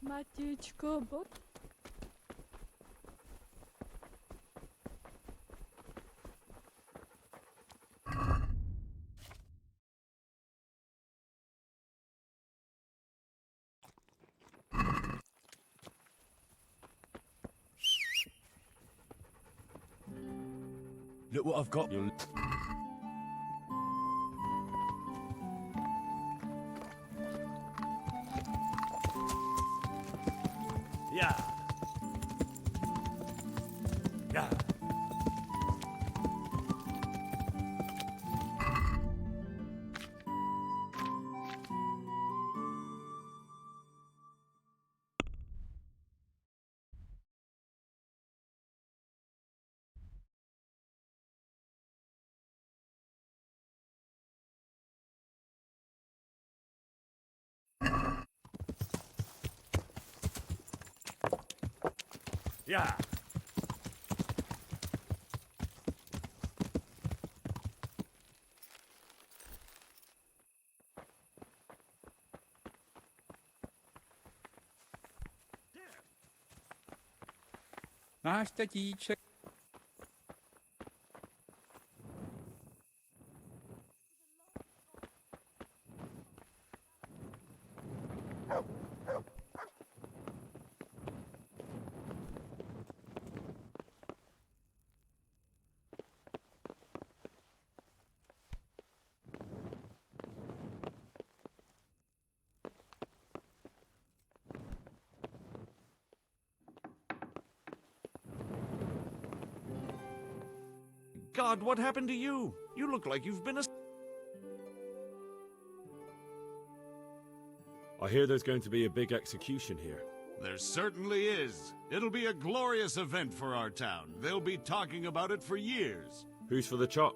Matičko, Look what I've got. Yeah. Yeah. Yeah. Nice to teach. God, what happened to you? You look like you've been I hear there's going to be a big execution here. There certainly is. It'll be a glorious event for our town. They'll be talking about it for years. Who's for the chop?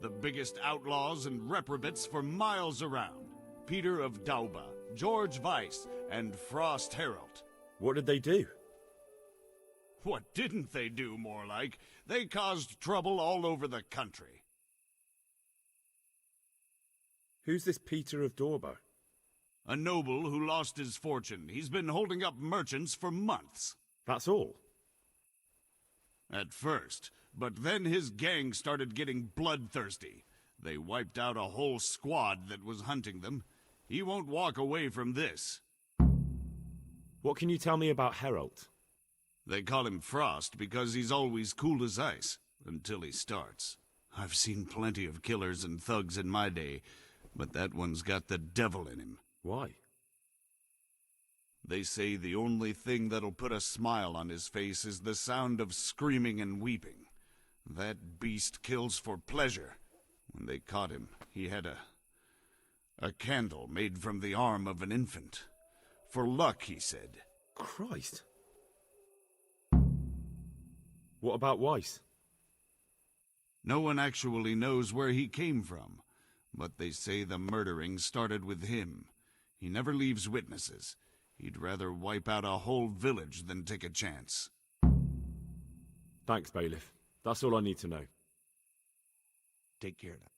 The biggest outlaws and reprobates for miles around. Peter of Dauba, George Weiss, and Frost Herald. What did they do? What didn't they do, more like? They caused trouble all over the country. Who's this Peter of Dorber? A noble who lost his fortune. He's been holding up merchants for months. That's all? At first, but then his gang started getting bloodthirsty. They wiped out a whole squad that was hunting them. He won't walk away from this. What can you tell me about Herald? They call him Frost because he's always cool as ice, until he starts. I've seen plenty of killers and thugs in my day, but that one's got the devil in him. Why? They say the only thing that'll put a smile on his face is the sound of screaming and weeping. That beast kills for pleasure. When they caught him, he had a candle made from the arm of an infant. For luck, he said. Christ. What about Weiss? No one actually knows where he came from, but they say the murdering started with him. He never leaves witnesses. He'd rather wipe out a whole village than take a chance. Thanks, Bailiff. That's all I need to know. Take care now.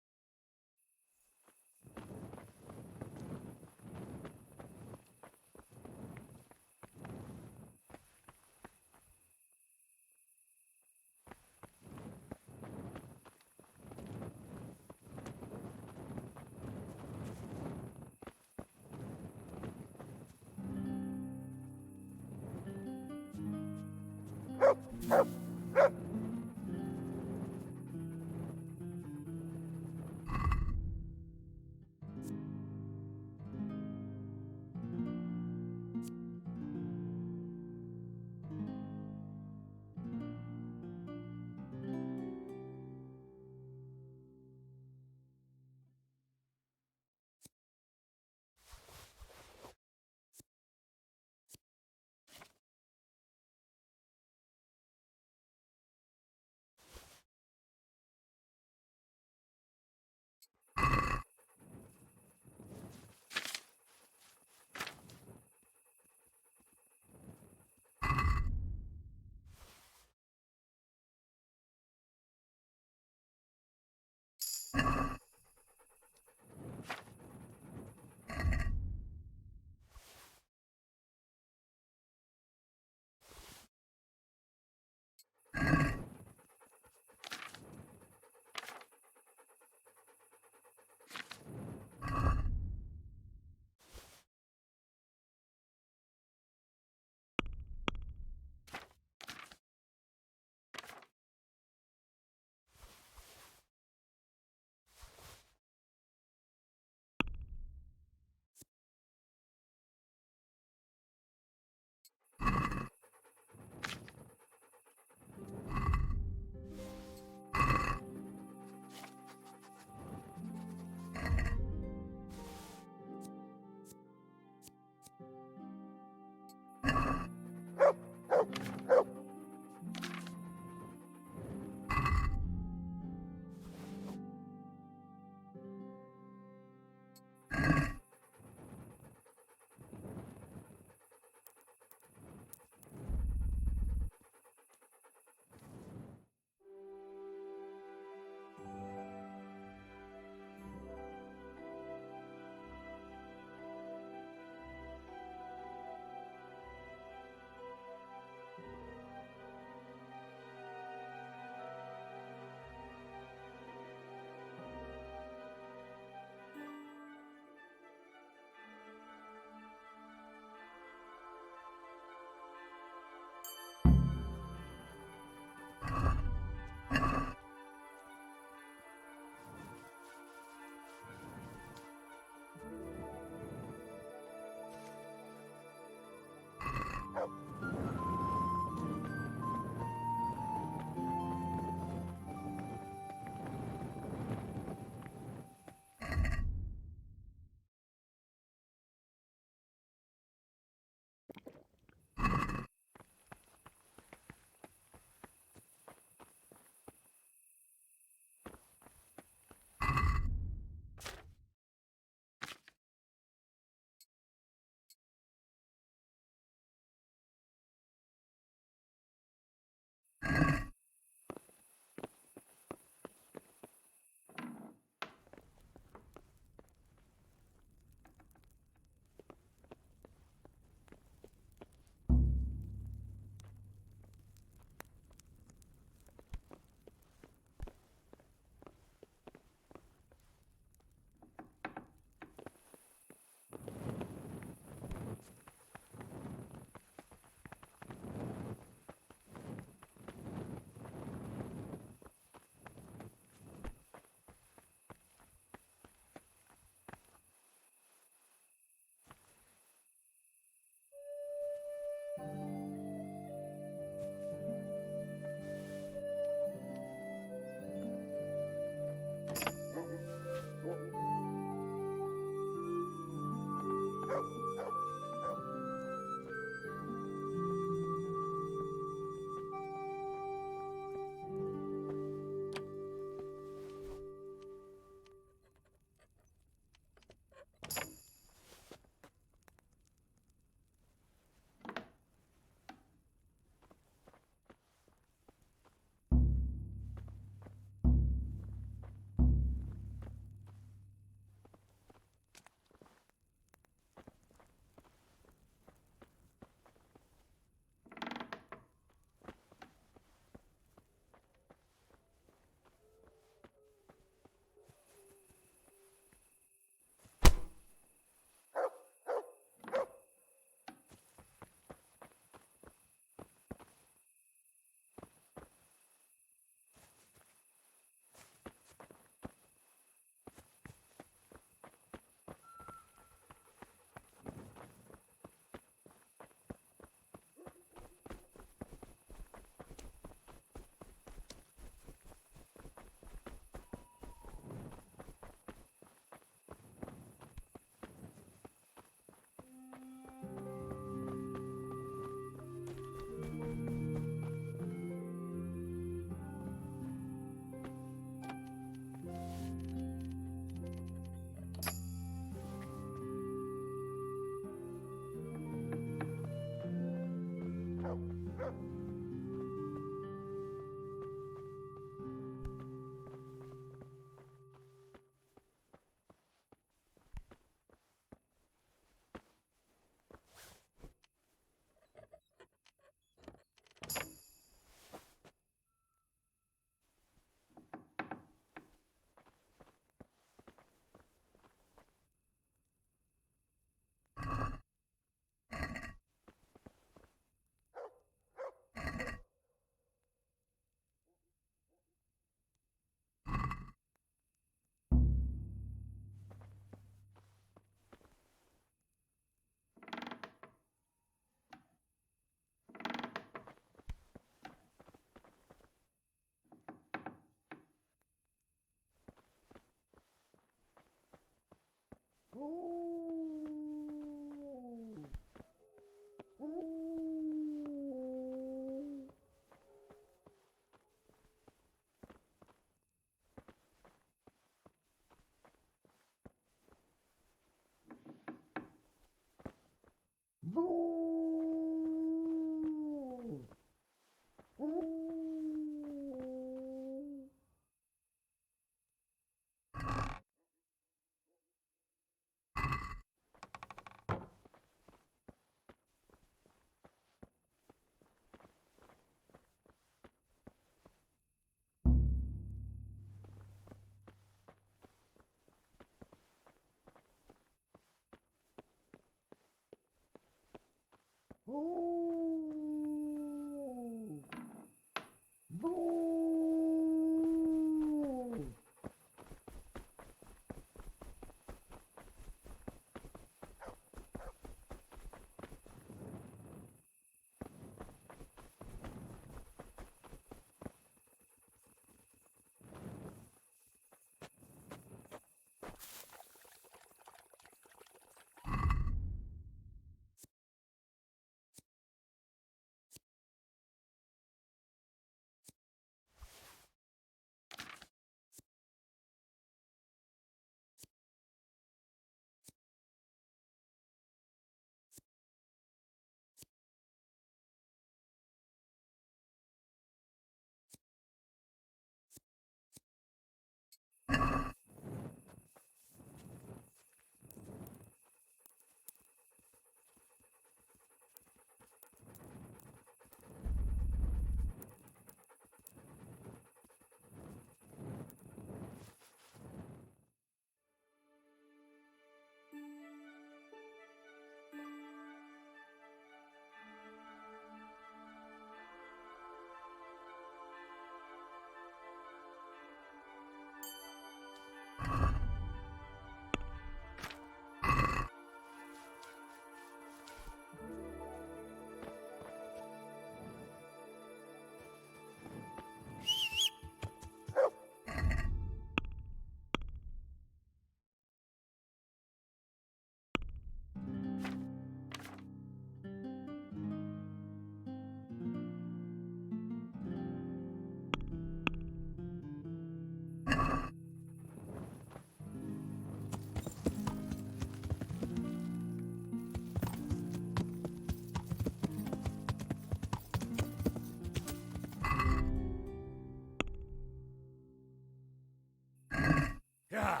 Yeah.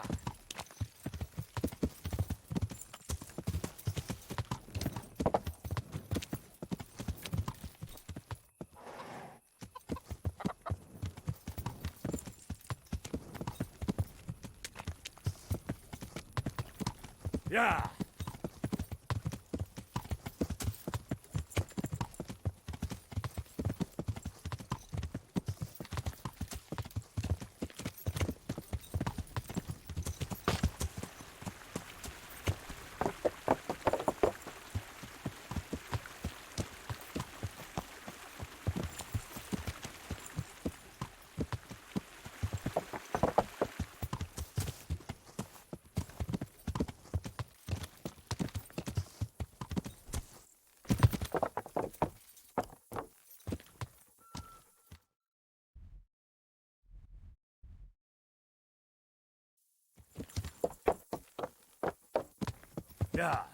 Yeah. Yeah.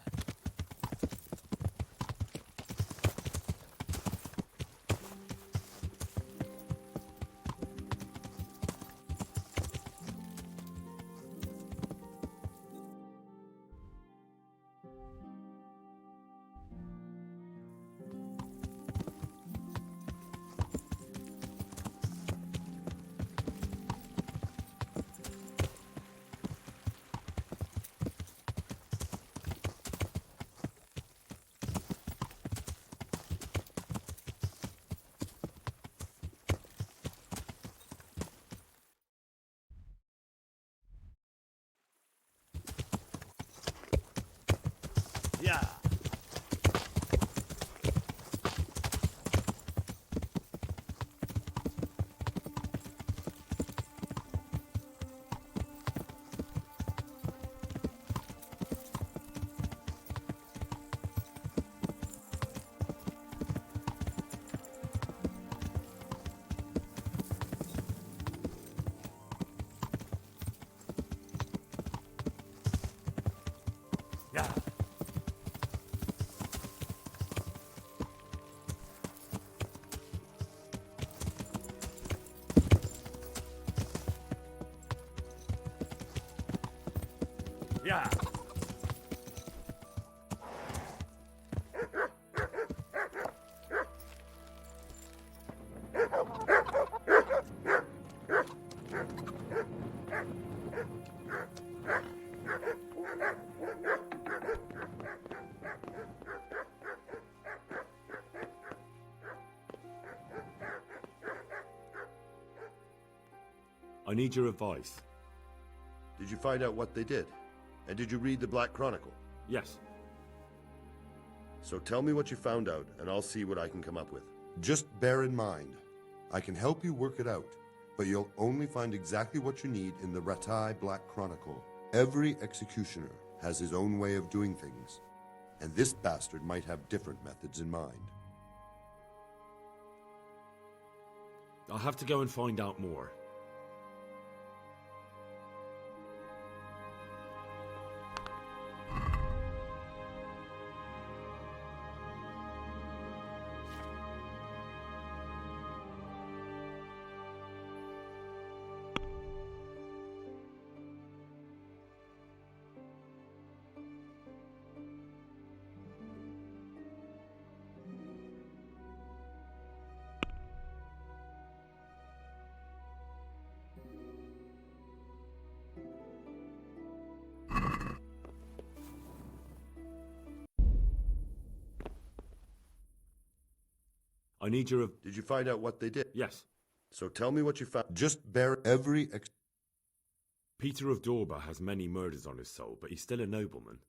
Yeah. Yeah. I need your advice. Did you find out what they did? And did you read the Black Chronicle? Yes. So tell me what you found out, and I'll see what I can come up with. Just bear in mind, I can help you work it out, but you'll only find exactly what you need in the Ratai Black Chronicle. Every executioner has his own way of doing things, and this bastard might have different methods in mind. I'll have to go and find out more. I need your... Did you find out what they did? Yes. So tell me what you found. Just bear Peter of Dorba has many murders on his soul, but he's still a nobleman.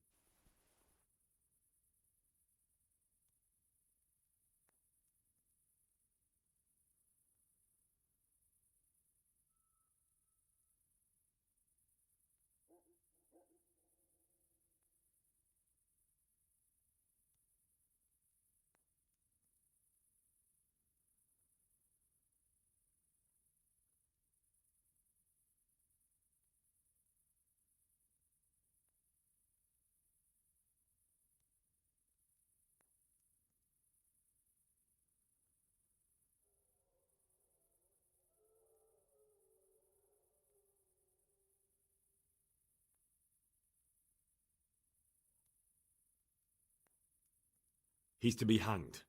He's to be hanged.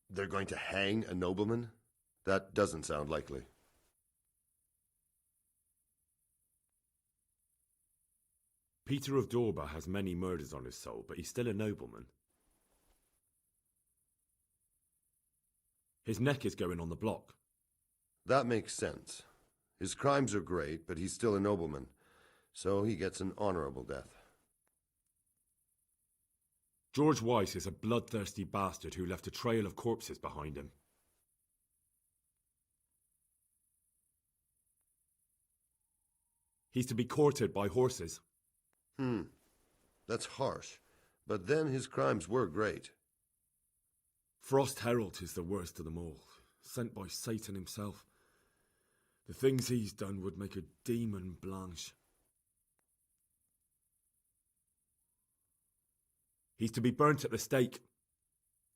They're going to hang a nobleman? That doesn't sound likely. Peter of Dorba has many murders on his soul, but he's still a nobleman. His neck is going on the block. That makes sense. His crimes are great, but he's still a nobleman, so he gets an honorable death. George Weiss is a bloodthirsty bastard who left a trail of corpses behind him. He's to be courted by horses. That's harsh, but then his crimes were great. Frost Herald is the worst of them all, sent by Satan himself. The things he's done would make a demon blanch. He's to be burnt at the stake.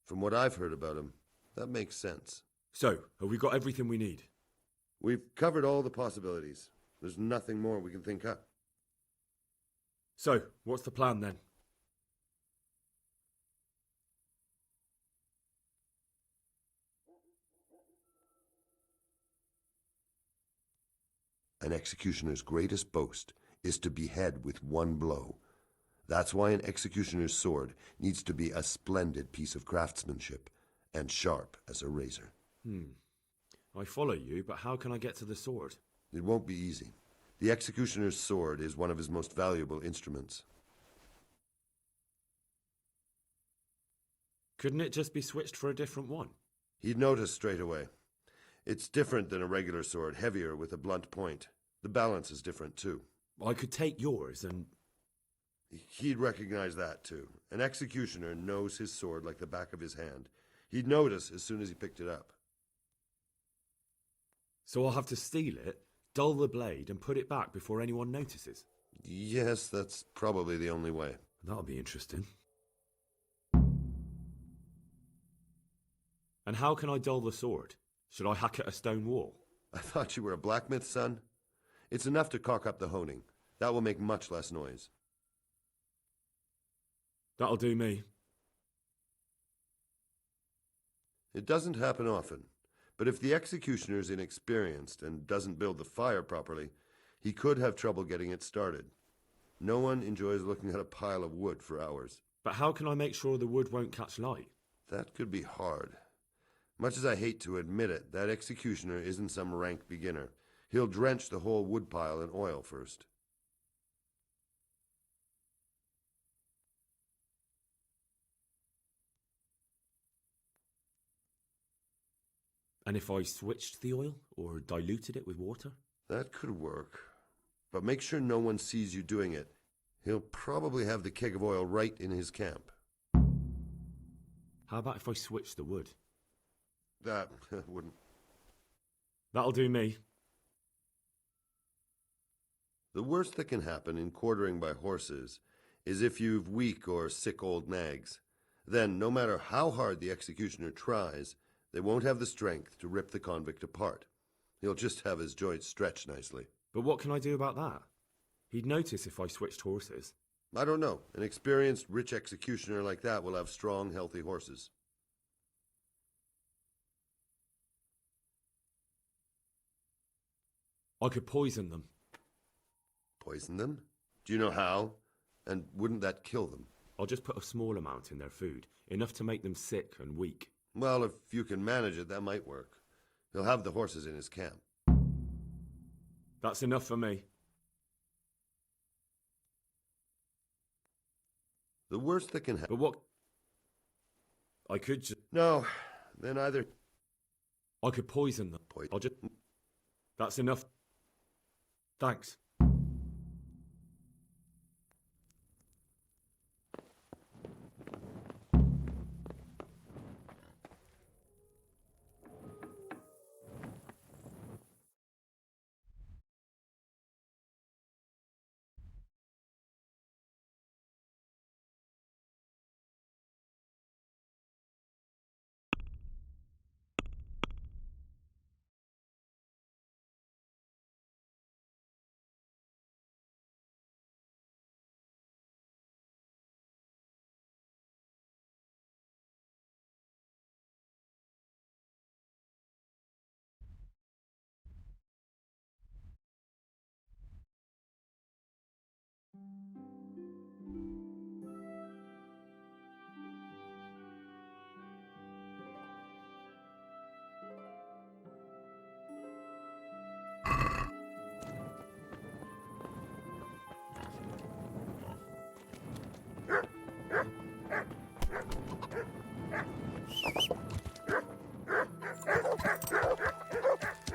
From what I've heard about him, that makes sense. So, have we got everything we need? We've covered all the possibilities. There's nothing more we can think up. So, what's the plan then? An executioner's greatest boast is to behead with one blow. That's why an executioner's sword needs to be a splendid piece of craftsmanship and sharp as a razor. I follow you, but how can I get to the sword? It won't be easy. The executioner's sword is one of his most valuable instruments. Couldn't it just be switched for a different one? He'd notice straight away. It's different than a regular sword, heavier with a blunt point. The balance is different too. I could take yours and... He'd recognize that too. An executioner knows his sword like the back of his hand. He'd notice as soon as he picked it up. So I'll have to steal it, dull the blade, and put it back before anyone notices? Yes, that's probably the only way. That'll be interesting. And how can I dull the sword? Should I hack at a stone wall? I thought you were a blacksmith, son. It's enough to cock up the honing. That will make much less noise. That'll do me. It doesn't happen often, but if the executioner's inexperienced and doesn't build the fire properly, he could have trouble getting it started. No one enjoys looking at a pile of wood for hours. But how can I make sure the wood won't catch light? That could be hard. Much as I hate to admit it, that executioner isn't some rank beginner. He'll drench the whole woodpile in oil first. And if I switched the oil, or diluted it with water? That could work. But make sure no one sees you doing it. He'll probably have the keg of oil right in his camp. How about if I switched the wood? That wouldn't. That'll do me. The worst that can happen in quartering by horses is if you've weak or sick old nags. Then, no matter how hard the executioner tries, they won't have the strength to rip the convict apart. He'll just have his joints stretched nicely. But what can I do about that? He'd notice if I switched horses. I don't know. An experienced, rich executioner like that will have strong, healthy horses. I could poison them. Poison them? Do you know how? And wouldn't that kill them? I'll just put a small amount in their food, enough to make them sick and weak. Well, if you can manage it, that might work. He'll have the horses in his camp. That's enough for me. The worst that can happen... But what... I could just... No, then either... I could poison them. I'll just... That's enough. Thanks.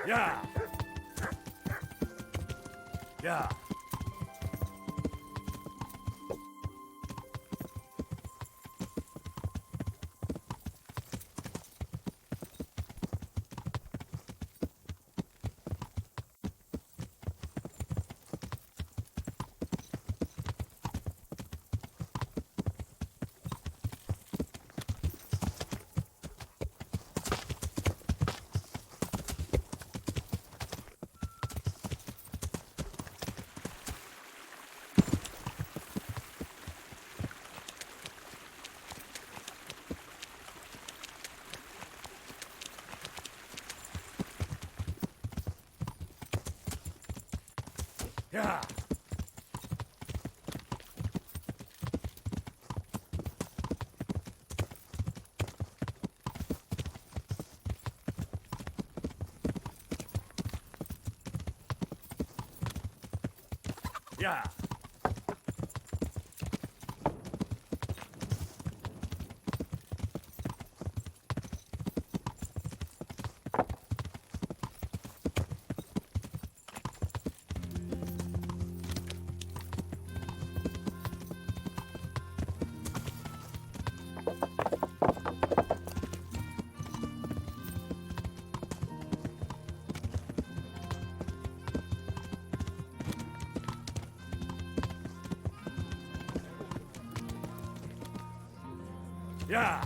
Yeah. Yeah. Yeah. Yeah. Yeah.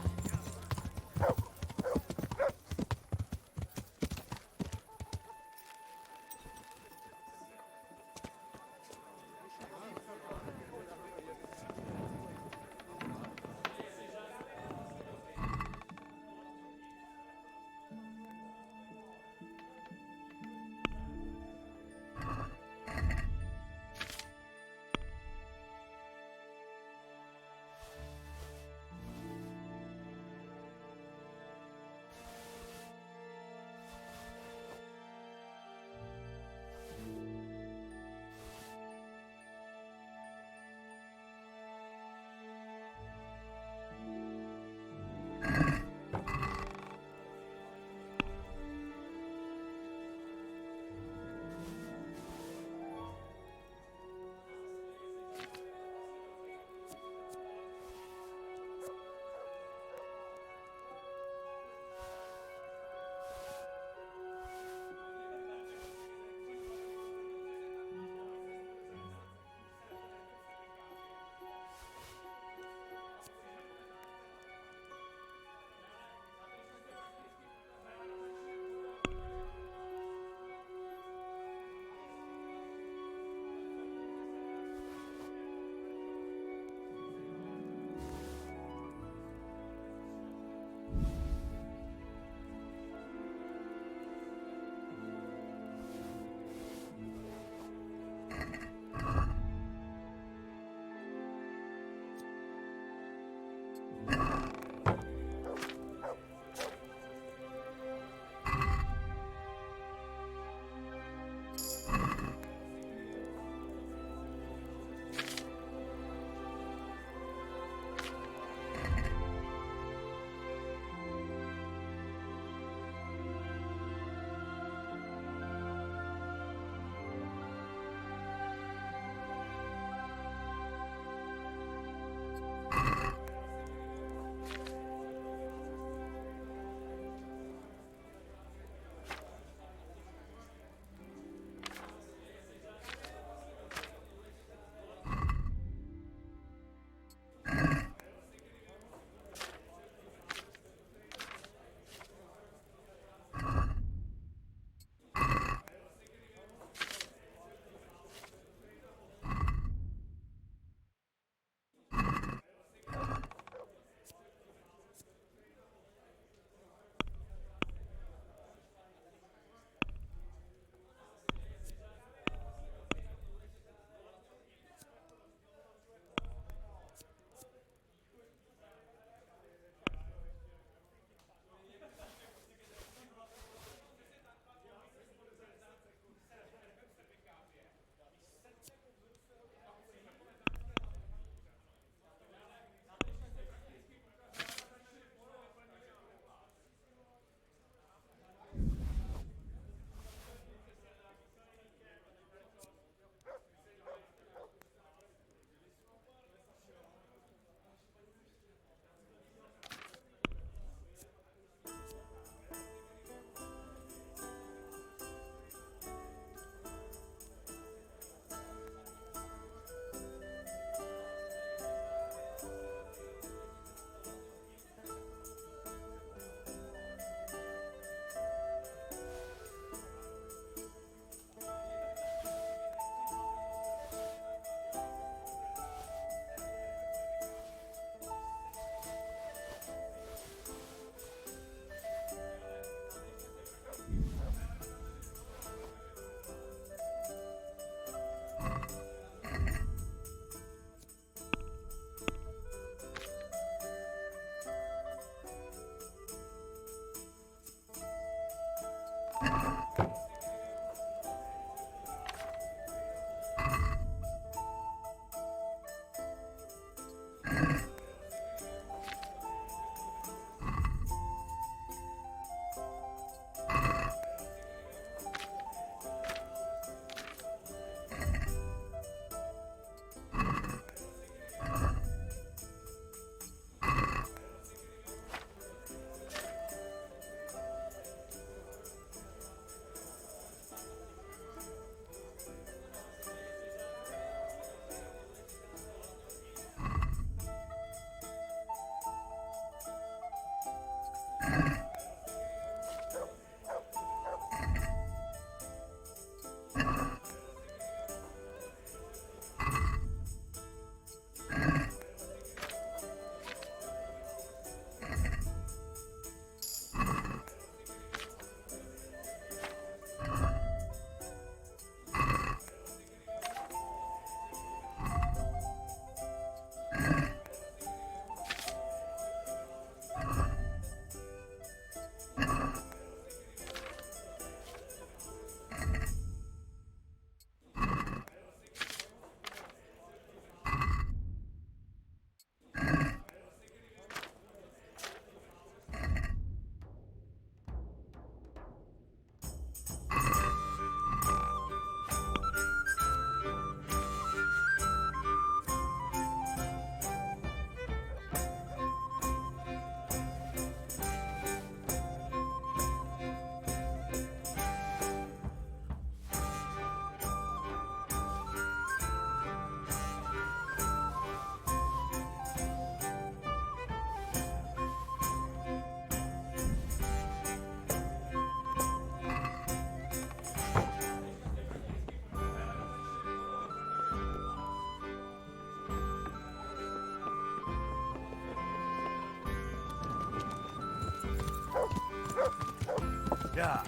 Yeah.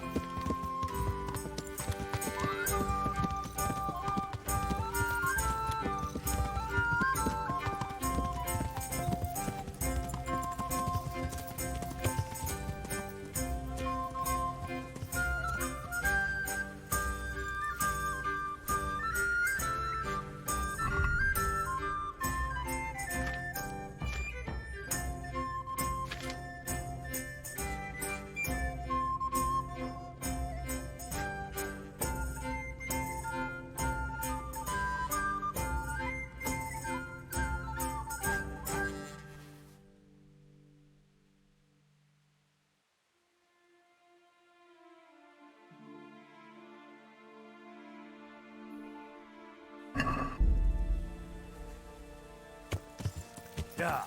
Yeah.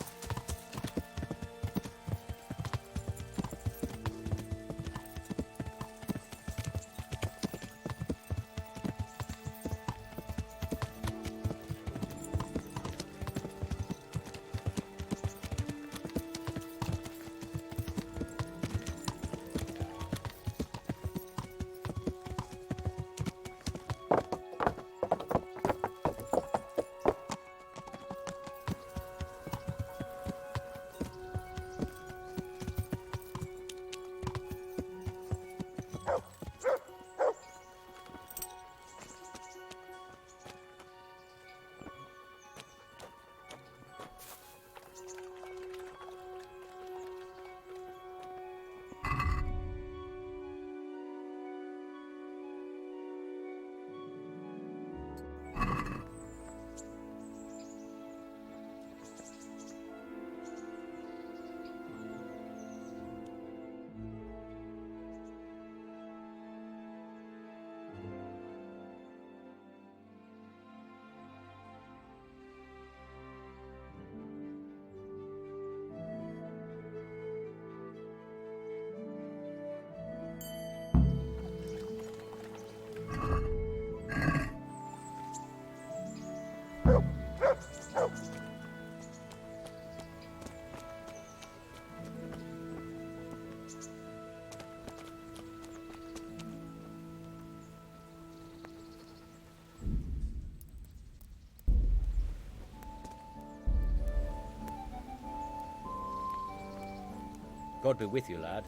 God be with you, lad.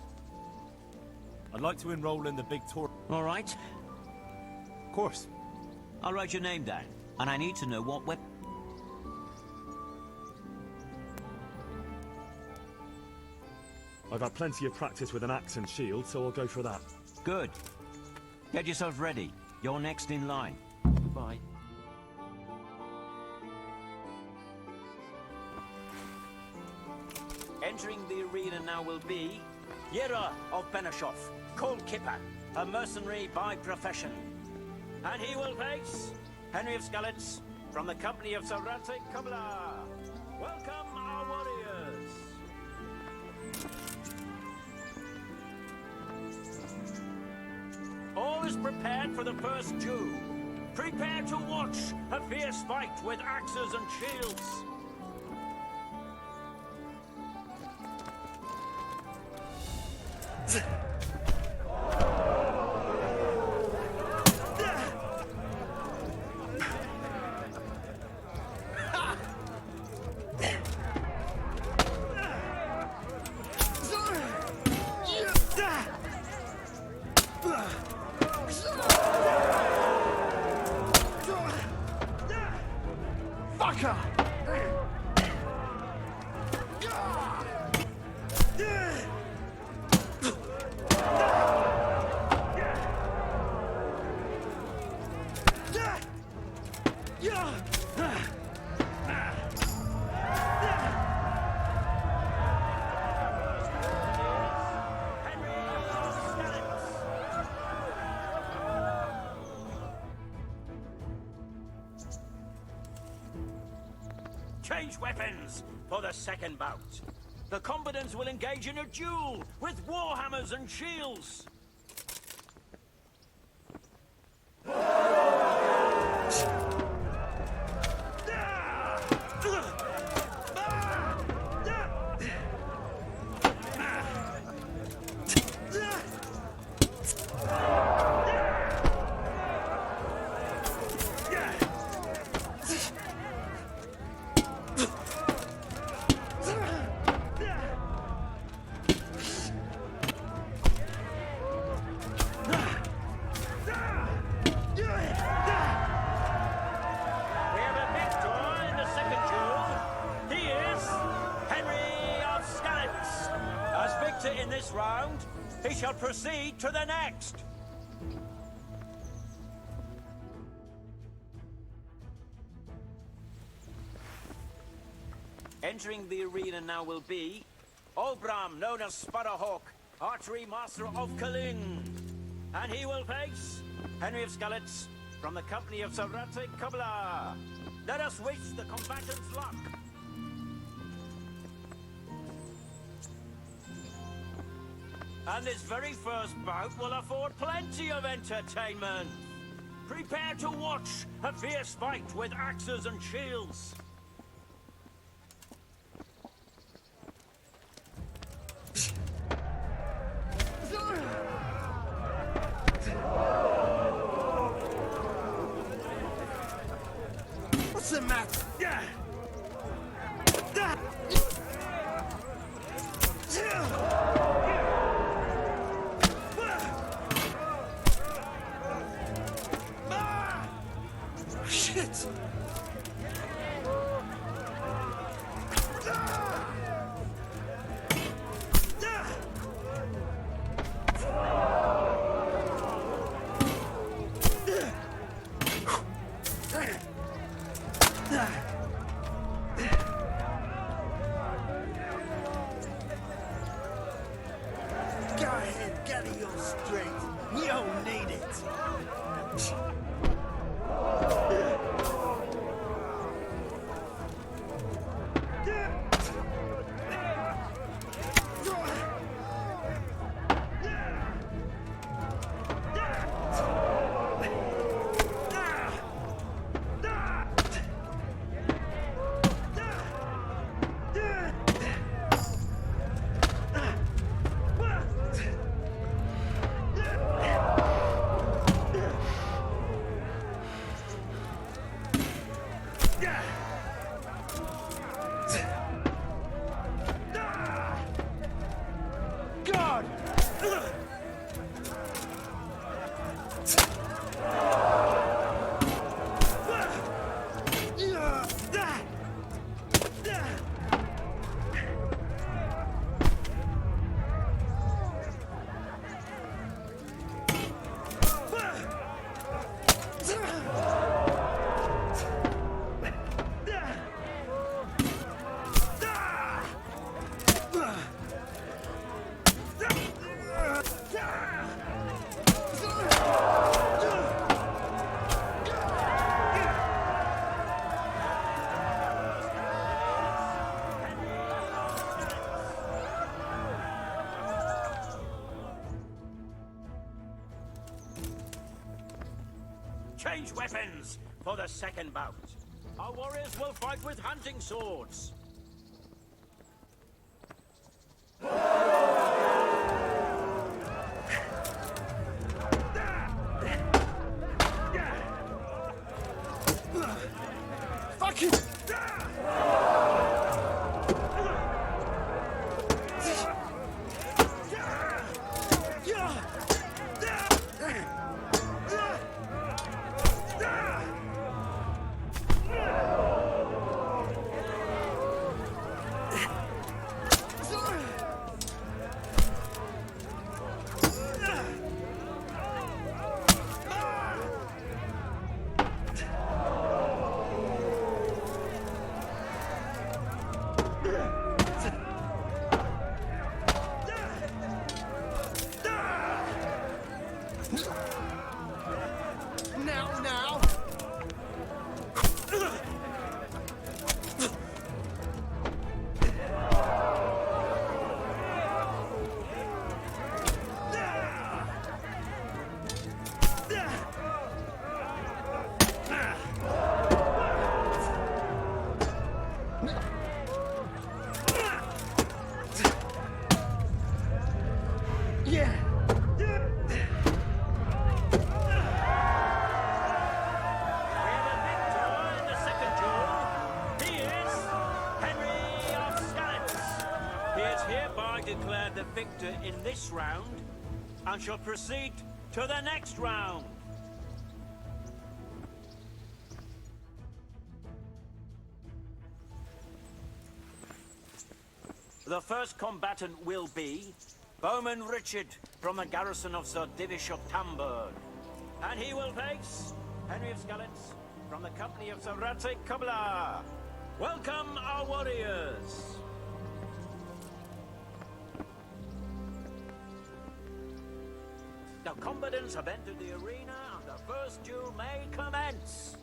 I'd like to enroll in the big tour. All right. Of course. I'll write your name down, and I need to know what weapon. I've had plenty of practice with an axe and shield, so I'll go for that. Good. Get yourself ready. You're next in line. Goodbye. Entering the arena now will be Yera of Benashov, Cold Kipper, a mercenary by profession. And he will face Henry of Skalitz from the company of Sarate Kabla. Welcome, our warriors. All is prepared for the first duel. Prepare to watch a fierce fight with axes and shields. Change weapons for the second bout. The combatants will engage in a duel with warhammers and shields. this round, he shall proceed to the next. Entering the arena now will be Obram, known as Sparrowhawk, archery master of Kalin. And he will face Henry of Skalitz from the company of Sarate Kabla. Let us wish the combatants luck. And this very first bout will afford plenty of entertainment. Prepare to watch a fierce fight with axes and shields. What's the matter? Shit! Go ahead, gather your strength. You'll need it. God! Change weapons for the second bout. Our warriors will fight with hunting swords. Fuck you! Now! Yeah! Declared the victor in this round and shall proceed to the next round. The first combatant will be Bowman Richard from the garrison of Sir Divish of Tamburg. And he will face Henry of Skalitz from the company of Sir Radzik Kubla. Welcome, our warriors! The combatants have entered the arena, and the first duel may commence.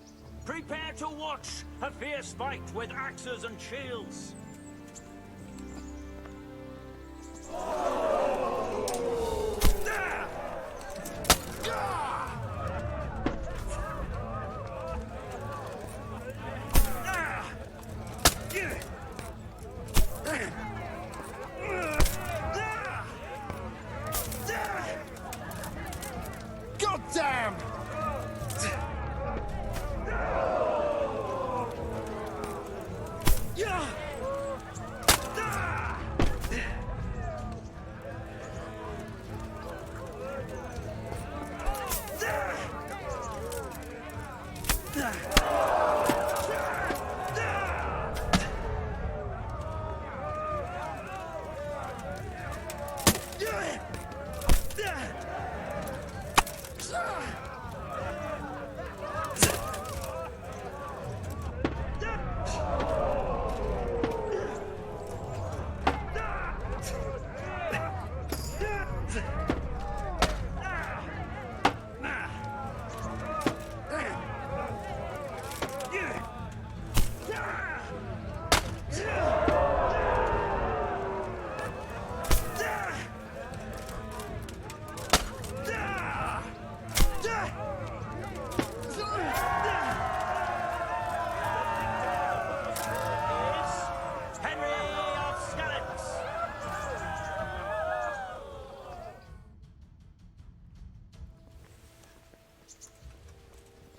Prepare to watch a fierce fight with axes and shields. God damn!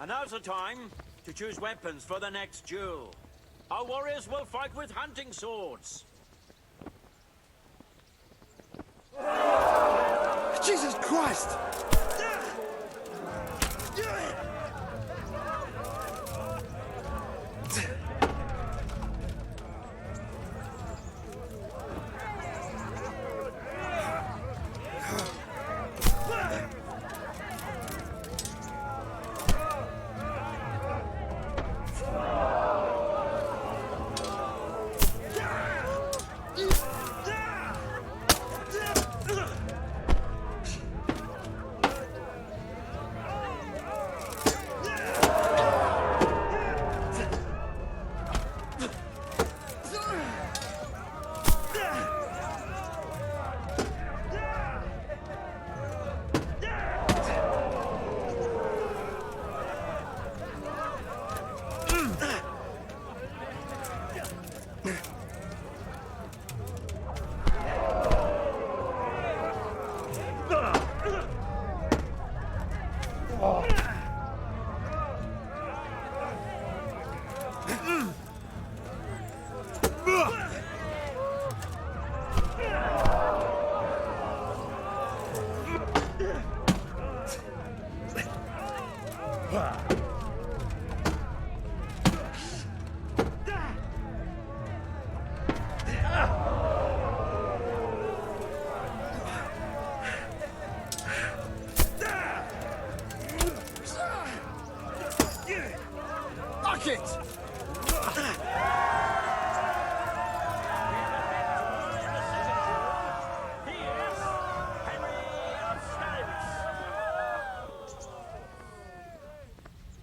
And now's the time to choose weapons for the next duel. Our warriors will fight with hunting swords. Jesus Christ!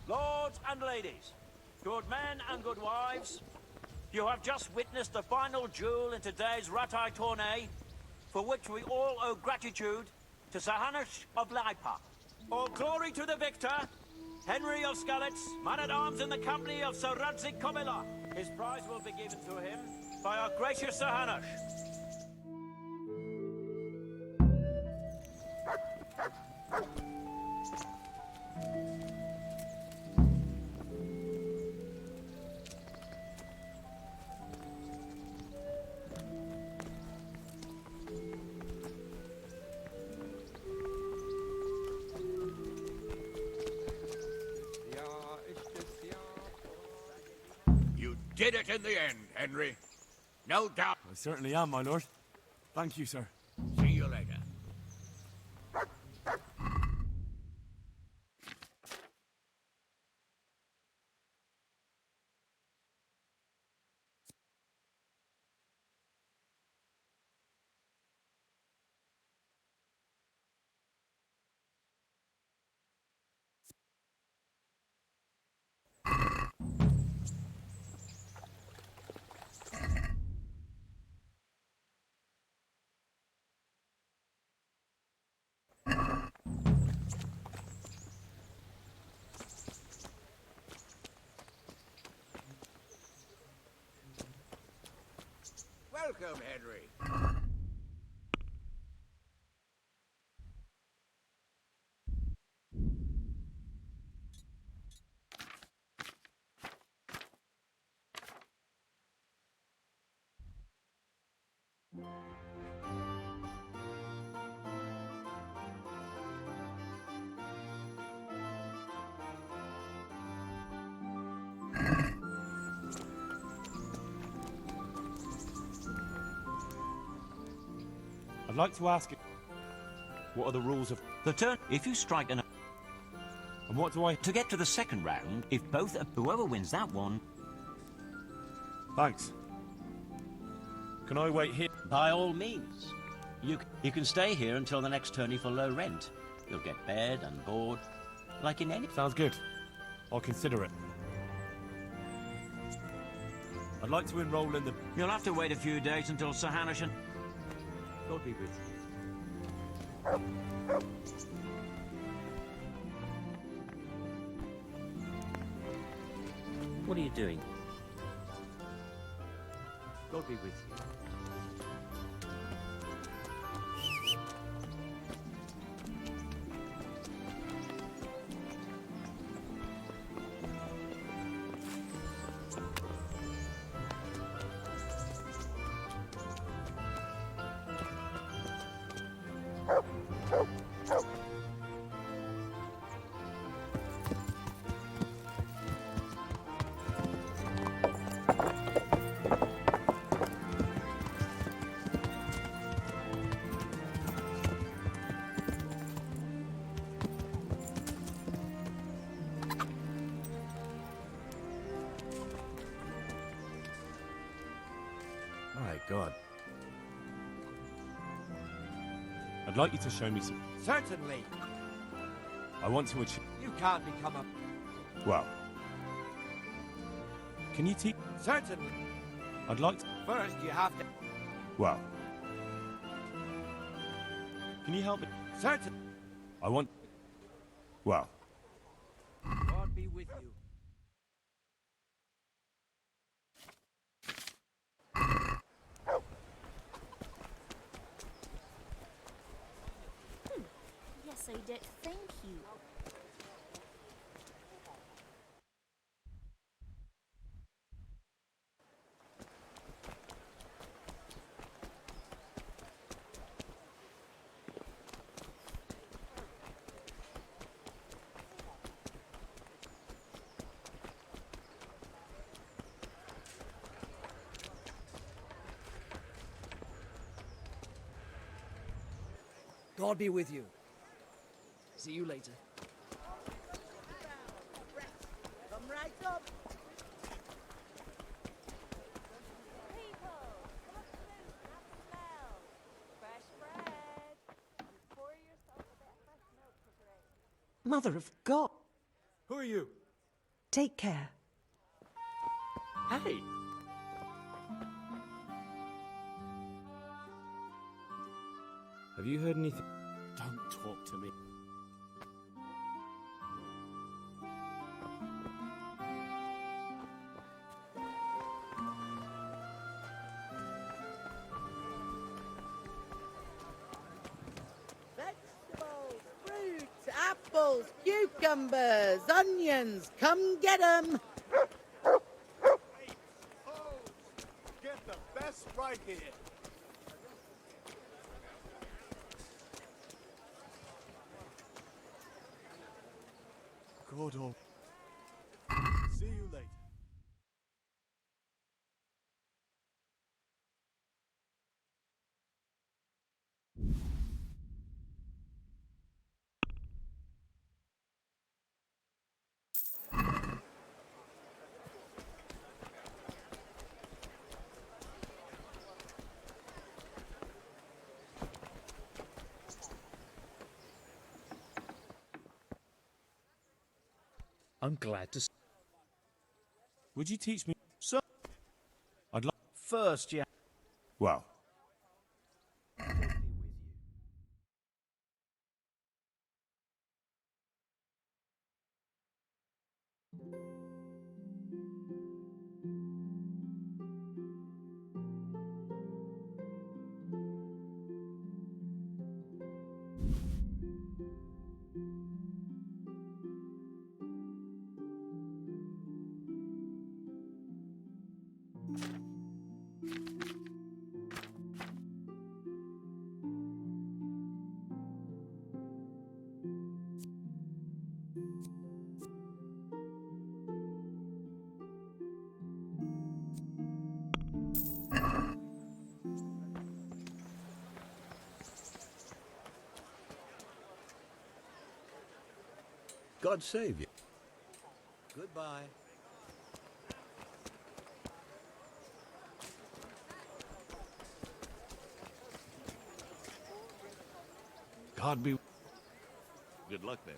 Lords and ladies, good men and good wives, you have just witnessed the final duel in today's Ratai tourney, for which we all owe gratitude to Sahanush of Laipa. All glory to the victor, Henry of Skalitz, man-at-arms in the company of Sir Radzik Kubla. His prize will be given to him by our gracious Sahanush. Did it in the end, Henry. No doubt. I certainly am, my lord. Thank you, sir. See you you later. Welcome, Henry. I'd like to ask, what are the rules of... The turn, if you strike an... And what do I... To get to the second round, if both... Whoever wins that one... Thanks. Can I wait here? By all means. You can stay here until the next tourney for low rent. You'll get bed and board, like in any... Sounds good. I'll consider it. I'd like to enroll in the... You'll have to wait a few days until Sir Hanish and... God be with you. What are you doing? God be with you. My God. I'd like you to show me some... Certainly. I want to achieve... You can't become a... Well... Can you teach... Certainly. I'd like to... First, you have to... Well... Can you help me? Certainly. I want... Well... God be with you. Yes, I did. Thank you. God be with you. See you later. Come right up. People, come up close and have a smell. Fresh bread. Pour yourself a bit of fresh milk to drink. Mother of God. Who are you? Take care. Hey! Have you heard anything? Don't talk to me. Vegetables, fruit, apples, cucumbers, onions. Come get 'em. Get the best right here. God, oh. See you later. I'm glad to. Would you teach me? So, I'd like. first, yeah. Well. God save you. Goodbye. God be... Good luck, then.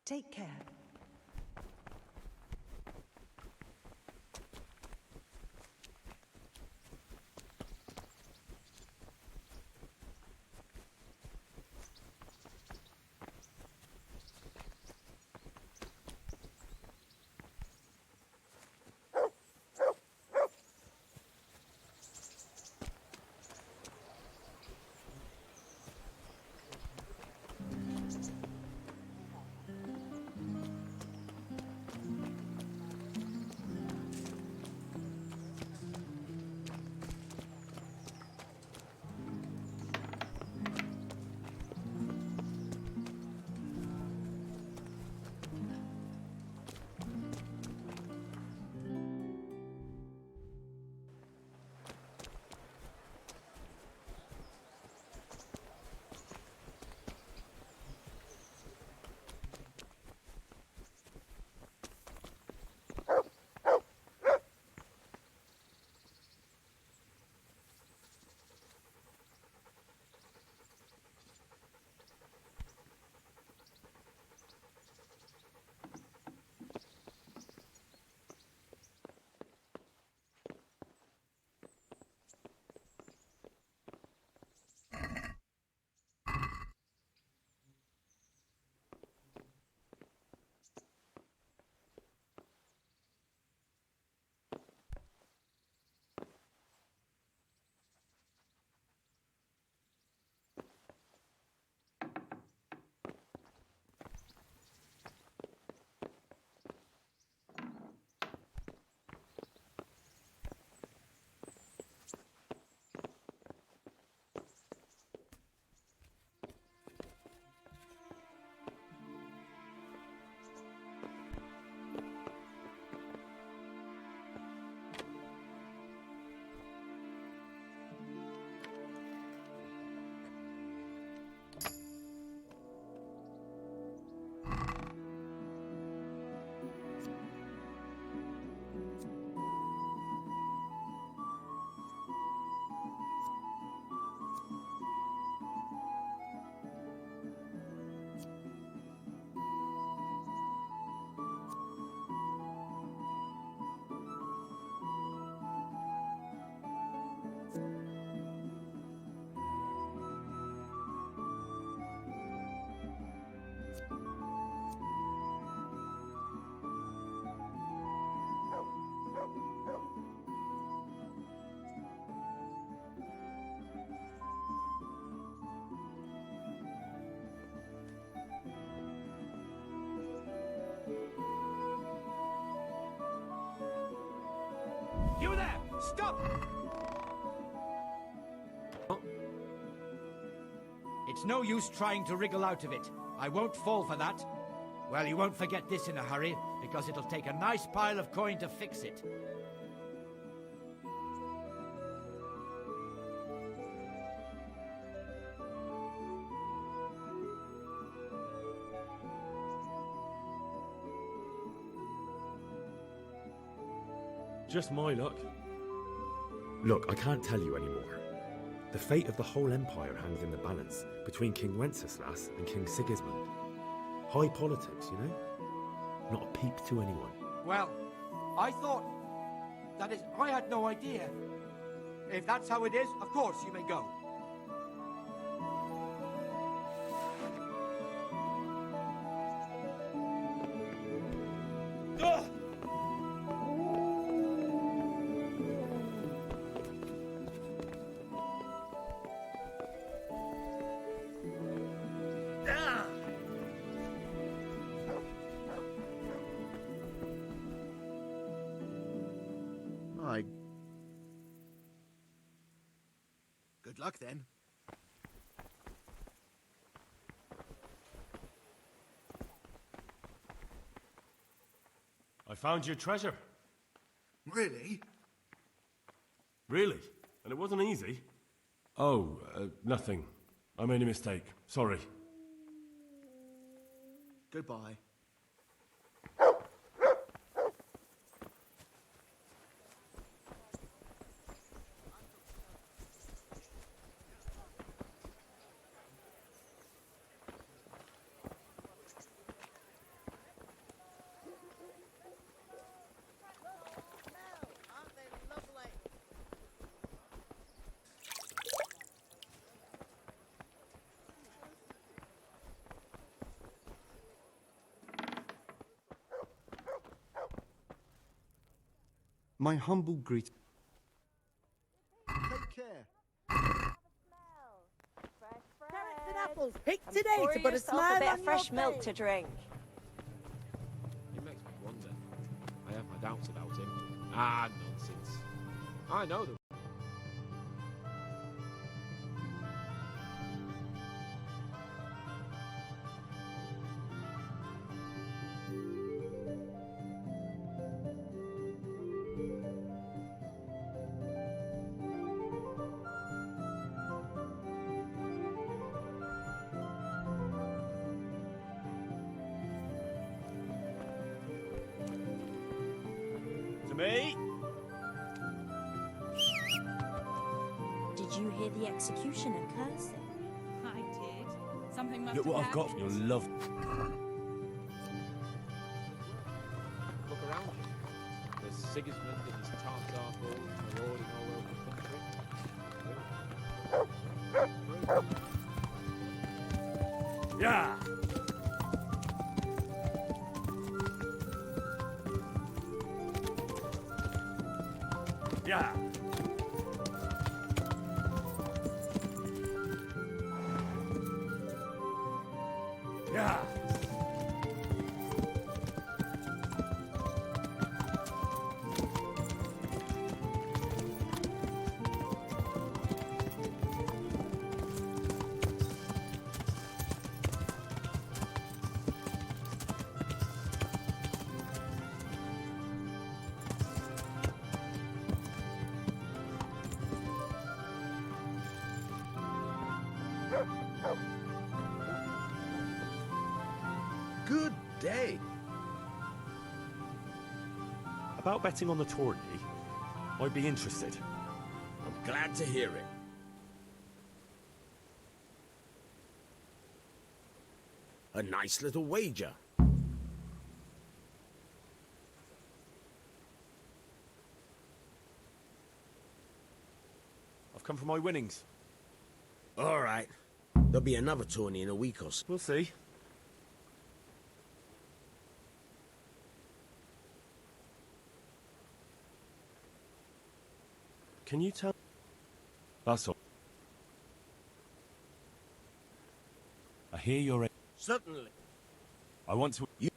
Take care. You there! Stop! It's no use trying to wriggle out of it. I won't fall for that. Well, you won't forget this in a hurry, because it'll take a nice pile of coin to fix it. just my luck. Look, I can't tell you anymore. The fate of the whole empire hangs in the balance between King Wenceslas and King Sigismund. High politics, you know? Not a peep to anyone. Well, I thought... That is, I had no idea. If that's how it is, of course you may go. Good luck, then. I found your treasure. Really? Really? And it wasn't easy? Oh, nothing. I made a mistake. Sorry. Goodbye. My humble greet. Take care. Carrots and apples picked And today pour to put a yourself smile a bit on of fresh your milk face. to drink. It makes me wonder. I have my doubts about him. Ah, nonsense. I know the... To me? Did you hear the executioner cursing? I did. Something must Look have what I've got. happened. You'll love. Look around you. There's Sigismund and his Tartar bulls marauding all over the country. Yeah! Yeah! Yeah! Good day. About betting on the tourney, I'd be interested. I'm glad to hear it. A nice little wager. I've come for my winnings. All right. There'll be another tourney in a week or so. We'll see. Can you tell? That's all. I hear you're. Certainly. I want to. You.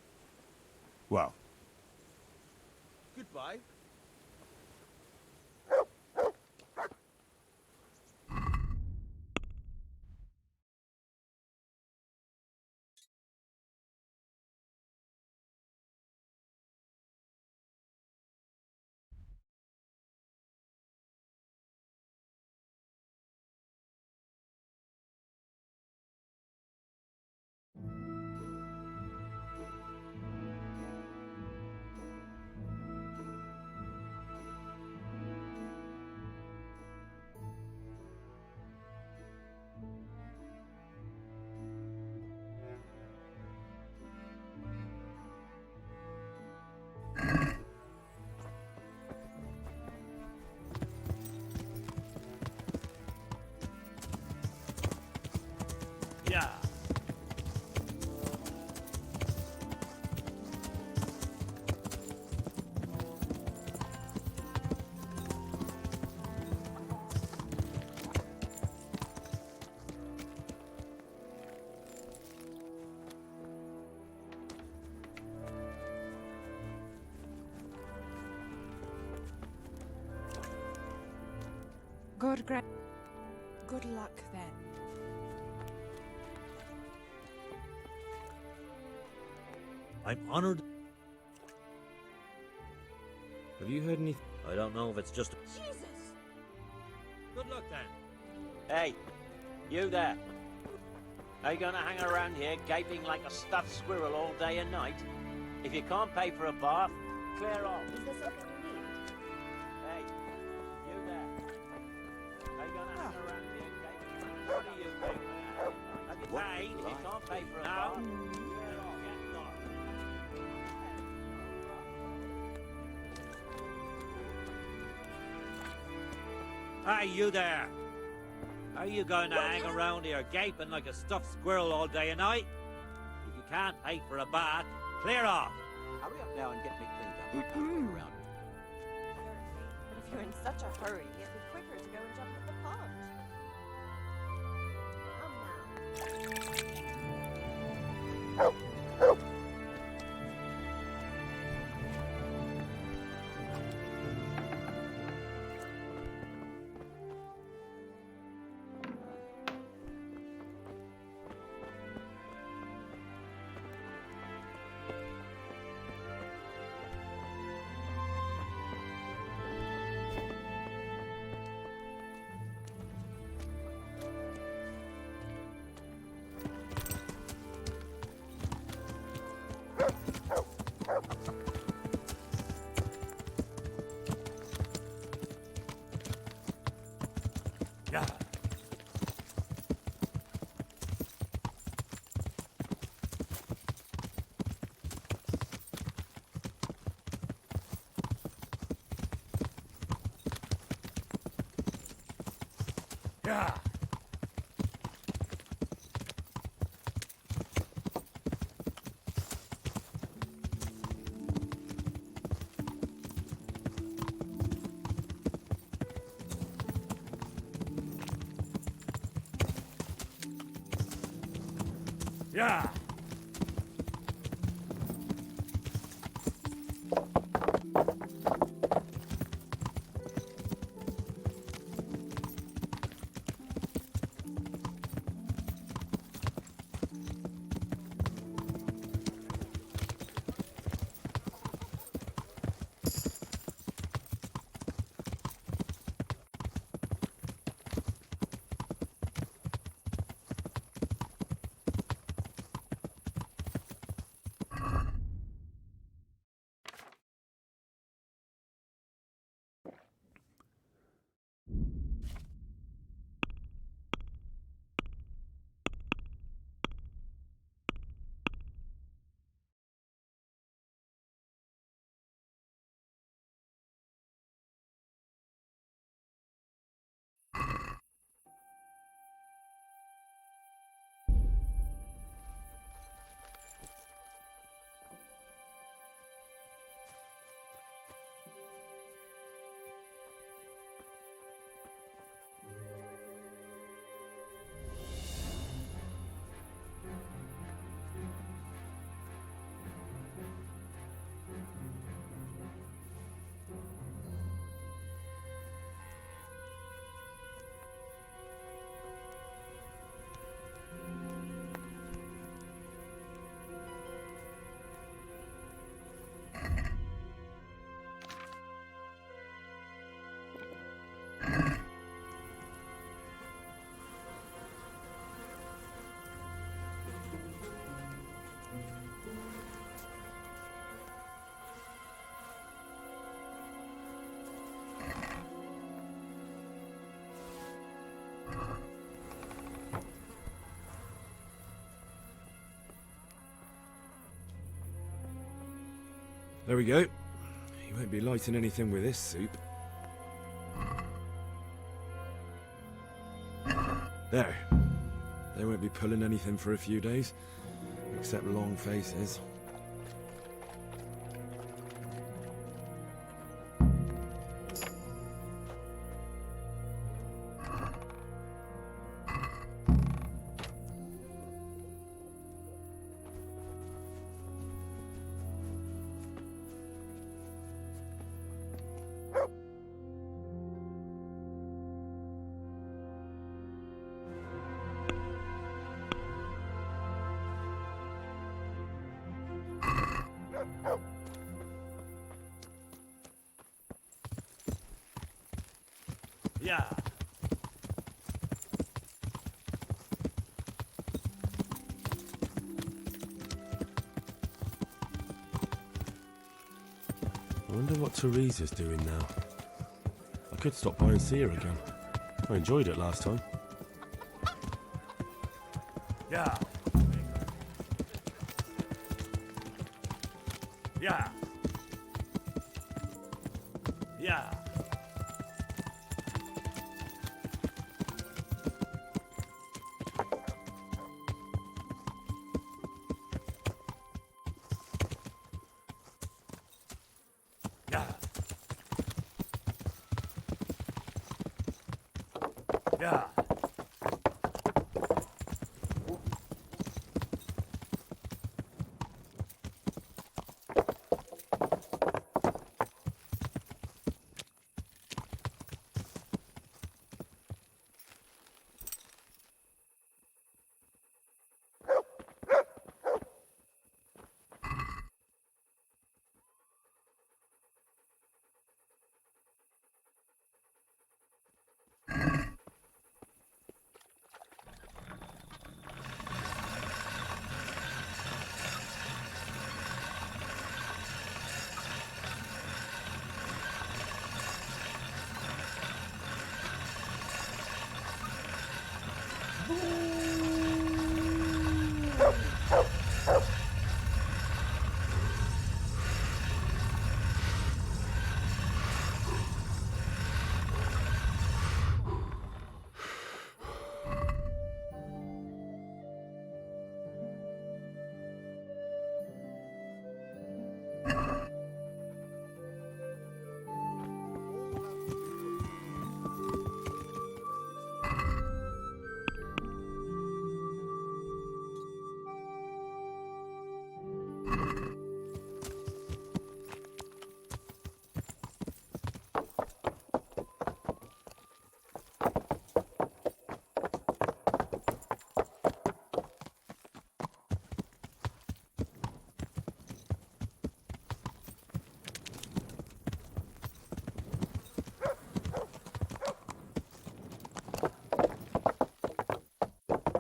Well. Goodbye. God grant. Good luck then. I'm honored. Have you heard anything? I don't know if it's just. Jesus! Good luck then. Hey, you there. Are you going to hang around here gaping like a stuffed squirrel all day and night? If you can't pay for a bath, clear off. Is there something you need? Hey, you there. Are you going to hang around here gaping like a... What are you doing? Have you paid? If you can't pay for a bath, clear off. Get lost. Hey, you there! Are you going to hang around here gaping like a stuffed squirrel all day and night? If you can't pay for a bath, clear off! Hurry up now and get me cleaned up. I'll wait around. But if you're in such a hurry, it'd be quicker to go and jump in the pond. Come now. Yeah. Yeah. Yeah. There we go. You won't be lighting anything with this soup. There. They won't be pulling anything for a few days, except long faces. Yeah. I wonder what Teresa's doing now. I could stop by and see her again. I enjoyed it last time. Yeah. Yeah. Yeah. Yeah. Yeah.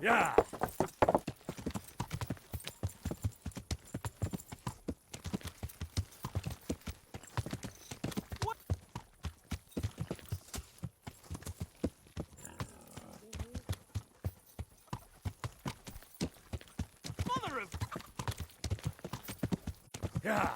Yeah. Mother of... Yeah.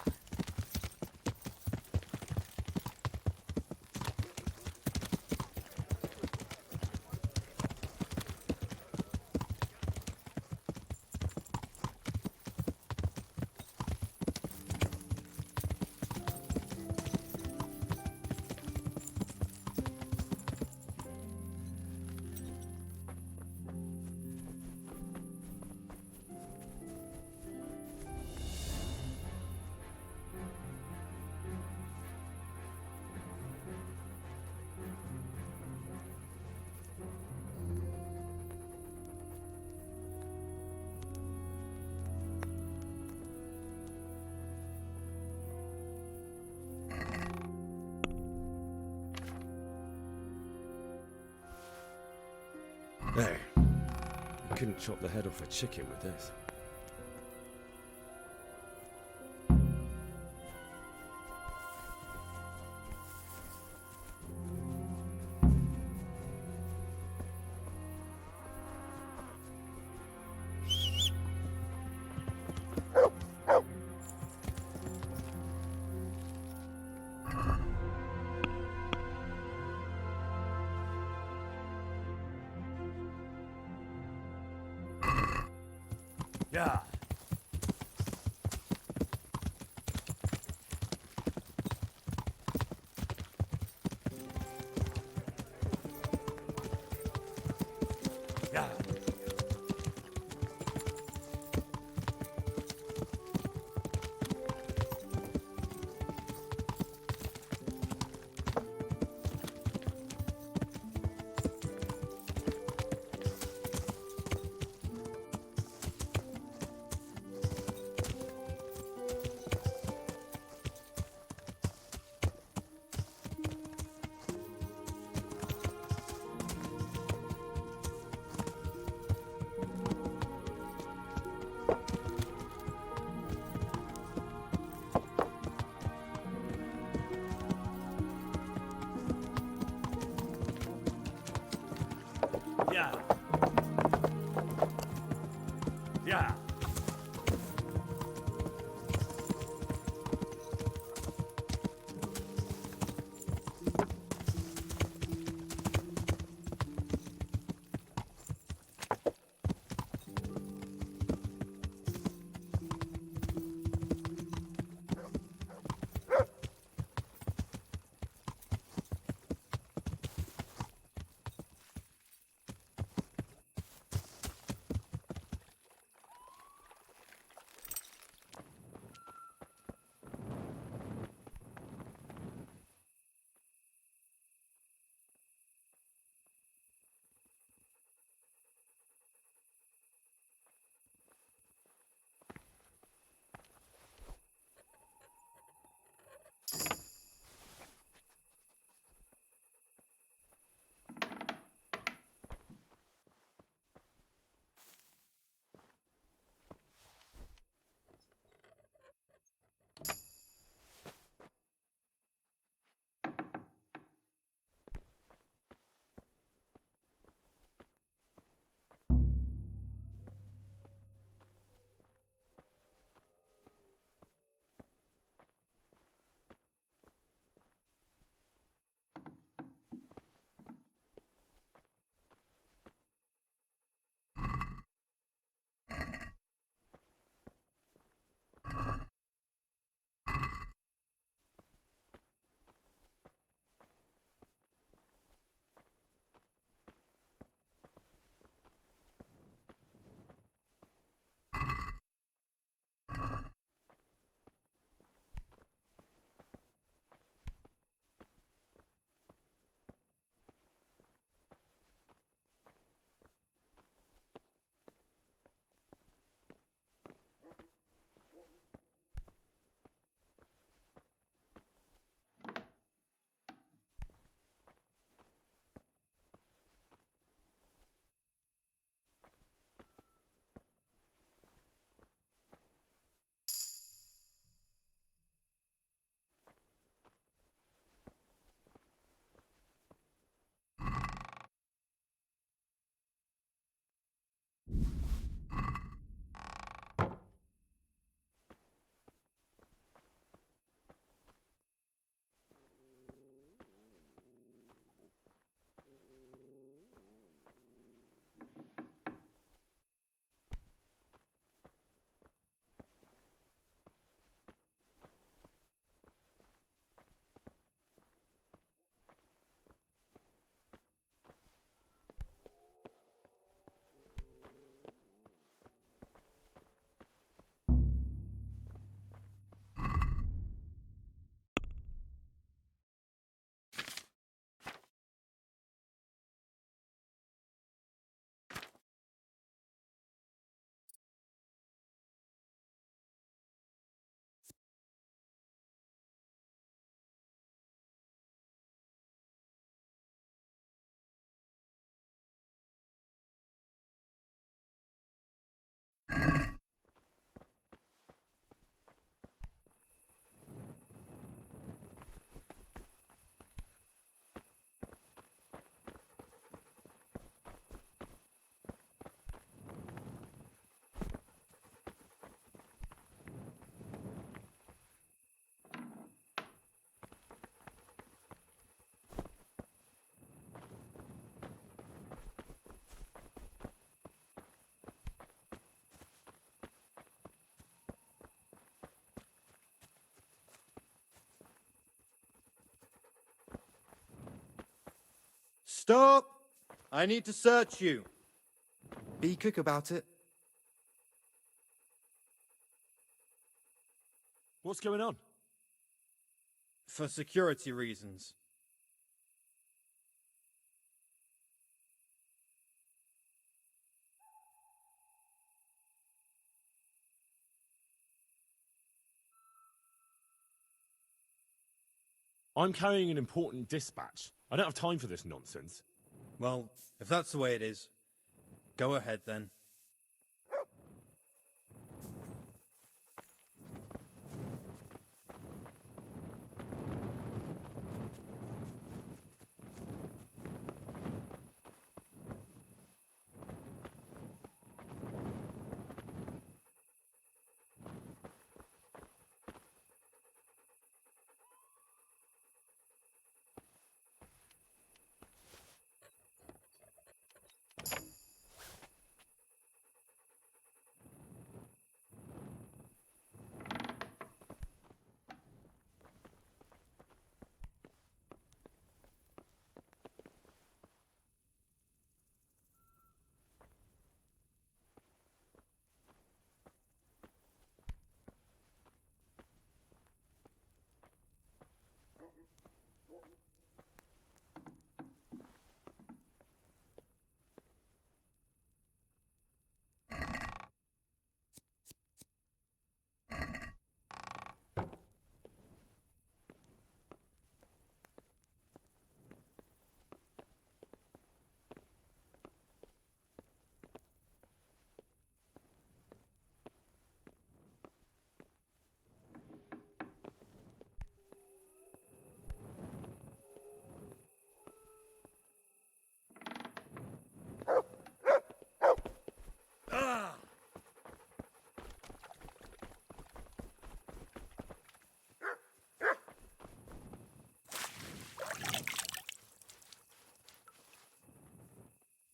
There. You couldn't chop the head off a chicken with this. Yeah. Yeah. Stop! I need to search you. Be quick about it. What's going on? For security reasons. I'm carrying an important dispatch. I don't have time for this nonsense. Well, if that's the way it is, go ahead then.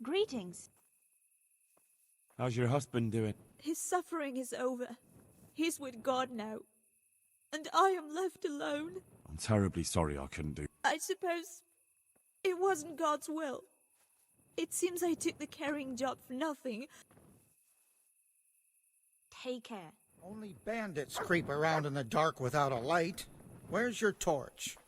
Greetings. How's your husband doing? His suffering is over. He's with God now. And I am left alone. I'm terribly sorry I couldn't do. I suppose it wasn't God's will. It seems I took the carrying job for nothing. Take care. Only bandits creep around in the dark without a light. Where's your torch?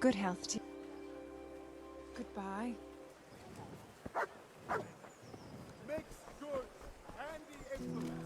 Good health to you. Goodbye. Mixed goods. Handy implements.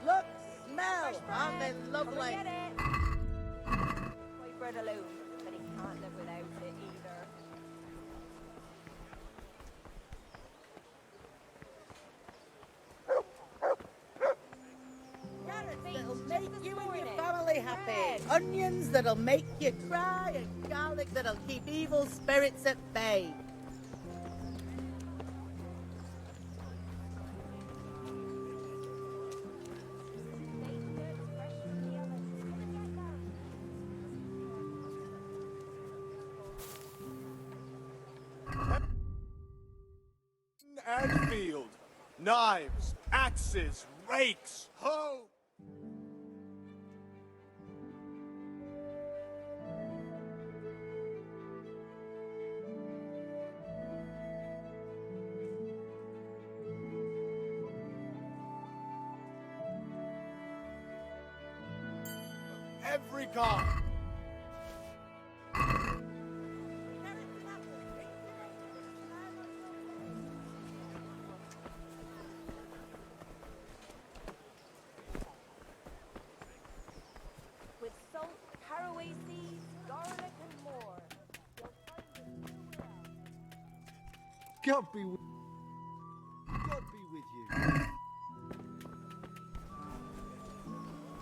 Look, smell. Aren't they lovely? Get it. My bread alone, but he can't live without it either. Carrots that'll make you and your family happy. Onions that'll make you cry, and garlic that'll keep evil spirits at bay. And field. Knives, axes, rakes, hoe. Every kind. With salt, caraway seeds, garlic, and more. You'll find it God be with you.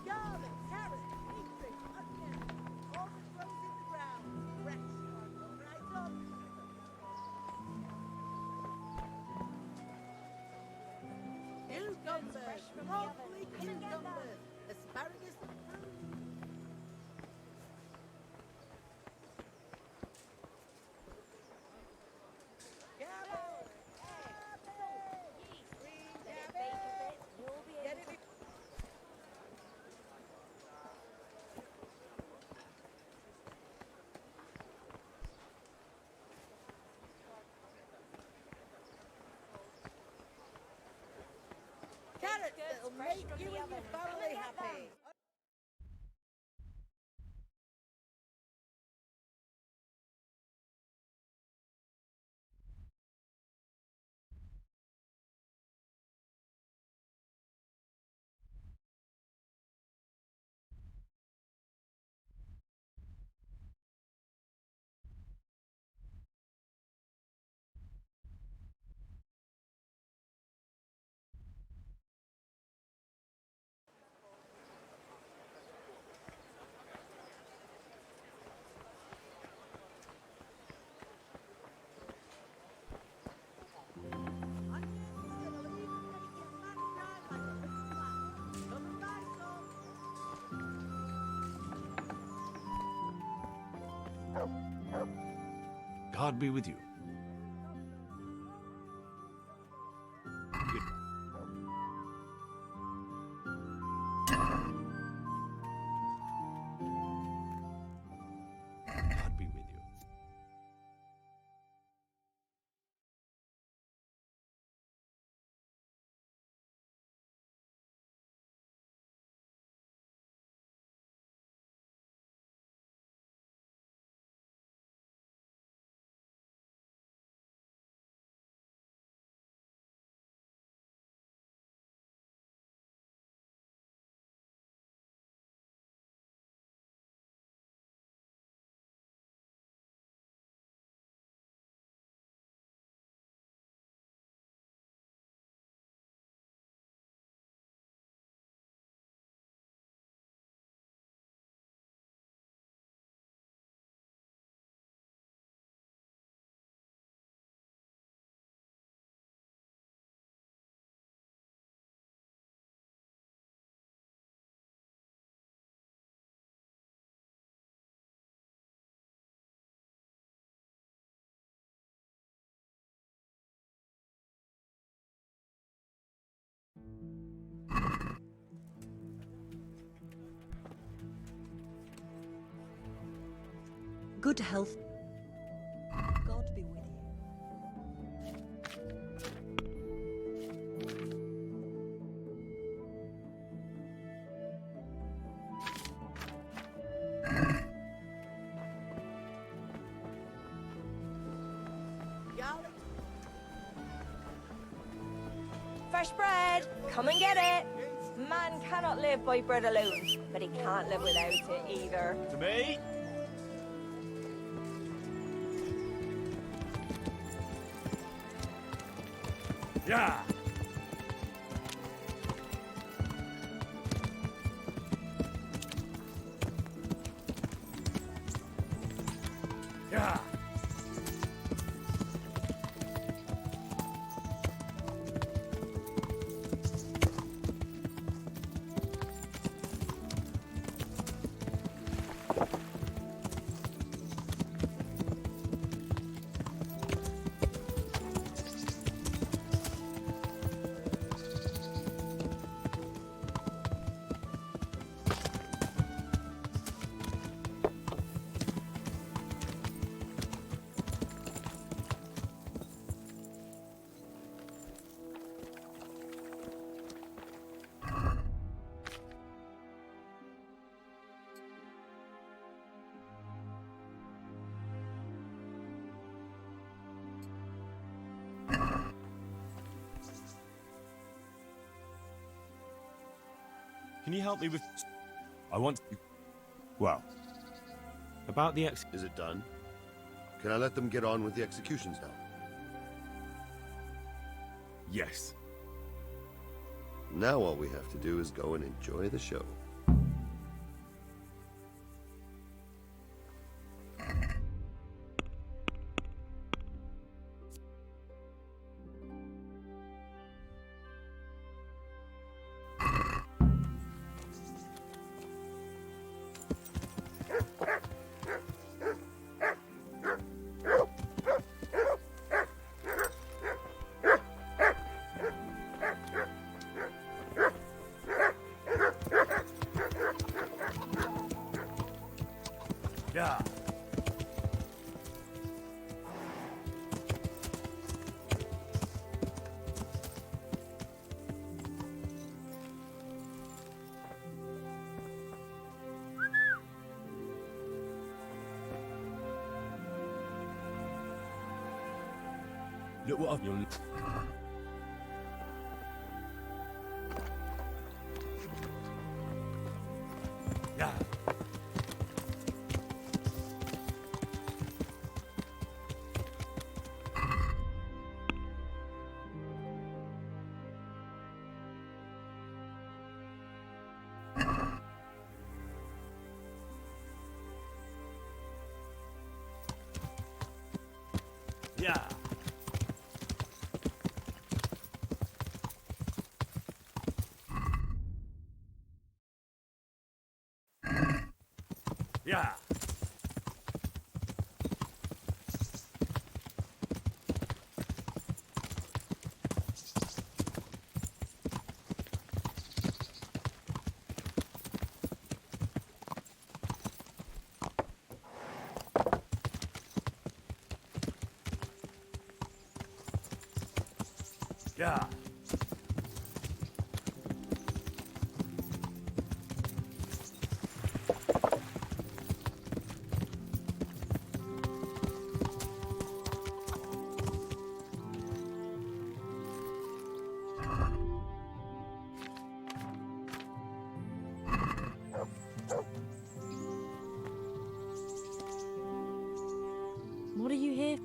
Garlic, carrots, beetroot, onions, all that grows in the ground. Fresh, right up. Cucumbers, lovely cucumbers, asparagus and fruit. Cabbage, green cabbage. You'll be Get able it. Carrots that'll make you and your family happy. God be with you. good health. God be with you. Fresh bread! Come and get it! Man cannot live by bread alone, but he can't live without it either. To me? Yeah! Yeah! Can you help me with... I want to... Well... About the ex... Is it done? Can I let them get on with the executions now? Yes. Now all we have to do is go and enjoy the show. Yeah. Look what I've done. Yeah. Yeah. Yeah. Yeah. What are you here?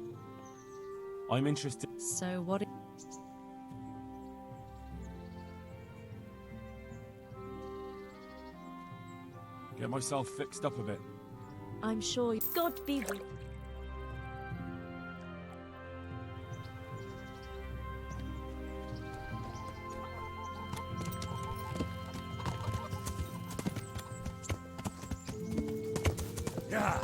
I'm interested. So what? Get myself fixed up a bit. I'm sure God be with you. Yeah.